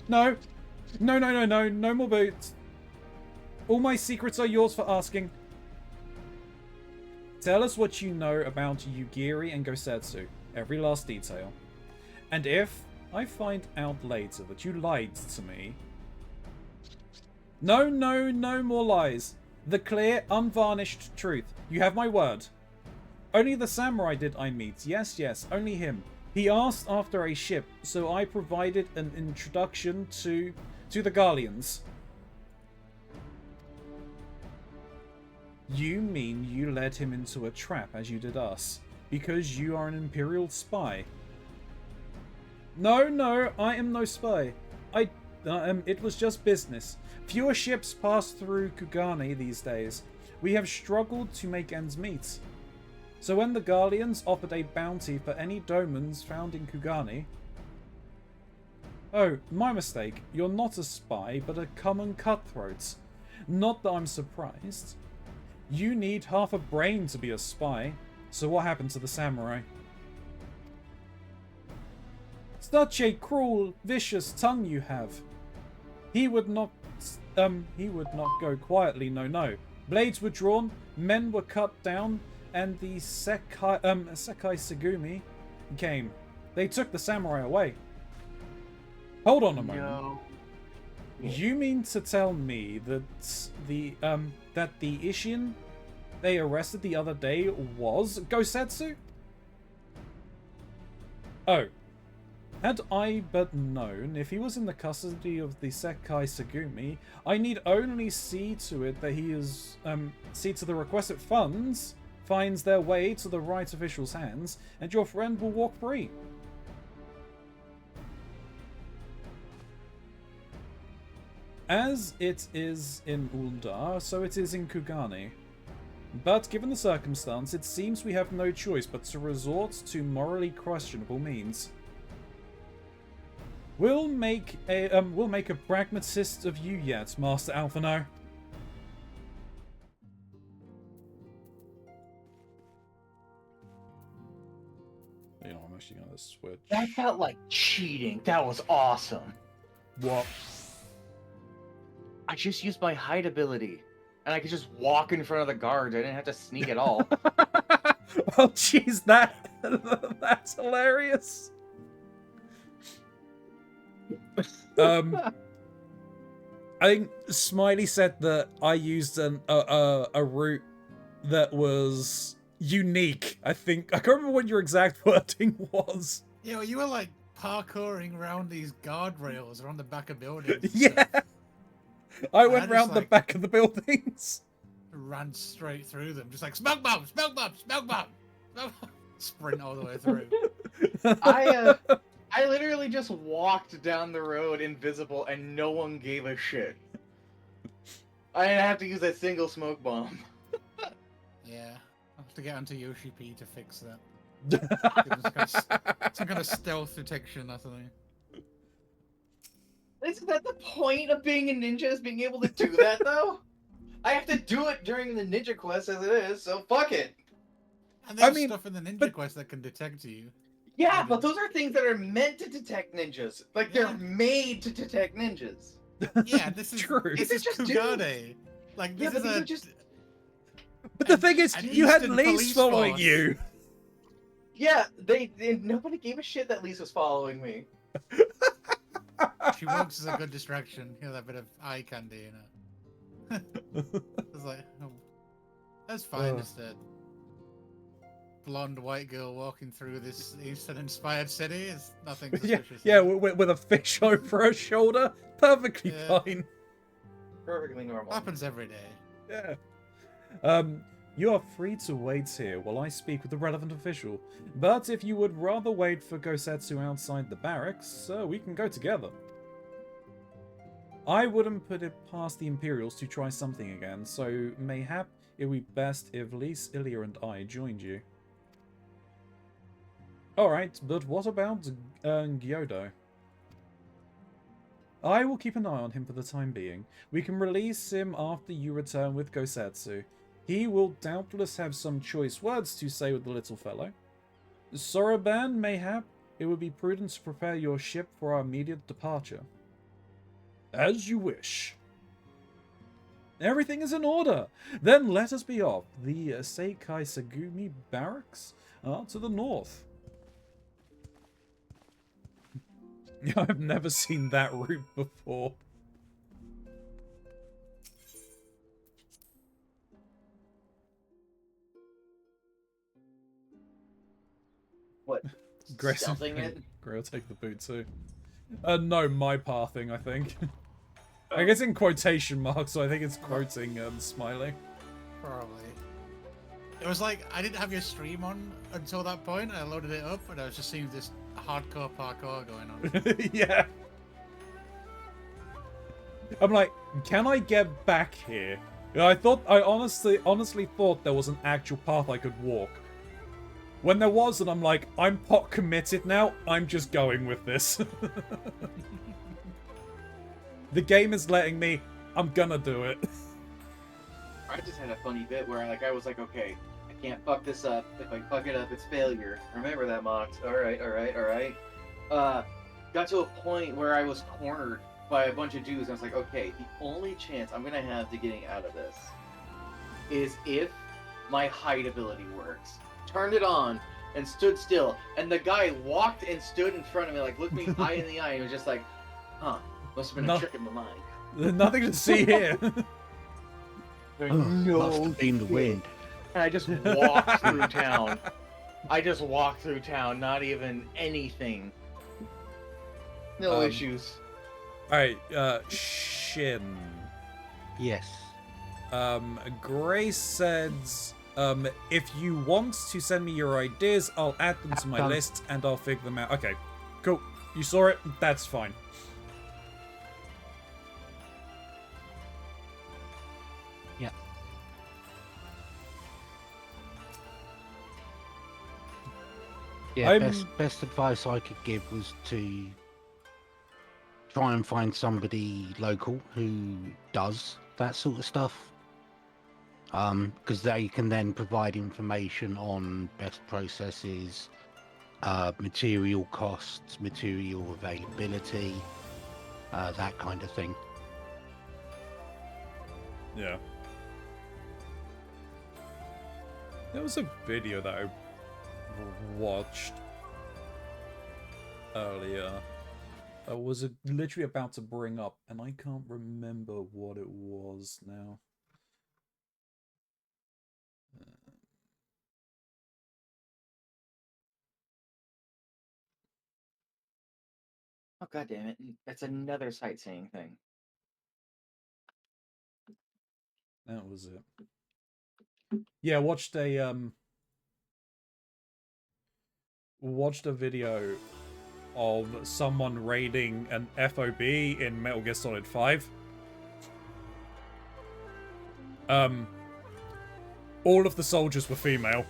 No. No more boots. All my secrets are yours for asking. Tell us what you know about Yugiri and Gosetsu. Every last detail. And if I find out later that you lied to me... No more lies. The clear, unvarnished truth. You have my word. Only the samurai did I meet. Yes, only him. He asked after a ship, so I provided an introduction to the Garleans. You mean you led him into a trap as you did us? because you are an Imperial spy. No, I am no spy. It was just business. Fewer ships pass through Kugani these days. We have struggled to make ends meet. So when the Guardians offered a bounty for any domans found in Kugani... Oh, my mistake. You're not a spy, but a common cutthroat. Not that I'm surprised. You need half a brain to be a spy. So what happened to the samurai? Such a cruel, vicious tongue you have. He would not go quietly, no. Blades were drawn, men were cut down, and the Sekai Segumi came. They took the samurai away. Hold on a moment. No. You mean to tell me that the Ishin they arrested the other day was Gosetsu? Oh. Had I but known, if he was in the custody of the Sekai Segumi, I need only see to it that he is, see to the requested funds finds their way to the right official's hands, and your friend will walk free. As it is in Uldar, so it is in Kugani. But given the circumstance, it seems we have no choice but to resort to morally questionable means. We'll make a pragmatist of you yet, Master Alphano. You know, I'm actually gonna switch. That felt like cheating. That was awesome. What? I just used my hide ability, and I could just walk in front of the guards. I didn't have to sneak at all. Oh, jeez, that's hilarious. I think Smiley said that I used a route that was unique. I can't remember what your exact wording was. Yeah, well, you were like parkouring around these guardrails around the back of buildings. and Yeah, stuff. I And went I round just, the like- back of the buildings. Ran straight through them, just like smoke bomb, smoke bomb, smoke bomb, smoke bomb. Sprint all the way through. I literally just walked down the road invisible, and no one gave a shit. I didn't have to use that single smoke bomb. Yeah, I'll have to get onto Yoshi P to fix that. Some kind of stealth detection or something. Isn't that the point of being a ninja, is being able to do that, though? I have to do it during the ninja quest as it is, so fuck it. And there's mean, stuff in the ninja but- quest that can detect you. Yeah, but those are things that are meant to detect ninjas. Like, they're Yeah. made to detect ninjas. Yeah, this is True. This They is just do. Kugane. Like Yeah, this but is these a are just... But the thing is, an you had instant Lee's police following force. you. Yeah, nobody gave a shit that Lisa's following me. She works as a good distraction. You know, that bit of eye candy, you know. It's like, oh, that's fine. Ugh. Just a blonde white girl walking through this Eastern-inspired city. It's nothing Yeah, suspicious. yeah, with a fish over her shoulder. Perfectly Yeah. fine. Perfectly normal. Happens every day. Yeah. You are free to wait here while I speak with the relevant official. But if you would rather wait for Gosetsu outside the barracks, we can go together. I wouldn't put it past the Imperials to try something again, so mayhap it would be best if Lise, Ilya, and I joined you. Alright, but what about Gyodo? I will keep an eye on him for the time being. We can release him after you return with Gosetsu. He will doubtless have some choice words to say with the little fellow. Soroban, mayhap, it would be prudent to prepare your ship for our immediate departure. As you wish. Everything is in order. Then let us be off. The Seikai Segumi barracks are to the north. I've never seen that route before. What? Grayson, Stealthing it? Gray will take the boot too. No, my pathing, I think. I guess in quotation marks, so I think it's quoting Smiley. Probably. It was like I didn't have your stream on until that point. I loaded it up and I was just seeing this hardcore parkour going on. Yeah. I'm like, can I get back here? I honestly thought there was an actual path I could walk. When there wasn't, I'm like, I'm pot committed now. I'm just going with this. The game is letting me. I'm gonna do it. I just had a funny bit where I was like, okay, I can't fuck this up. If I fuck it up, it's failure. Remember that, Mox. Alright. Got to a point where I was cornered by a bunch of dudes, and I was like, okay, the only chance I'm gonna have to getting out of this is if my hide ability works. Turned it on and stood still, and the guy walked and stood in front of me, like looked me eye in the eye, and was just like, huh, must have been a trick in my mind. There's nothing to see here. Must have been the wind. And I just walked through town. Not even anything. No issues. Alright, Shin. Yes. Grace says, if you want to send me your ideas, I'll add them to my Done. list and I'll figure them out. Okay, cool. You saw it? That's fine. Yeah. Yeah, best advice I could give was to try and find somebody local who does that sort of stuff. Because they can then provide information on best processes, material costs, material availability, that kind of thing. Yeah. There was a video that I watched earlier. I was literally about to bring up, and I can't remember what it was now. Oh god damn it! That's another sightseeing thing. That was it. Yeah, watched a video of someone raiding an FOB in Metal Gear Solid 5. All of the soldiers were female.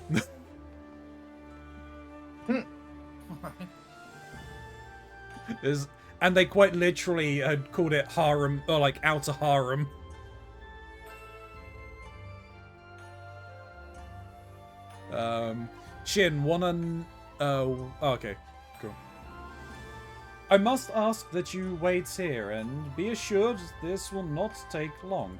And they quite literally had called it harem, or like outer harem. Shin, okay, cool. I must ask that you wait here, and be assured this will not take long.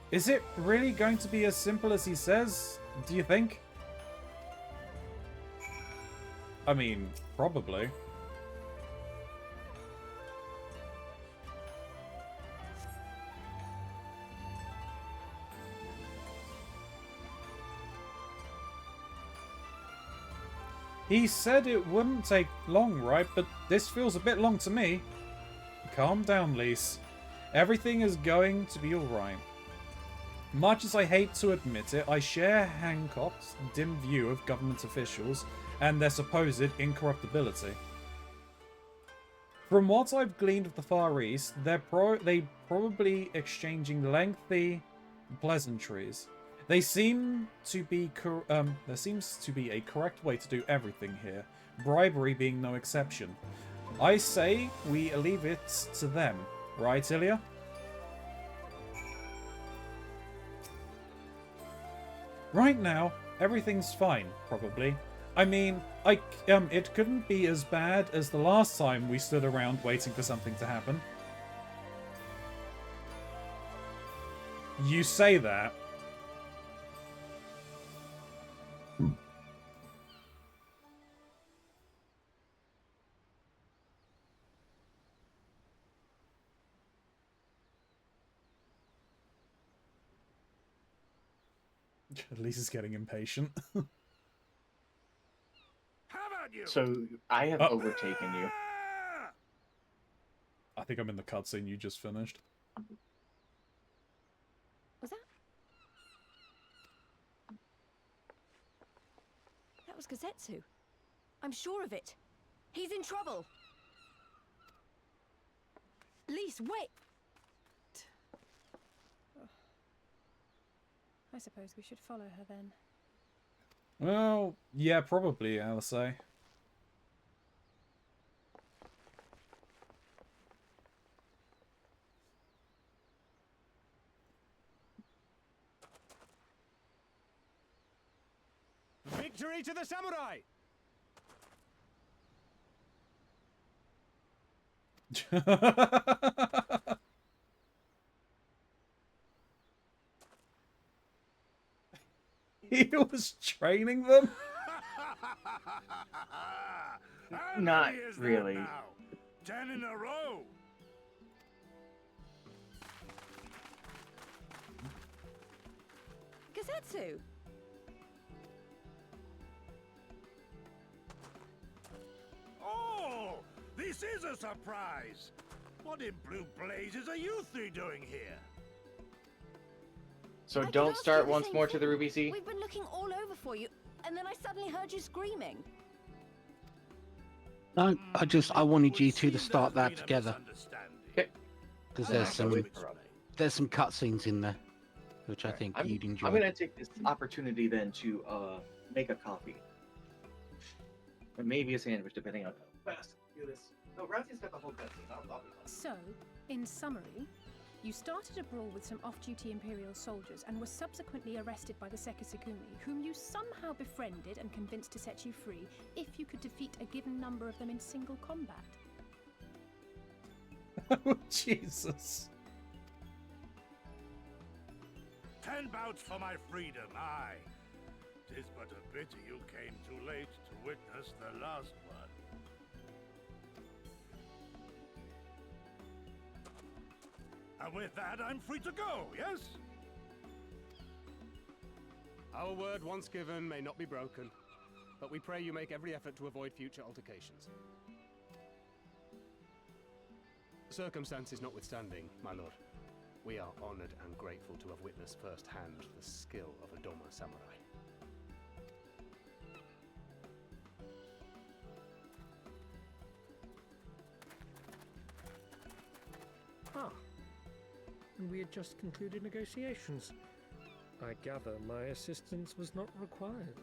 Is it really going to be as simple as he says, do you think? I mean, probably. He said it wouldn't take long, right? But this feels a bit long to me. Calm down, Lise. Everything is going to be alright. Much as I hate to admit it, I share Hancock's dim view of government officials and their supposed incorruptibility. From what I've gleaned of the Far East, they probably exchanging lengthy pleasantries. There seems to be a correct way to do everything here, bribery being no exception. I say we leave it to them, right, Ilya? Right now, everything's fine, probably. I mean, it couldn't be as bad as the last time we stood around waiting for something to happen. You say that. Lisa's getting impatient. How about you? So I have Oh. overtaken you. think I'm in the cutscene you just finished. Was that? That was Gazetsu. I'm sure of it. He's in trouble. Lise, wait! I suppose we should follow her then. Well, yeah, probably, I'll say. Victory to the samurai! He was training them? How Not many is that really. now? 10 in a row. Gazetsu! Oh, this is a surprise. What in blue blazes are you three doing here? So I could don't ask start you the once same more to the thing. Ruby Sea. We've been looking all over for you, and then I suddenly heard you screaming. No, I wanted you Would two to seem start there's that been a together misunderstanding. Okay. because I'm there's not some gonna explain. cutscenes in there which I Alright, think I'm, you'd enjoy. I'm gonna take this opportunity then to make a coffee. Or maybe a sandwich, depending on how fast I do this. No, Razi's got the whole cutscene. I'll be fine. So, in summary, you started a brawl with some off-duty Imperial soldiers and were subsequently arrested by the Sekisagumi, whom you somehow befriended and convinced to set you free if you could defeat a given number of them in single combat. Oh, Jesus. 10 bouts for my freedom, aye. 'Tis but a pity you came too late to witness the last one. And with that, I'm free to go, yes? Our word once given may not be broken, but we pray you make every effort to avoid future altercations. Circumstances notwithstanding, my lord, we are honored and grateful to have witnessed firsthand the skill of a Doma samurai. Ah, and we had just concluded negotiations. I gather my assistance was not required.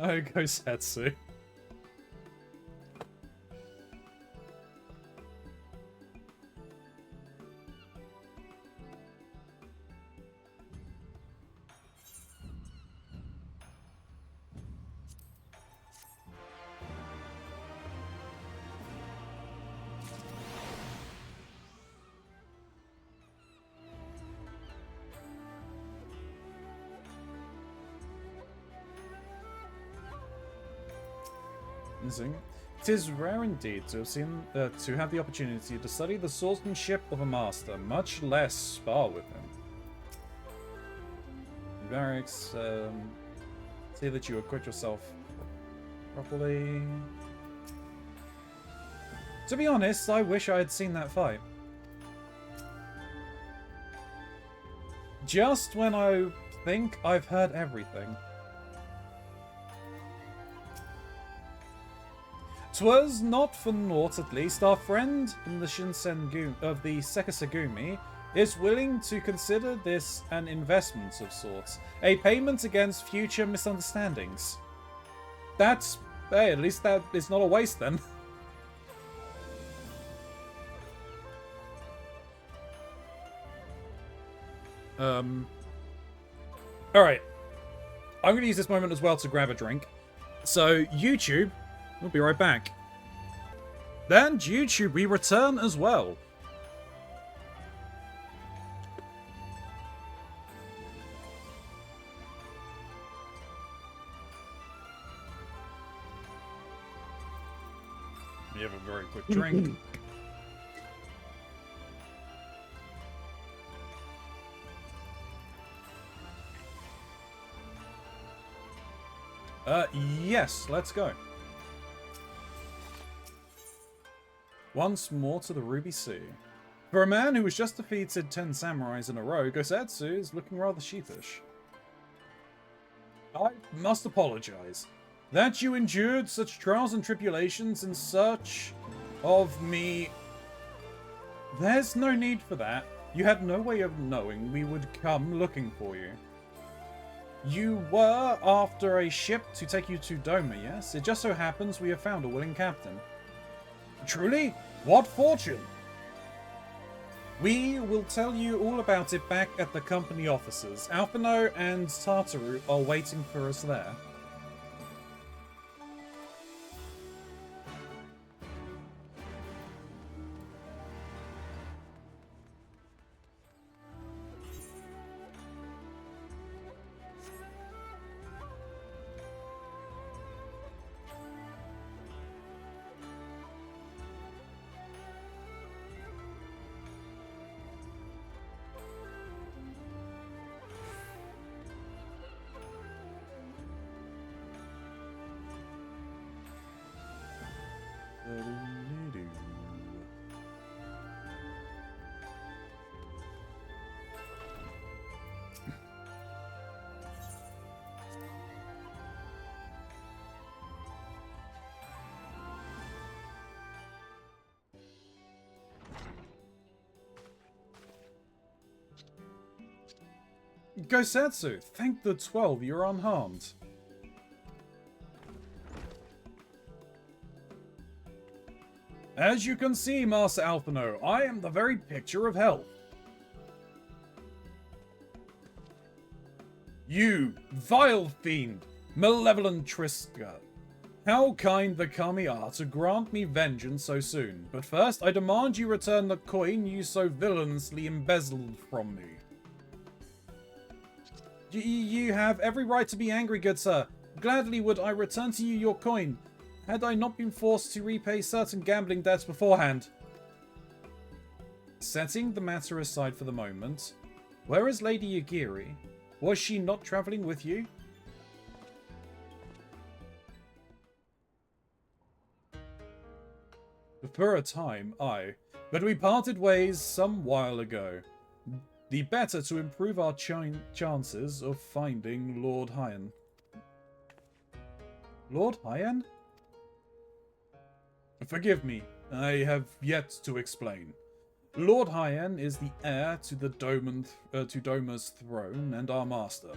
Oh, go Setsu. Amazing. It is rare indeed to have the opportunity to study the swordsmanship of a master, much less spar with him. Barracks, see that you acquit yourself properly. To be honest, I wish I had seen that fight. Just when I think I've heard everything. 'Twas not for naught, at least, our friend in the Shinsengu of the Sekisagumi is willing to consider this an investment of sorts, a payment against future misunderstandings. That's, hey, at least that is not a waste then. Alright. I'm going to use this moment as well to grab a drink. So, YouTube, we'll be right back. Then, YouTube, we return as well. We have a very quick drink. Yes, let's go. Once more to the Ruby Sea. For a man who has just defeated 10 samurais in a row, Gosetsu is looking rather sheepish. I must apologize. That you endured such trials and tribulations in search of me... There's no need for that. You had no way of knowing we would come looking for you. You were after a ship to take you to Doma, yes? It just so happens we have found a willing captain. Truly? What fortune! We will tell you all about it back at the company offices. Alphino and Tartaru are waiting for us there. Gosetsu, thank the 12 you're unharmed. As you can see, Master Alphino, I am the very picture of health. You, vile fiend, malevolent Triska. How kind the kami are to grant me vengeance so soon, but first I demand you return the coin you so villainously embezzled from me. You have every right to be angry, good sir. Gladly would I return to you your coin, had I not been forced to repay certain gambling debts beforehand. Setting the matter aside for the moment, where is Lady Yagiri? Was she not travelling with you? For a time, aye, but we parted ways some while ago. The better to improve our chances of finding Lord Hyan. Lord Hyan? Forgive me, I have yet to explain. Lord Hyan is the heir to the Doma's throne and our master.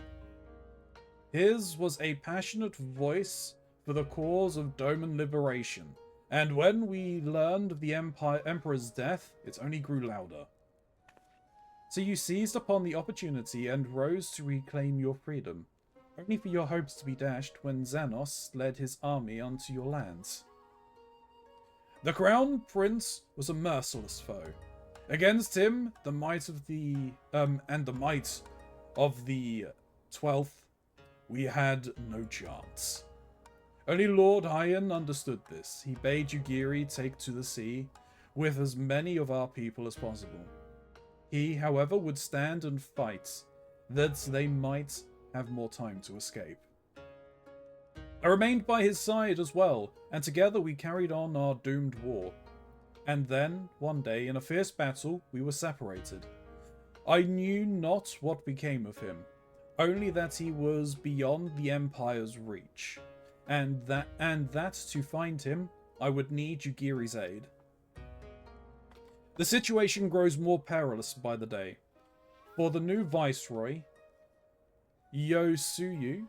His was a passionate voice for the cause of Doman liberation, and when we learned of the Emperor's death, it only grew louder. So you seized upon the opportunity and rose to reclaim your freedom, only for your hopes to be dashed when Xanos led his army onto your lands. The Crown Prince was a merciless foe. Against him, the might of the 12th, we had no chance. Only Lord Hyan understood this. He bade Yugiri take to the sea with as many of our people as possible. He, however, would stand and fight, that they might have more time to escape. I remained by his side as well, and together we carried on our doomed war. And then, one day, in a fierce battle, we were separated. I knew not what became of him, only that he was beyond the Empire's reach, and that to find him, I would need Yugiri's aid. The situation grows more perilous by the day, for the new Viceroy, Yosuyu,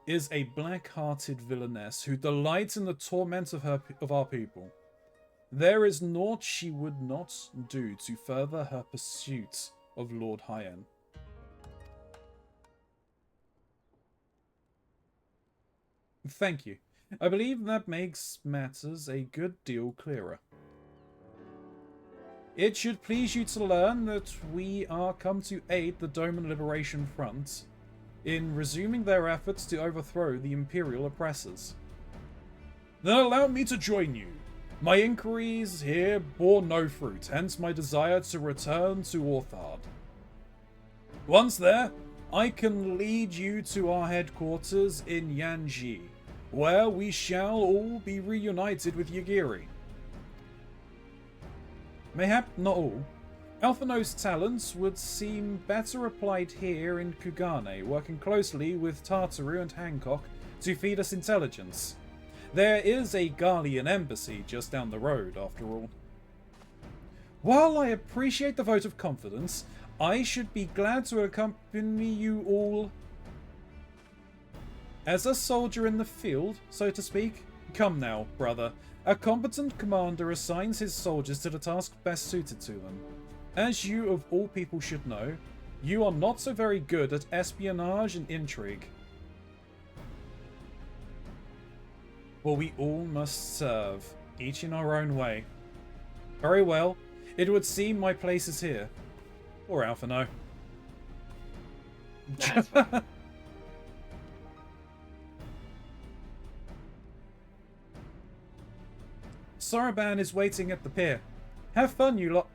is a black-hearted villainess who delights in the torment of our people. There is naught she would not do to further her pursuit of Lord Hyan. Thank you. I believe that makes matters a good deal clearer. It should please you to learn that we are come to aid the Doman Liberation Front in resuming their efforts to overthrow the Imperial oppressors. Then allow me to join you. My inquiries here bore no fruit, hence my desire to return to Orthard. Once there, I can lead you to our headquarters in Yanji, where we shall all be reunited with Yagiri. Mayhap not all. Alphino's talents would seem better applied here in Kugane, working closely with Tartaru and Hancock to feed us intelligence. There is a Garlean embassy just down the road, after all. While I appreciate the vote of confidence, I should be glad to accompany you all as a soldier in the field, so to speak. Come now, brother. A competent commander assigns his soldiers to the task best suited to them. As you of all people should know, you are not so very good at espionage and intrigue. But we all must serve, each in our own way. Very well, it would seem my place is here. Or Alphino. That's fine. Saraban is waiting at the pier. Have fun, you lot.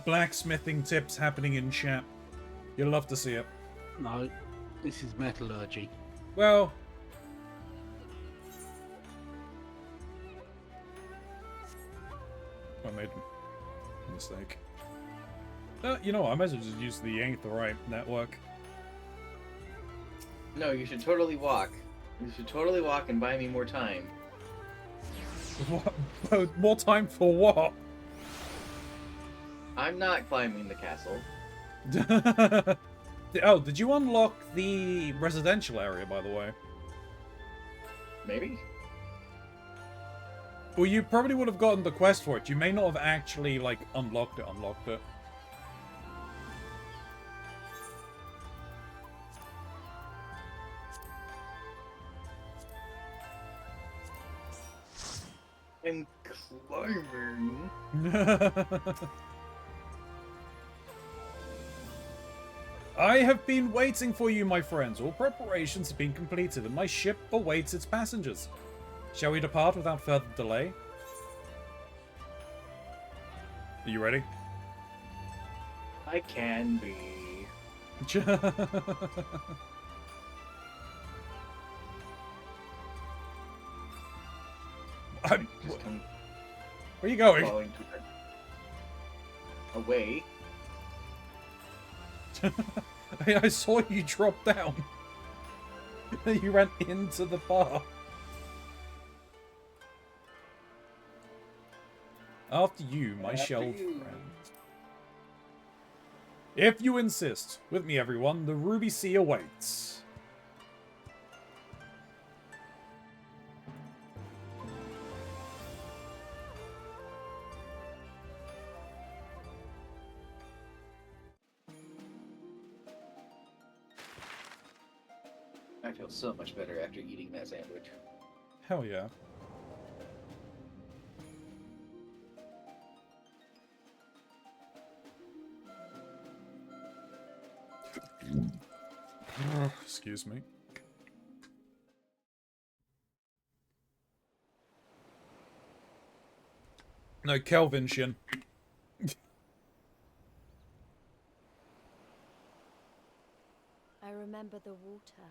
Blacksmithing tips happening in chat. You'll love to see it. No, this is metallurgy. Well, I made a mistake. You know what? I might as well just use the Aetherite network. No, you should totally walk. You should totally walk and buy me more time. What? More time for what? I'm not climbing the castle. Oh, did you unlock the residential area, by the way? Maybe? Well, you probably would have gotten the quest for it. You may not have actually, like, unlocked it. I'm climbing. I have been waiting for you, my friends. All preparations have been completed, and my ship awaits its passengers. Shall we depart without further delay? Are you ready? I can be. Just come Where are you going? falling to away. I saw you drop down. You ran into the bar. After you, my After shelved you. friend. If you insist. With me, everyone, the Ruby Sea awaits. I feel so much better after eating that sandwich. Hell yeah. Excuse me. No, Kelvin Shin. I remember the water,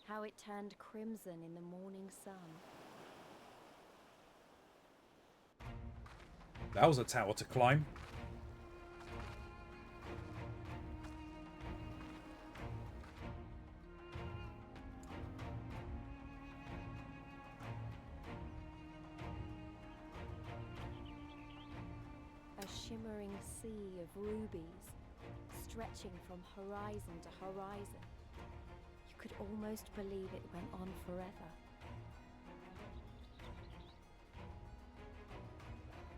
how it turned crimson in the morning sun. That was a tower to climb. A shimmering sea of rubies, stretching from horizon to horizon. You could almost believe it went on forever.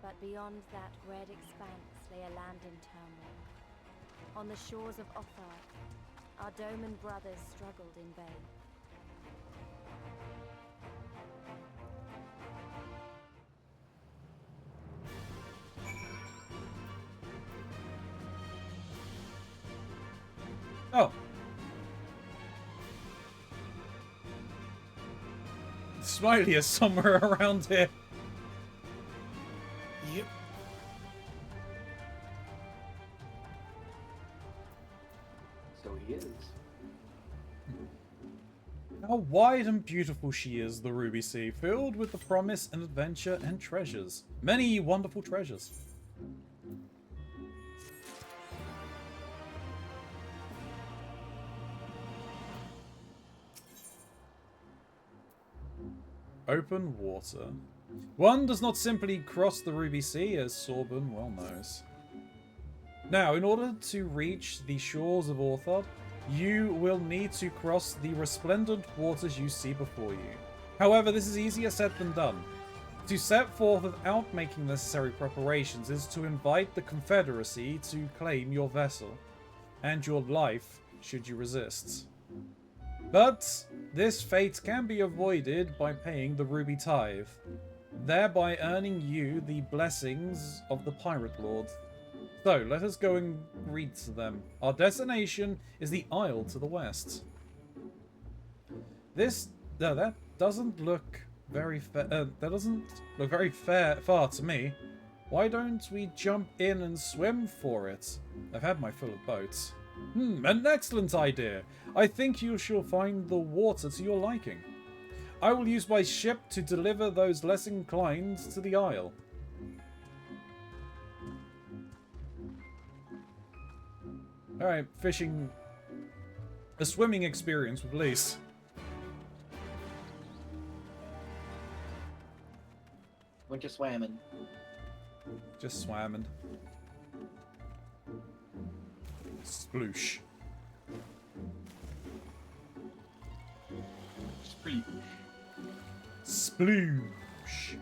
But beyond that red expanse lay a land in turmoil. On the shores of Othar, our Doman brothers struggled in vain. Oh. Smiley is somewhere around here. Yep. So he is. How wide and beautiful she is, the Ruby Sea, filled with the promise and adventure and treasures. Many wonderful treasures. Open water. One does not simply cross the Ruby Sea, as Sorbin well knows. Now, in order to reach the shores of Orthard, you will need to cross the resplendent waters you see before you. However, this is easier said than done. To set forth without making necessary preparations is to invite the Confederacy to claim your vessel, and your life should you resist. But this fate can be avoided by paying the Ruby Tithe, thereby earning you the blessings of the Pirate Lord. So, let us go and read to them. Our destination is the Isle to the west. That doesn't look very that doesn't look very far to me. Why don't we jump in and swim for it? I've had my fill of boats. An excellent idea. I think you shall find the water to your liking. I will use my ship to deliver those less inclined to the Isle. Alright, fishing... a swimming experience with Lise. Went to swamming. Just swamming. Sploosh. Sploosh.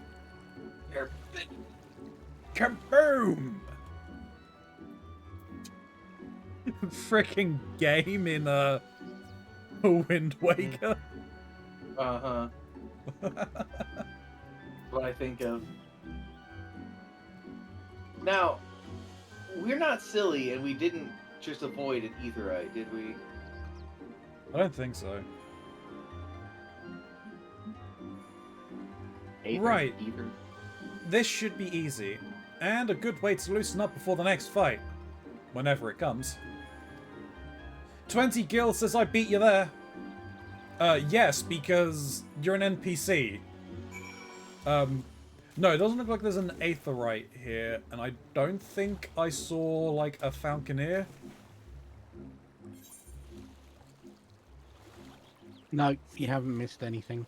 Kaboom! Freaking game in a Wind Waker. Uh-huh. What I think of. Now, we're not silly, and we didn't just avoid an aetherite, did we? I don't think so. Right. Ether. This should be easy, and a good way to loosen up before the next fight, whenever it comes. 20 gil says I beat you there. Yes, because you're an NPC. No, it doesn't look like there's an aetherite here, and I don't think I saw, like, a falconer. No, you haven't missed anything.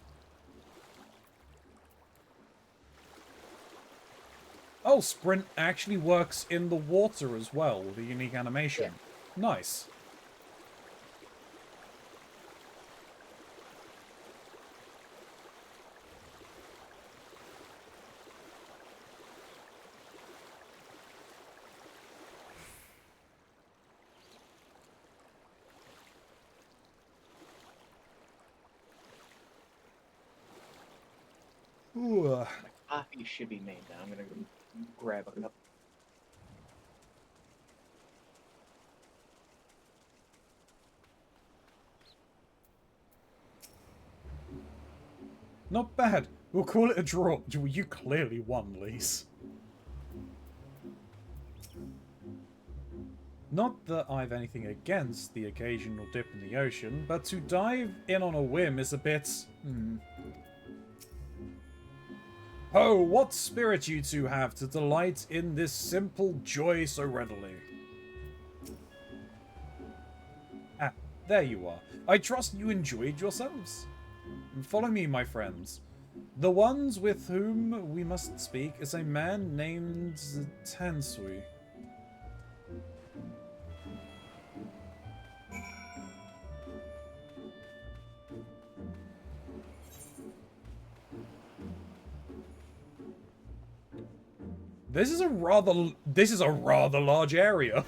Oh, Sprint actually works in the water as well, with a unique animation. Yeah. Nice. Ooh. Coffee should be made now. I'm gonna go grab a cup. Not bad. We'll call it a draw. You clearly won, Lise. Not that I've anything against the occasional dip in the ocean, but to dive in on a whim is a bit... Oh, what spirit you two have to delight in this simple joy so readily. Ah, there you are. I trust you enjoyed yourselves. Follow me, my friends. The ones with whom we must speak is a man named Tansui. This is a rather large area.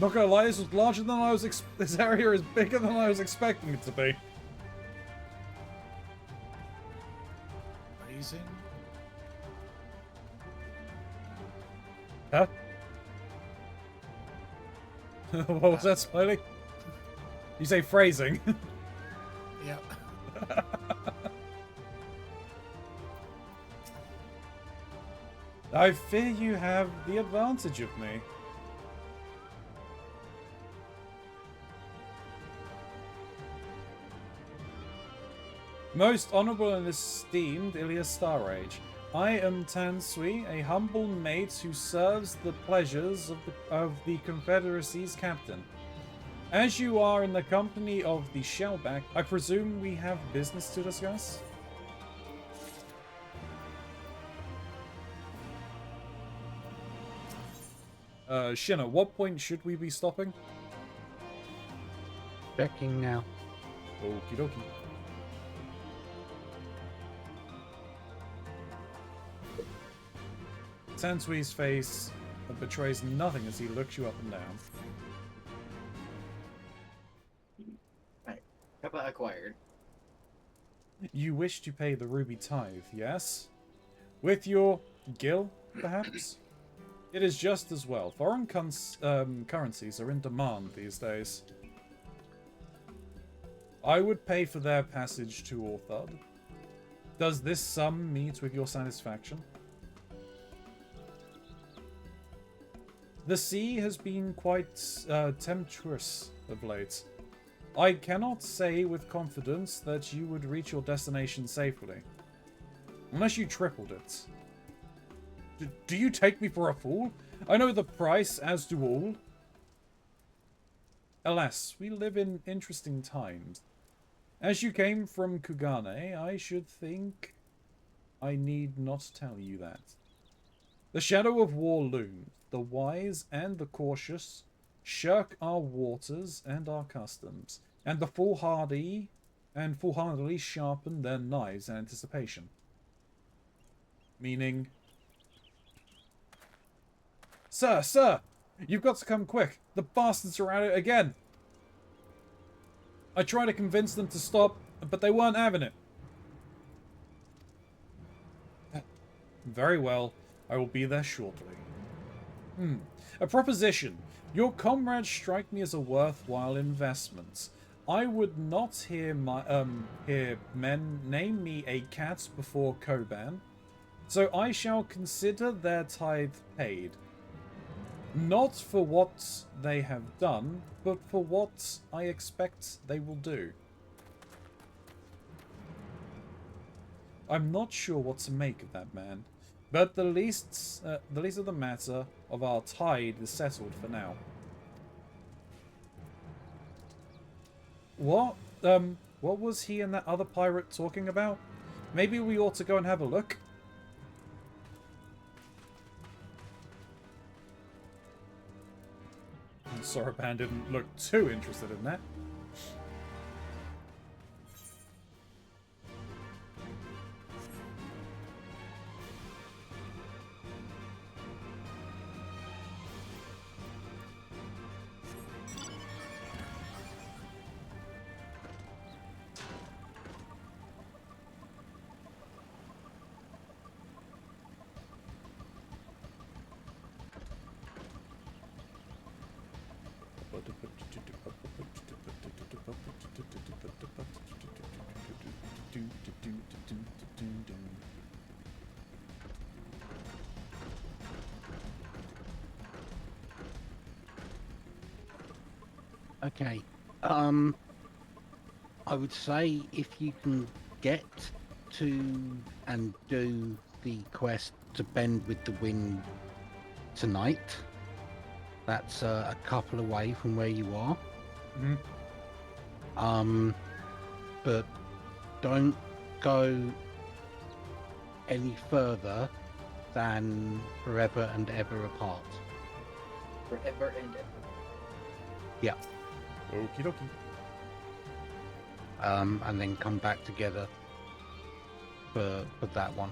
Not gonna lie, this was larger than I was. This area is bigger than I was expecting it to be. Amazing. Huh? What was that, Smiley? You say phrasing. Yep. I fear you have the advantage of me. Most honorable and esteemed Ilias Starrage, I am Tansui, a humble mate who serves the pleasures of the Confederacy's captain. As you are in the company of the Shellback, I presume we have business to discuss? Shinna, what point should we be stopping? Checking now. Okie dokie. Tansui's face betrays nothing as he looks you up and down. Right. How about acquired? You wish to pay the ruby tithe, yes? With your gil, perhaps? It is just as well. Foreign currencies are in demand these days. I would pay for their passage to Orthud. Does this sum meet with your satisfaction? The sea has been quite tempestuous of late. I cannot say with confidence that you would reach your destination safely. Unless you tripled it. Do you take me for a fool? I know the price, as do all. Alas, we live in interesting times. As you came from Kugane, I should think I need not tell you that. The shadow of war looms. The wise and the cautious shirk our waters and our customs, and the foolhardy foolhardily sharpen their knives in anticipation. Meaning, Sir! You've got to come quick. The bastards are at it again. I tried to convince them to stop, but they weren't having it. Very well. I will be there shortly. A proposition. Your comrades strike me as a worthwhile investment. I would not hear men name me a cat before Koban, so I shall consider their tithe paid. Not for what they have done, but for what I expect they will do. I'm not sure what to make of that man, but the least of the matter of our tide is settled for now. What was he and that other pirate talking about? Maybe we ought to go and have a look. Soroban didn't look too interested in that. Okay. I would say if you can get to and do the quest to bend with the wind tonight, that's a couple away from where you are. But don't go any further than forever and ever apart. Forever and ever. Yeah. Okie dokie. And then come back together for that one.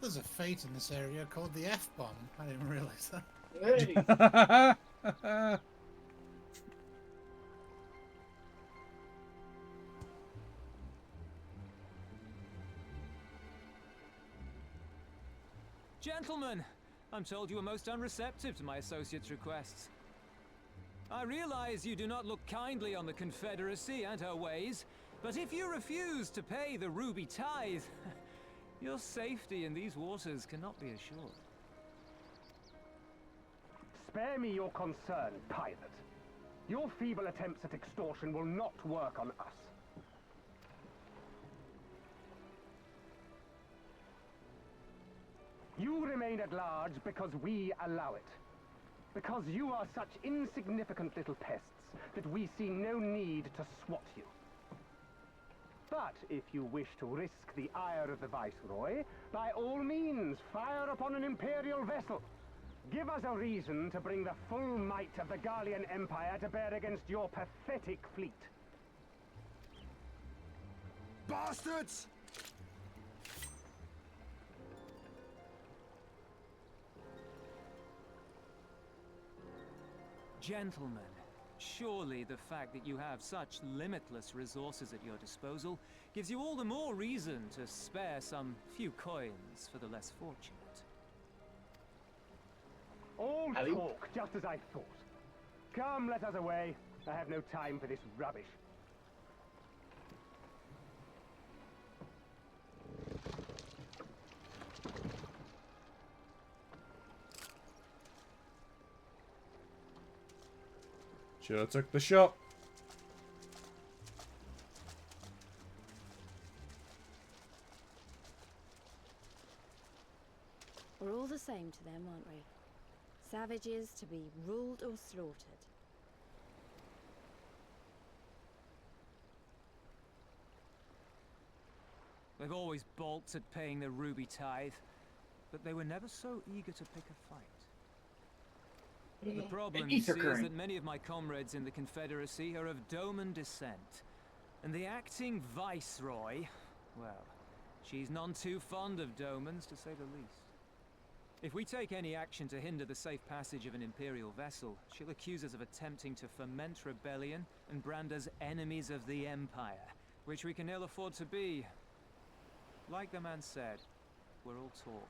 There's a fate in this area called the F-bomb. I didn't realize that. Hey! Gentlemen, I'm told you were most unreceptive to my associate's requests. I realize you do not look kindly on the Confederacy and her ways, but if you refuse to pay the ruby tithe, your safety in these waters cannot be assured. Spare me your concern, pilot. Your feeble attempts at extortion will not work on us. You remain at large because we allow it. Because you are such insignificant little pests that we see no need to swat you. But if you wish to risk the ire of the Viceroy, by all means, fire upon an Imperial vessel. Give us a reason to bring the full might of the Garlean Empire to bear against your pathetic fleet. Bastards! Gentlemen, surely the fact that you have such limitless resources at your disposal gives you all the more reason to spare some few coins for the less fortunate. All talk, just as I thought. Come, let us away. I have no time for this rubbish. Should've took the shot. We're all the same to them, aren't we? Savages to be ruled or slaughtered. They've always balked at paying the ruby tithe, but they were never so eager to pick a fight. The problem is that many of my comrades in the Confederacy are of Doman descent, and the acting Viceroy, well, she's none too fond of Domans, to say the least. If we take any action to hinder the safe passage of an Imperial vessel, she'll accuse us of attempting to foment rebellion and brand us enemies of the Empire, which we can ill afford to be. Like the man said, we're all talk.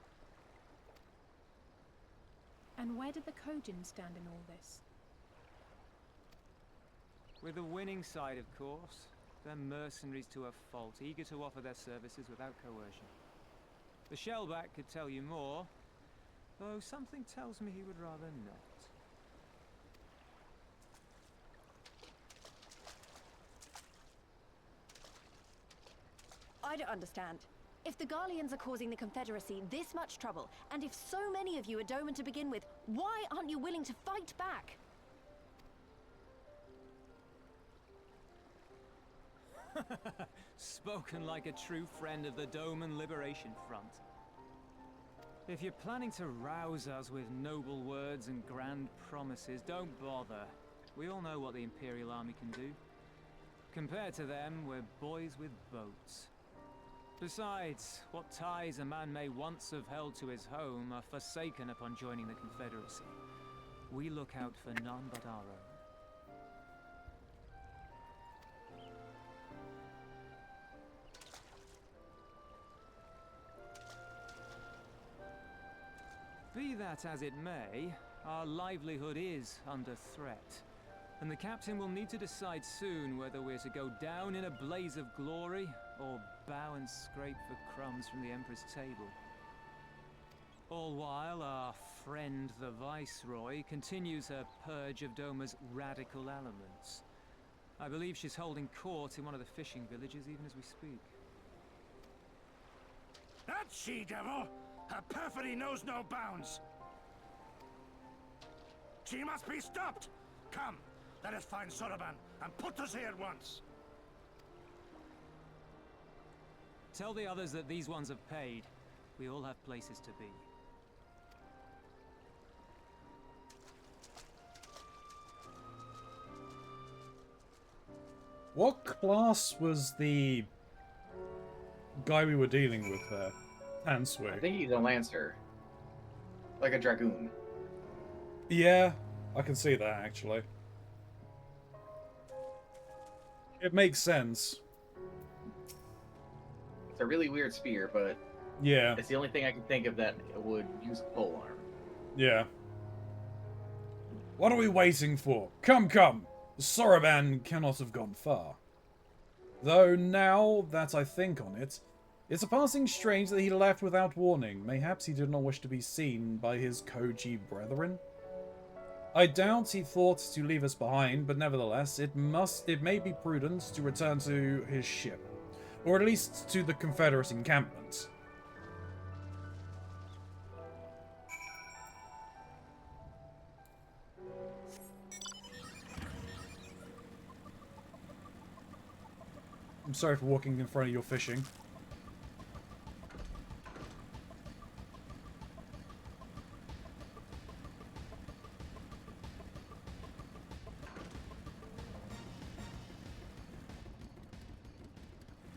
And where did the Kojin stand in all this? With the winning side, of course. They're mercenaries to a fault, eager to offer their services without coercion. The Shellback could tell you more, though something tells me he would rather not. I don't understand. If the Garleans are causing the Confederacy this much trouble, and if so many of you are Doman to begin with, why aren't you willing to fight back? Spoken like a true friend of the Doman Liberation Front. If you're planning to rouse us with noble words and grand promises, don't bother. We all know what the Imperial Army can do. Compared to them, we're boys with boats. Besides, what ties a man may once have held to his home are forsaken upon joining the Confederacy. We look out for none but our own. Be that as it may, our livelihood is under threat, and the captain will need to decide soon whether we're to go down in a blaze of glory or bow and scrape for crumbs from the Emperor's table. All while our friend the Viceroy continues her purge of Doma's radical elements. I believe she's holding court in one of the fishing villages even as we speak. That she-devil! Her perfidy knows no bounds! She must be stopped! Come, let us find Soroban and put us here at once! Tell the others that these ones have paid. We all have places to be. What class was the guy we were dealing with there? Tansui. I think he's a lancer. Like a dragoon. Yeah, I can see that actually. It makes sense. It's a really weird spear, but Yeah. It's the only thing I can think of that would use a pole arm. Yeah. What are we waiting for? Come, come! The Soroban cannot have gone far. Though now that I think on it, it's a passing strange that he left without warning. Mayhaps he did not wish to be seen by his Koji brethren? I doubt he thought to leave us behind, but nevertheless, it may be prudent to return to his ship. Or at least to the Confederate encampment. I'm sorry for walking in front of your fishing.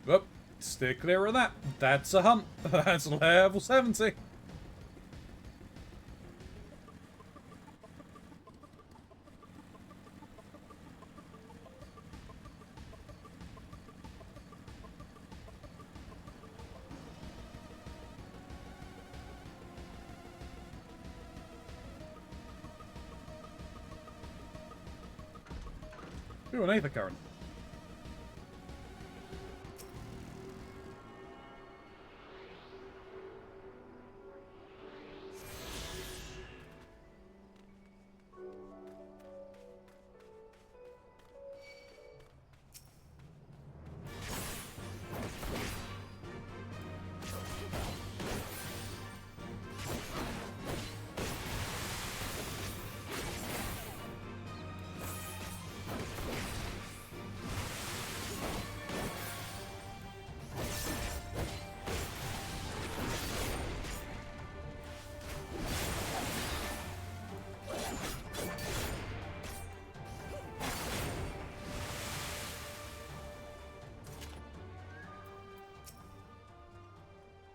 Oh, steer clear of that. That's a hunt. That's level 70. Ooh, an Aether Current.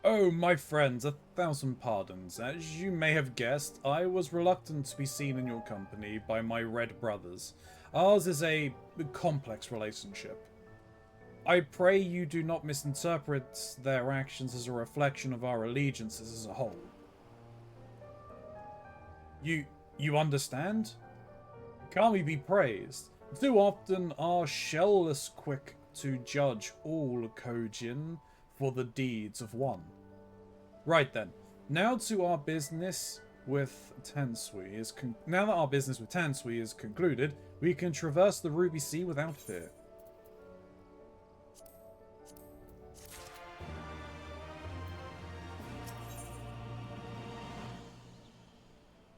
Oh, my friends, 1,000 pardons. As you may have guessed, I was reluctant to be seen in your company by my red brothers. Ours is a complex relationship. I pray you do not misinterpret their actions as a reflection of our allegiances as a whole. You understand? Kami be praised. Too often are shellless quick to judge all Kojin for the deeds of one. Right then, now that our business with Tansui is concluded, we can traverse the Ruby Sea without fear.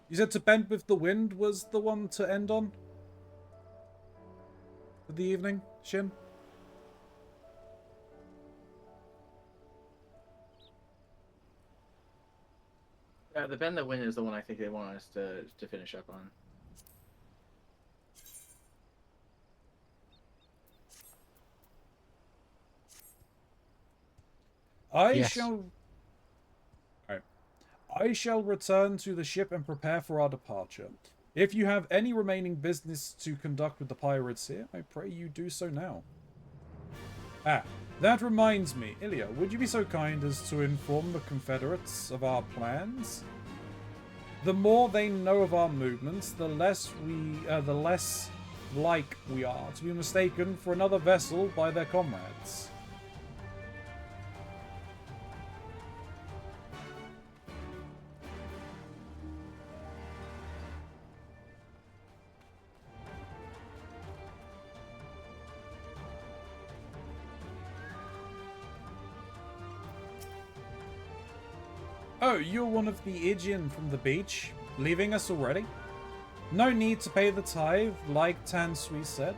You said to bend with the wind was the one to end on? For the evening, Shin? The Bend the Wind is the one I think they want us to finish up on. I shall return to the ship and prepare for our departure. If you have any remaining business to conduct with the pirates here, I pray you do so now. Ah, that reminds me, Ilya, would you be so kind as to inform the Confederates of our plans? The more they know of our movements, the less like we are to be mistaken for another vessel by their comrades. Oh, you're one of the Ijin from the beach, leaving us already? No need to pay the tithe, like Tansui said.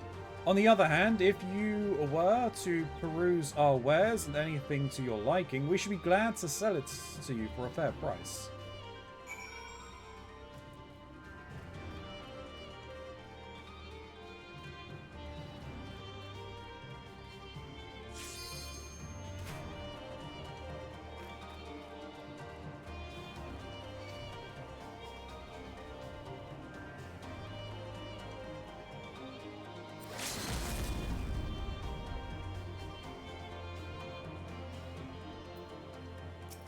On the other hand, if you were to peruse our wares and anything to your liking, we should be glad to sell it to you for a fair price.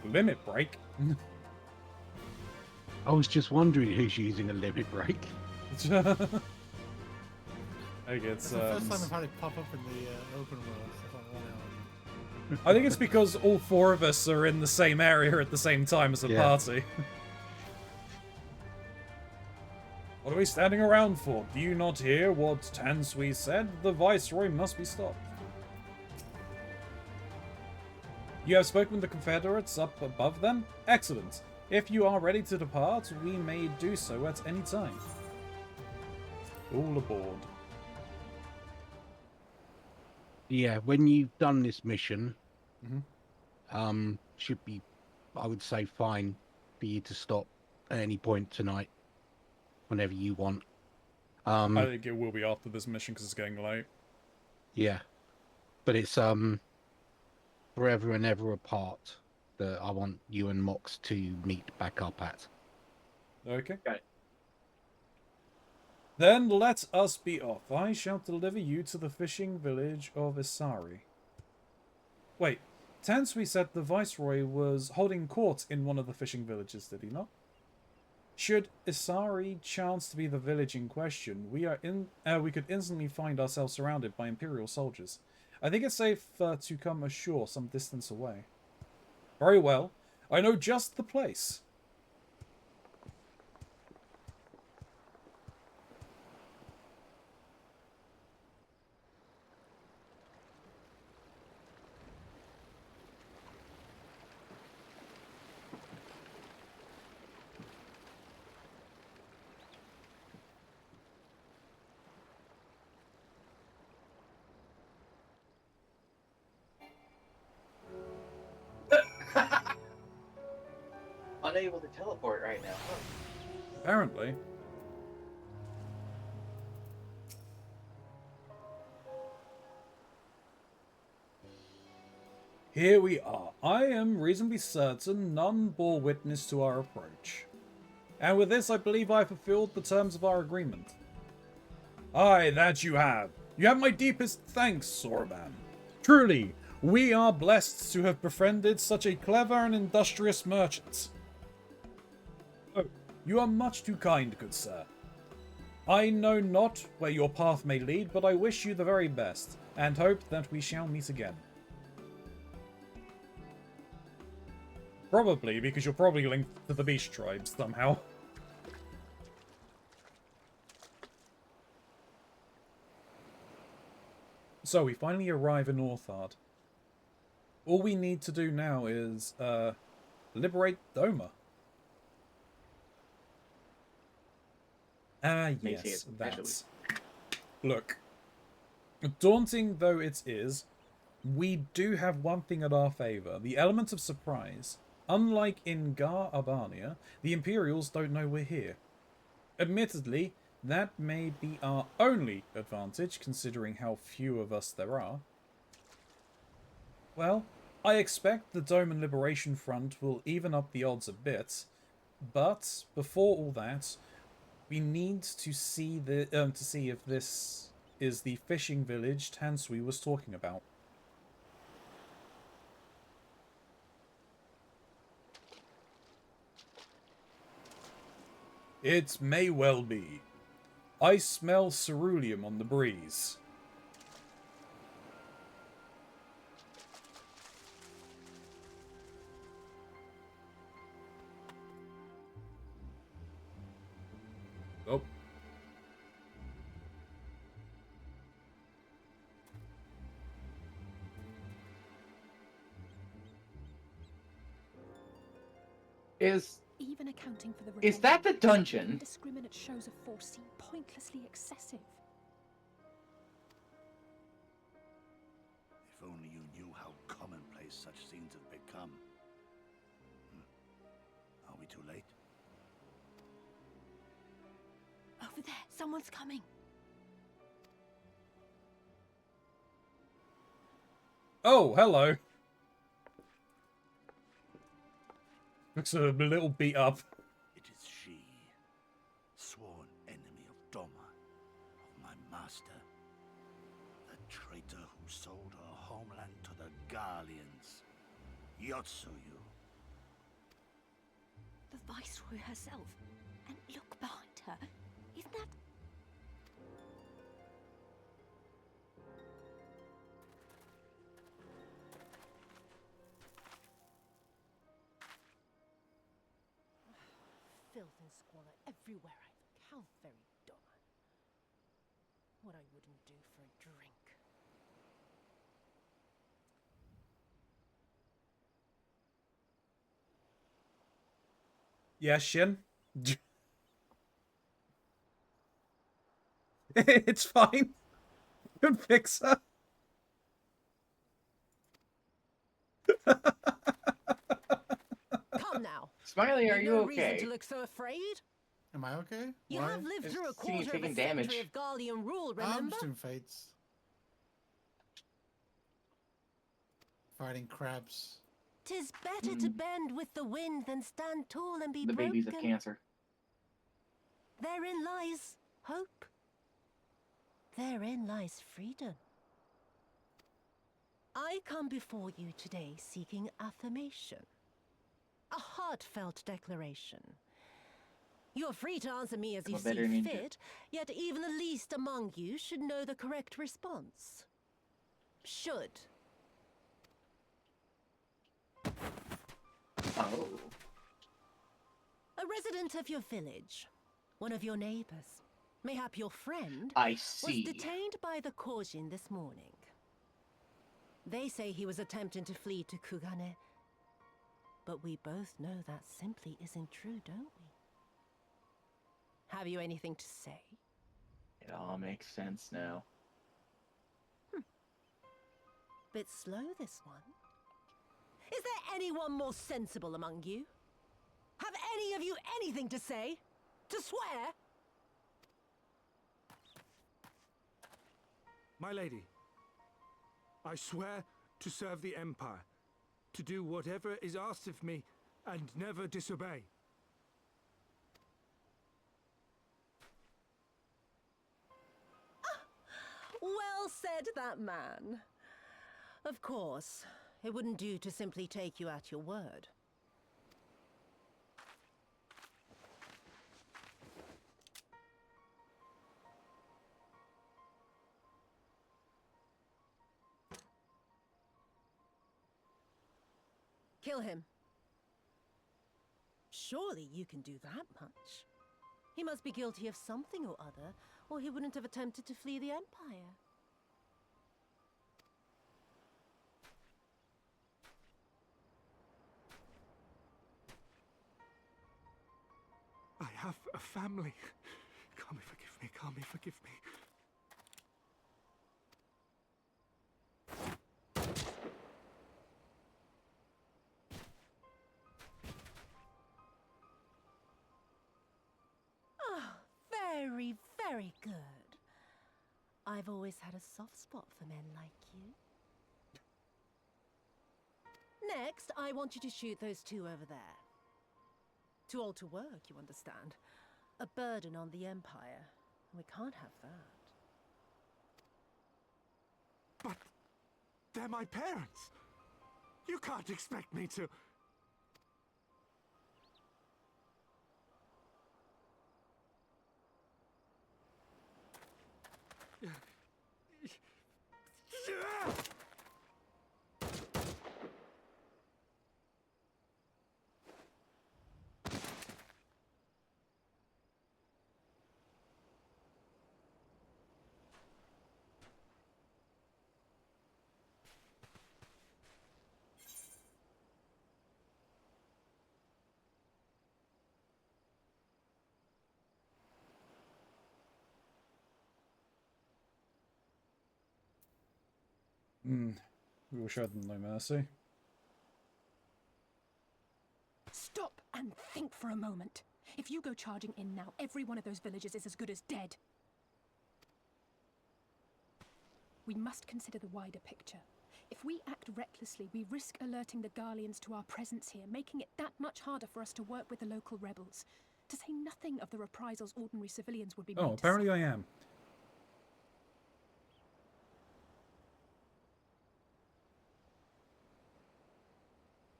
Limit break? I was just wondering who's using a limit break. I think It's it's. the first time I've had it pop up in the open world. So I thought, well, I think it's because all four of us are in the same area at the same time as a Yeah. party. What are we standing around for? Do you not hear what Tansui said? The Viceroy must be stopped. You have spoken with the Confederates up above them? Excellent. If you are ready to depart, we may do so at any time. All aboard. Yeah, when you've done this mission, Mhm. should be, I would say, fine for you to stop at any point tonight, whenever you want. I think it will be after this mission because it's getting late. Yeah, but it's forever and ever apart that I want you and Mox to meet back up at. Okay. Got it. Then let us be off. I shall deliver you to the fishing village of Isari. Wait, Tansui said the Viceroy was holding court in one of the fishing villages, did he not? Should Isari chance to be the village in question, we could instantly find ourselves surrounded by Imperial soldiers. I think it's safe to come ashore some distance away. Very well. I know just the place. Unable to teleport right now. Huh? Apparently. Here we are. I am reasonably certain none bore witness to our approach. And with this, I believe I fulfilled the terms of our agreement. Aye, that you have. You have my deepest thanks, Soraban. Truly, we are blessed to have befriended such a clever and industrious merchant. Oh, you are much too kind, good sir. I know not where your path may lead, but I wish you the very best, and hope that we shall meet again. Probably, because you're probably linked to the Beast Tribes somehow. So, we finally arrive in Orthard. All we need to do now is, liberate Doma. Ah, yes, that's... Look, daunting though it is, we do have one thing at our favour, the element of surprise. Unlike in Gar Albania, the Imperials don't know we're here. Admittedly, that may be our only advantage, considering how few of us there are. Well, I expect the Dome and Liberation Front will even up the odds a bit, but before all that, we need to see if this is the fishing village Tansui was talking about. It may well be. I smell ceruleum on the breeze. Oh. Even accounting for the Is that the dungeon? indiscriminate shows of force seem pointlessly excessive. If only you knew how commonplace such scenes have become. Are we too late? Over there, someone's coming. Oh, hello. Looks a little beat up. It is she, sworn enemy of Doma, of my master. The traitor who sold her homeland to the Garleans. Yotsuyu. the Viceroy herself. And look behind her. Isn't that... Filth and squalor everywhere I look. How very dull. What I wouldn't do for a drink. Yeah, Shin. It's fine. Good fix her. Come now. Smiley, are You've you no okay? reason to look so afraid. Am I okay? You Why? have lived Just through a see you quarter of a taking damage. century of Garlean rule, I'm remember? just in fates. Fighting crabs. 'Tis better to bend with the wind than stand tall and be The broken. babies of cancer. Therein lies hope. Therein lies freedom. I come before you today seeking affirmation. A heartfelt declaration. You are free to answer me as I'm you a better see ninja. fit, yet even the least among you should know the correct response. Should. Oh. A resident of your village, one of your neighbors, mayhap your friend, I was see. detained by the Korjin this morning. They say he was attempting to flee to Kugane, but we both know that simply isn't true, don't we? Have you anything to say? It all makes sense now. Bit slow, this one. Is there anyone more sensible among you? Have any of you anything to say? To swear? My lady, I swear to serve the Empire, to do whatever is asked of me, and never disobey. Well said, that man. Of course, it wouldn't do to simply take you at your word. Kill him. Surely you can do that much. He must be guilty of something or other, or he wouldn't have attempted to flee the Empire. I have a family. Kami, forgive me. Kami, forgive me. Ah, very, very good. I've always had a soft spot for men like you. Next, I want you to shoot those two over there. Too old to work, you understand. A burden on the Empire. We can't have that. But they're my parents. You can't expect me to... We will show them no mercy. Stop and think for a moment. If you go charging in now, every one of those villagers is as good as dead. We must consider the wider picture. If we act recklessly, we risk alerting the Garleans to our presence here, making it that much harder for us to work with the local rebels. To say nothing of the reprisals ordinary civilians would be made Oh, to apparently suffer. I am.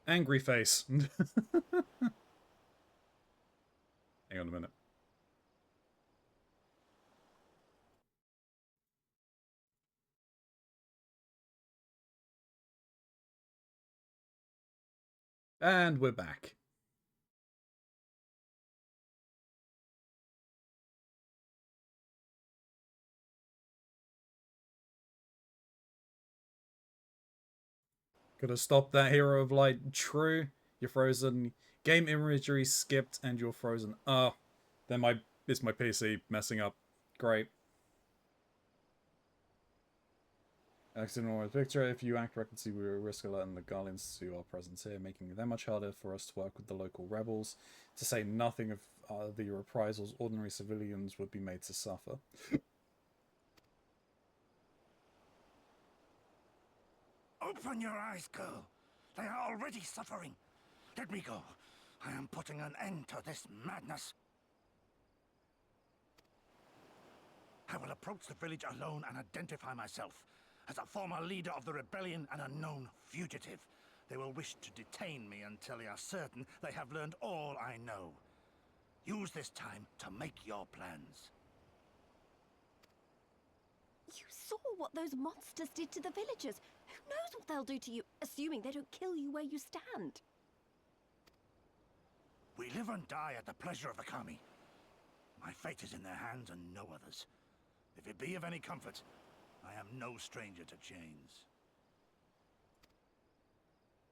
Angry face. on a minute. And we're back. Could have stopped that Hero of Light. True. You're frozen. Game imagery skipped and you're frozen. Oh, then it's my PC messing up. Great. Accident or Victor, if you act recklessly, we will risk alerting the Guardians to our presence here, making it that much harder for us to work with the local rebels. To say nothing of the reprisals ordinary civilians would be made to suffer. Open your eyes, girl. They are already suffering. Let me go. I am putting an end to this madness. I will approach the village alone and identify myself. As a former leader of the rebellion and a known fugitive, they will wish to detain me until they are certain they have learned all I know. Use this time to make your plans. You saw what those monsters did to the villagers. Who knows what they'll do to you, assuming they don't kill you where you stand? We live and die at the pleasure of the Kami. My fate is in their hands and no others. If it be of any comfort, I am no stranger to chains.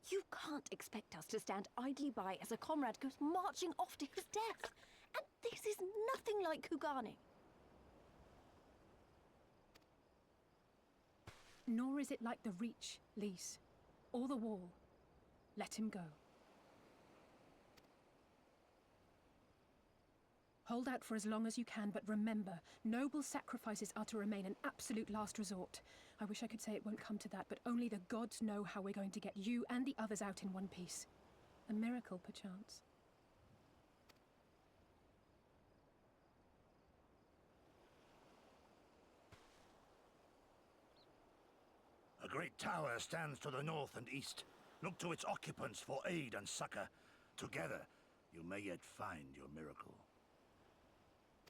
You can't expect us to stand idly by as a comrade goes marching off to his death. And this is nothing like Kugane. Nor is it like the Reach, Lise, or the Wall. Let him go. Hold out for as long as you can, but remember, noble sacrifices are to remain an absolute last resort. I wish I could say it won't come to that, but only the gods know how we're going to get you and the others out in one piece. A miracle, perchance. A great tower stands to the north and east. Look to its occupants for aid and succor. Together, you may yet find your miracle.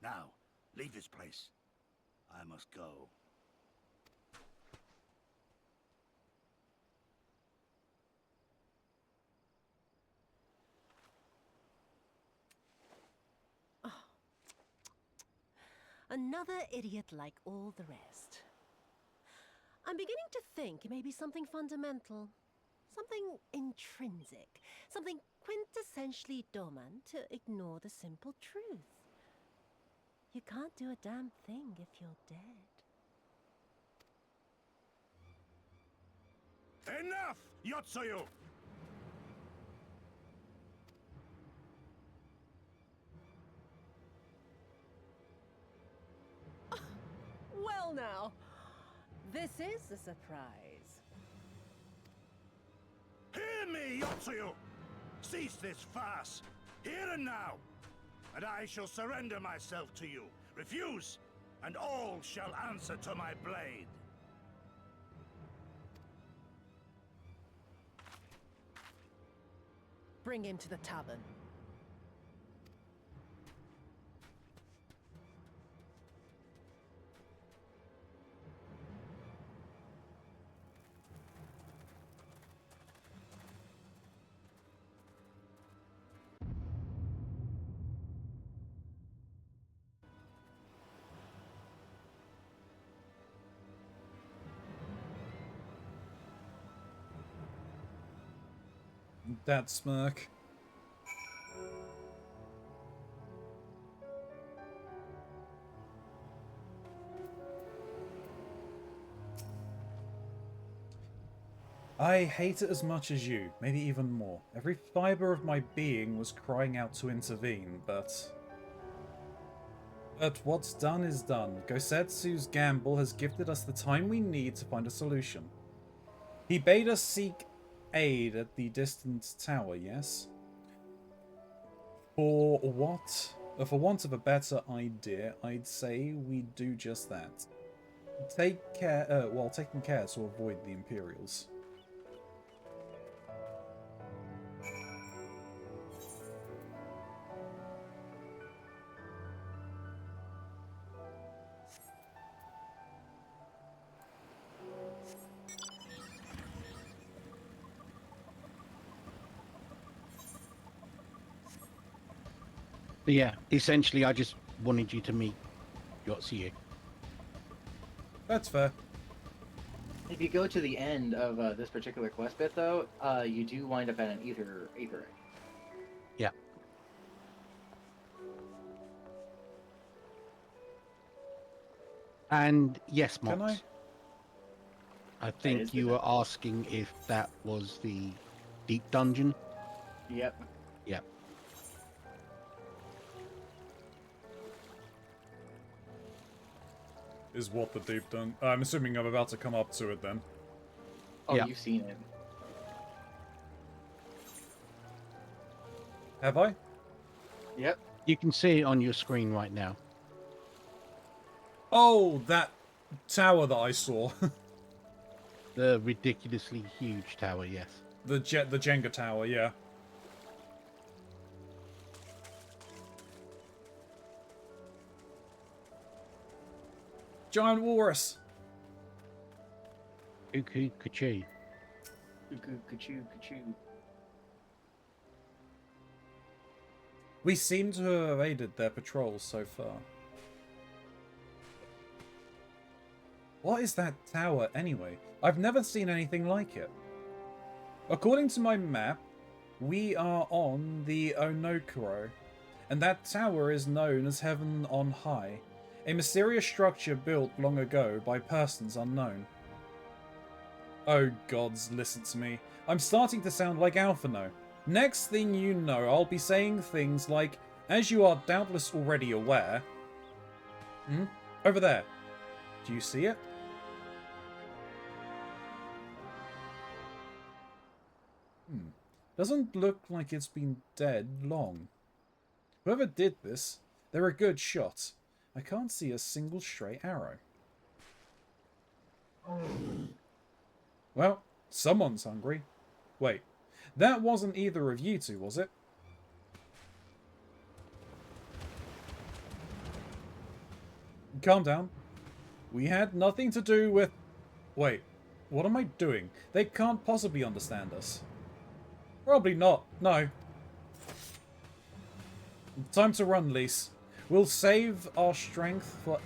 Now, leave this place. I must go. Oh. Another idiot like all the rest. I'm beginning to think it may be something fundamental. Something intrinsic. Something quintessentially Doman to ignore the simple truth. You can't do a damn thing if you're dead. Enough, Yotsuyu! Well now, this is a surprise. Hear me, Yotsuyu! Cease this farce, here and now, and I shall surrender myself to you. Refuse, and all shall answer to my blade. Bring him to the tavern. That smirk. I hate it as much as you, maybe even more. Every fibre of my being was crying out to intervene, but what's done is done. Gosetsu's gamble has gifted us the time we need to find a solution. He bade us seek aid at the distant tower, yes? For want of a better idea, I'd say we do just that. Take care, while taking care to avoid the Imperials. But yeah, essentially, I just wanted you to meet Yotsuyu. That's fair. If you go to the end of this particular quest bit, though, you do wind up at an Aether egg. Yeah. And yes, Can Mox. I is think the you were asking if that was the deep dungeon. Yep. Yep. Is what the deep done. I'm assuming I'm about to come up to it then. Oh, Yeah. you've seen it. Have I? Yep. You can see it on your screen right now. Oh, that tower that I saw. The ridiculously huge tower, yes. the Jenga tower, yeah. Giant walrus. Cuckoo, ka-choo. Cuckoo, ka-choo, ka-choo. We seem to have evaded their patrols so far. What is that tower anyway? I've never seen anything like it. According to my map, we are on the Onokuro, and that tower is known as Heaven on High, a mysterious structure built long ago by persons unknown. Oh gods, listen to me. I'm starting to sound like Alphino. Next thing you know, I'll be saying things like, as you are doubtless already aware... Over there. Do you see it? Doesn't look like it's been dead long. Whoever did this, they're a good shot. I can't see a single stray arrow. Well, someone's hungry. Wait, that wasn't either of you two, was it? Calm down. We had nothing to do with... Wait, what am I doing? They can't possibly understand us. Probably not, no. Time to run, Lise. We'll save our strength for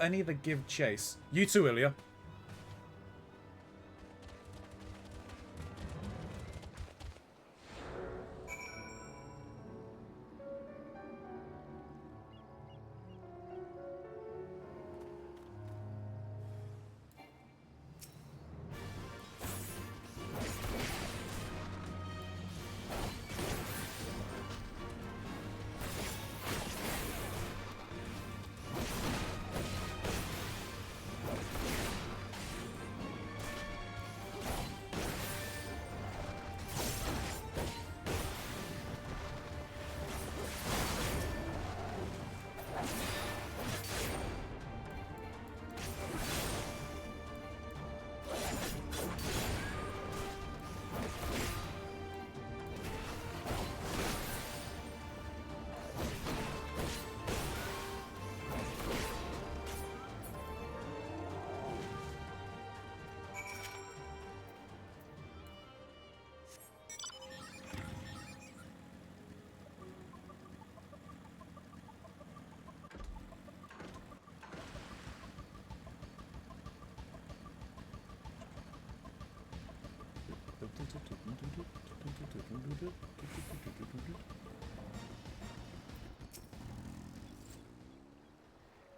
any that give chase. You too, Ilya.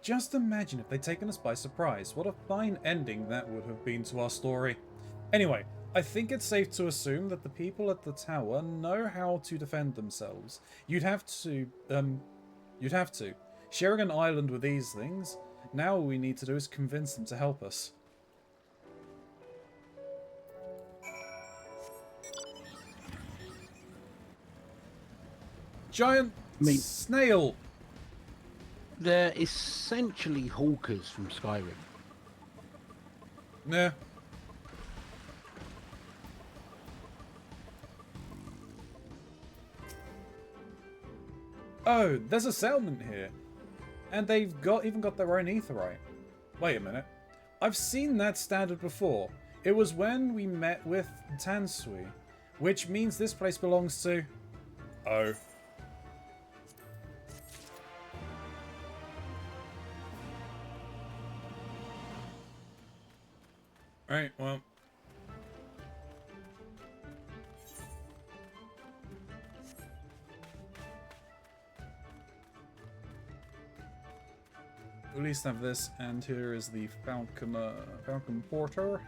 Just imagine if they'd taken us by surprise. What a fine ending that would have been to our story. Anyway, I think it's safe to assume that the people at the tower know how to defend themselves. You'd have to. Sharing an island with these things, now all we need to do is convince them to help us. Giant snail! They're essentially hawkers from Skyrim. Nah. Oh, there's a settlement here. And they've even got their own aetheryte. Wait a minute. I've seen that standard before. It was when we met with Tansui, which means this place belongs to... Oh. Right, well. At least have this, and here is the Falcon Porter.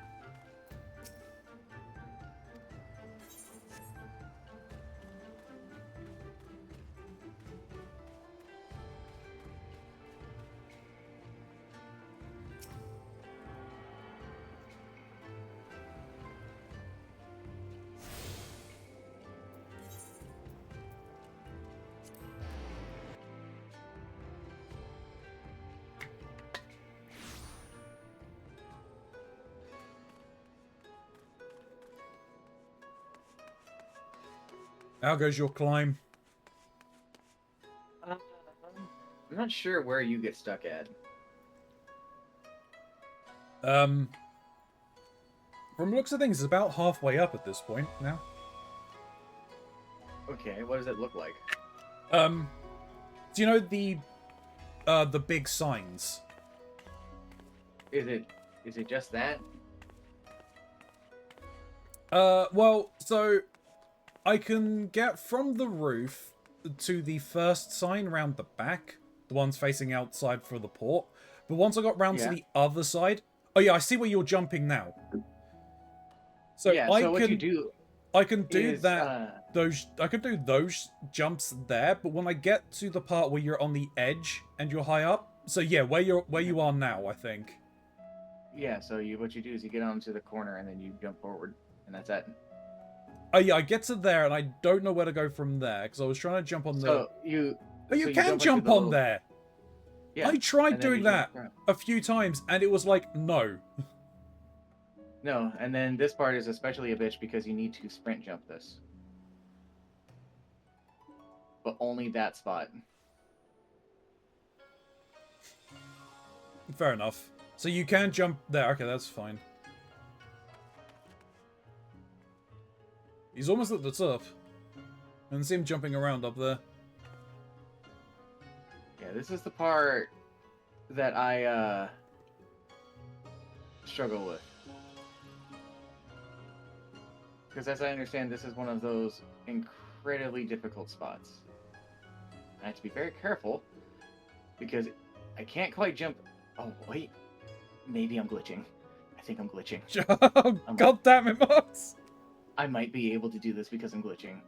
How goes your climb? I'm not sure where you get stuck at. From the looks of things, it's about halfway up at this point now. Okay, what does it look like? Do you know the big signs? Is it just that? Well, so I can get from the roof to the first sign round the back, the ones facing outside for the port. But once I got round to the other side, oh yeah, I see where you're jumping now. So yeah, so what you do, I can do is, that. I could do those jumps there, but when I get to the part where you're on the edge and you're high up, so yeah, where you are now, I think. Yeah, so what you do is you get onto the corner and then you jump forward, and that's it. Oh yeah, I get to there and I don't know where to go from there because I was trying to jump on the. Oh, you can jump on there. Yeah. I tried doing that a few times and it was like no. No, and then this part is especially a bitch because you need to sprint jump this. But only that spot. Fair enough. So you can jump there. Okay, that's fine. He's almost at the top. I can see him jumping around up there. Yeah, this is the part that I struggle with. Because as I understand, this is one of those incredibly difficult spots. I have to be very careful because I can't quite jump. Oh, wait. Maybe I'm glitching. I think I'm glitching. Oh, God damn it, Max! I might be able to do this because I'm glitching.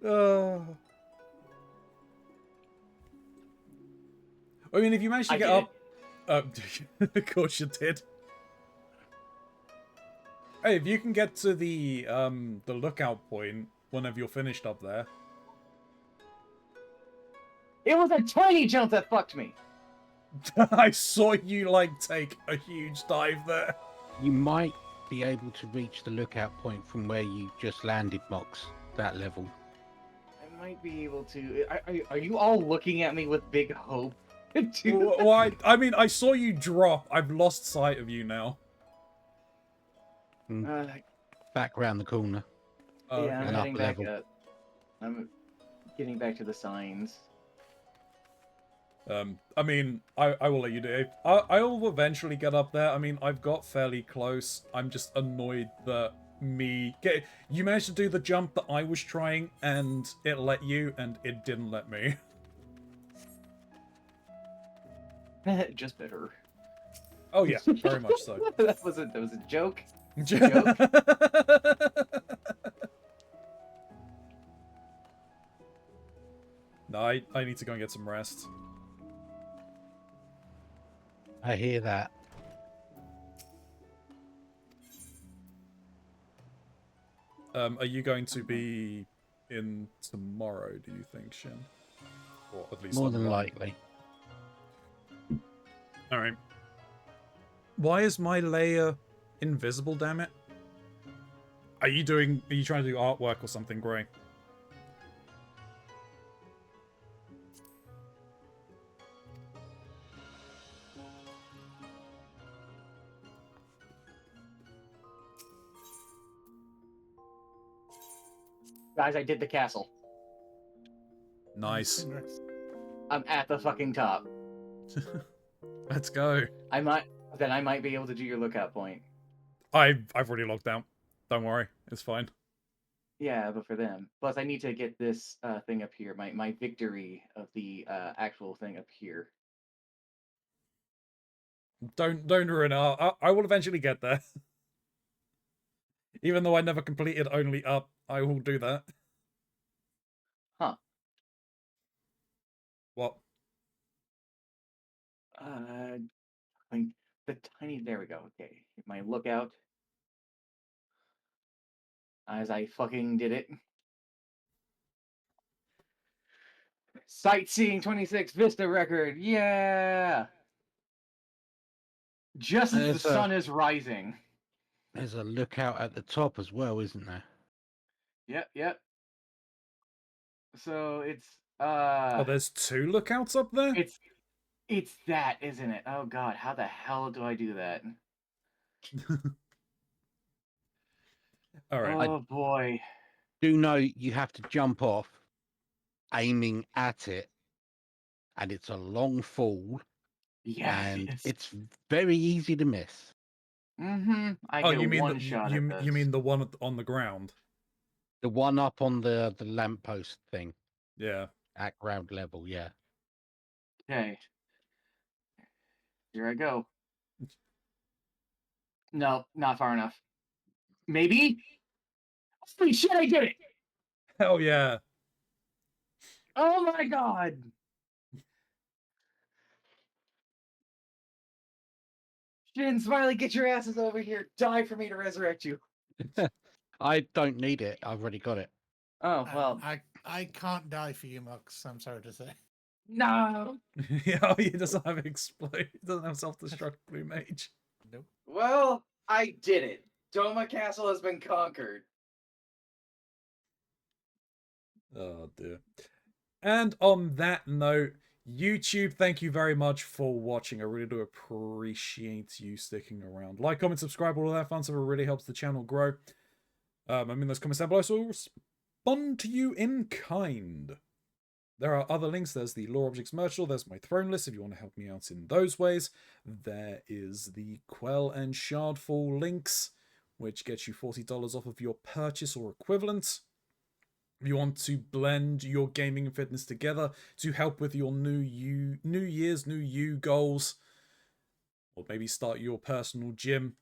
I mean, if you manage to get up... of course you did. Hey, if you can get to the lookout point whenever you're finished up there. It was a tiny jump that fucked me! I saw you, like, take a huge dive there. You might be able to reach the lookout point from where you just landed, Mox, that level. I might be able to... Are you all looking at me with big hope? Well, I mean, I saw you drop. I've lost sight of you now. Back round the corner. Yeah, I'm and heading up back level. up. I'm getting back to the signs. I mean, I will let you do it. I will eventually get up there. I mean, I've got fairly close. I'm just annoyed that you managed to do the jump that I was trying, and it let you, and it didn't let me. Just better. Oh yeah, very much so. that was a joke. Joke. No, I need to go and get some rest. I hear that. Are you going to be in tomorrow, do you think, Shin? Or at least More than online? likely. Alright. Why is my layer invisible, damn it? Are you trying to do artwork or something, Gray? Guys, I did the castle. Nice. I'm at the fucking top. Let's go. I might be able to do your lookout point. I've already logged out. Don't worry, it's fine. Yeah, but for them. Plus, I need to get this thing up here, my victory of the actual thing up here. Don't ruin it. I will eventually get there. Even though I never completed only up, I will do that. Huh. What? I think the tiny. There we go. Okay, my lookout. As I fucking did it. Sightseeing 26 Vista record. Yeah. Just as the sun is rising. There's a lookout at the top as well, isn't there? Yep. So it's Oh, there's 2 lookouts up there? It's that, isn't it? Oh god, how the hell do I do that? All right. Oh boy. Do know you have to jump off, aiming at it, and it's a long fall. Yeah, and it is. it's very easy to miss. I Oh, get you mean one shot at this. you mean the one on the ground? The one up on the lamppost thing. Yeah. At ground level, yeah. Okay. Here I go. No, not far enough. Maybe? Holy shit, I did it! Hell yeah. Oh my god! Shin, Smiley, get your asses over here. Die for me to resurrect you. I don't need it. I've already got it. Oh, well. I can't die for you, Mux. I'm sorry to say. No! Yeah, he doesn't have explode. He doesn't have self-destruct blue mage. Nope. Well, I did it. Doma Castle has been conquered. Oh dear. And on that note, YouTube, thank you very much for watching. I really do appreciate you sticking around. Like, comment, subscribe, all of that fun stuff. It really helps the channel grow. I mean, those comments down below, so I'll respond to you in kind. There are other links. There's the Lore Objects merch store. There's my throne list if you want to help me out in those ways. There is the Quell and Shardfall links, which gets you $40 off of your purchase or equivalent. If you want to blend your gaming and fitness together to help with your New Year's, New You goals, or maybe start your personal gym,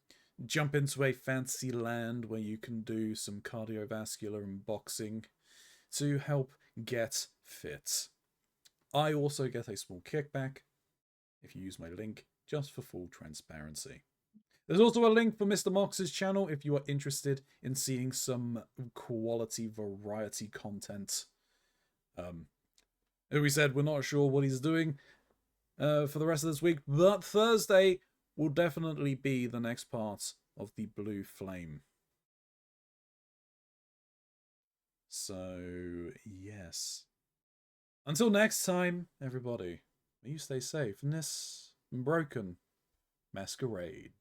jump into a fantasy land where you can do some cardiovascular and boxing to help get fit. I also get a small kickback if you use my link, just for full transparency. There's also a link for Mr. Mox's channel if you are interested in seeing some quality variety content. As we said, we're not sure what he's doing for the rest of this week, but Thursday will definitely be the next part of the Blue Flame. So, yes. Until next time, everybody, may you stay safe in this broken masquerade.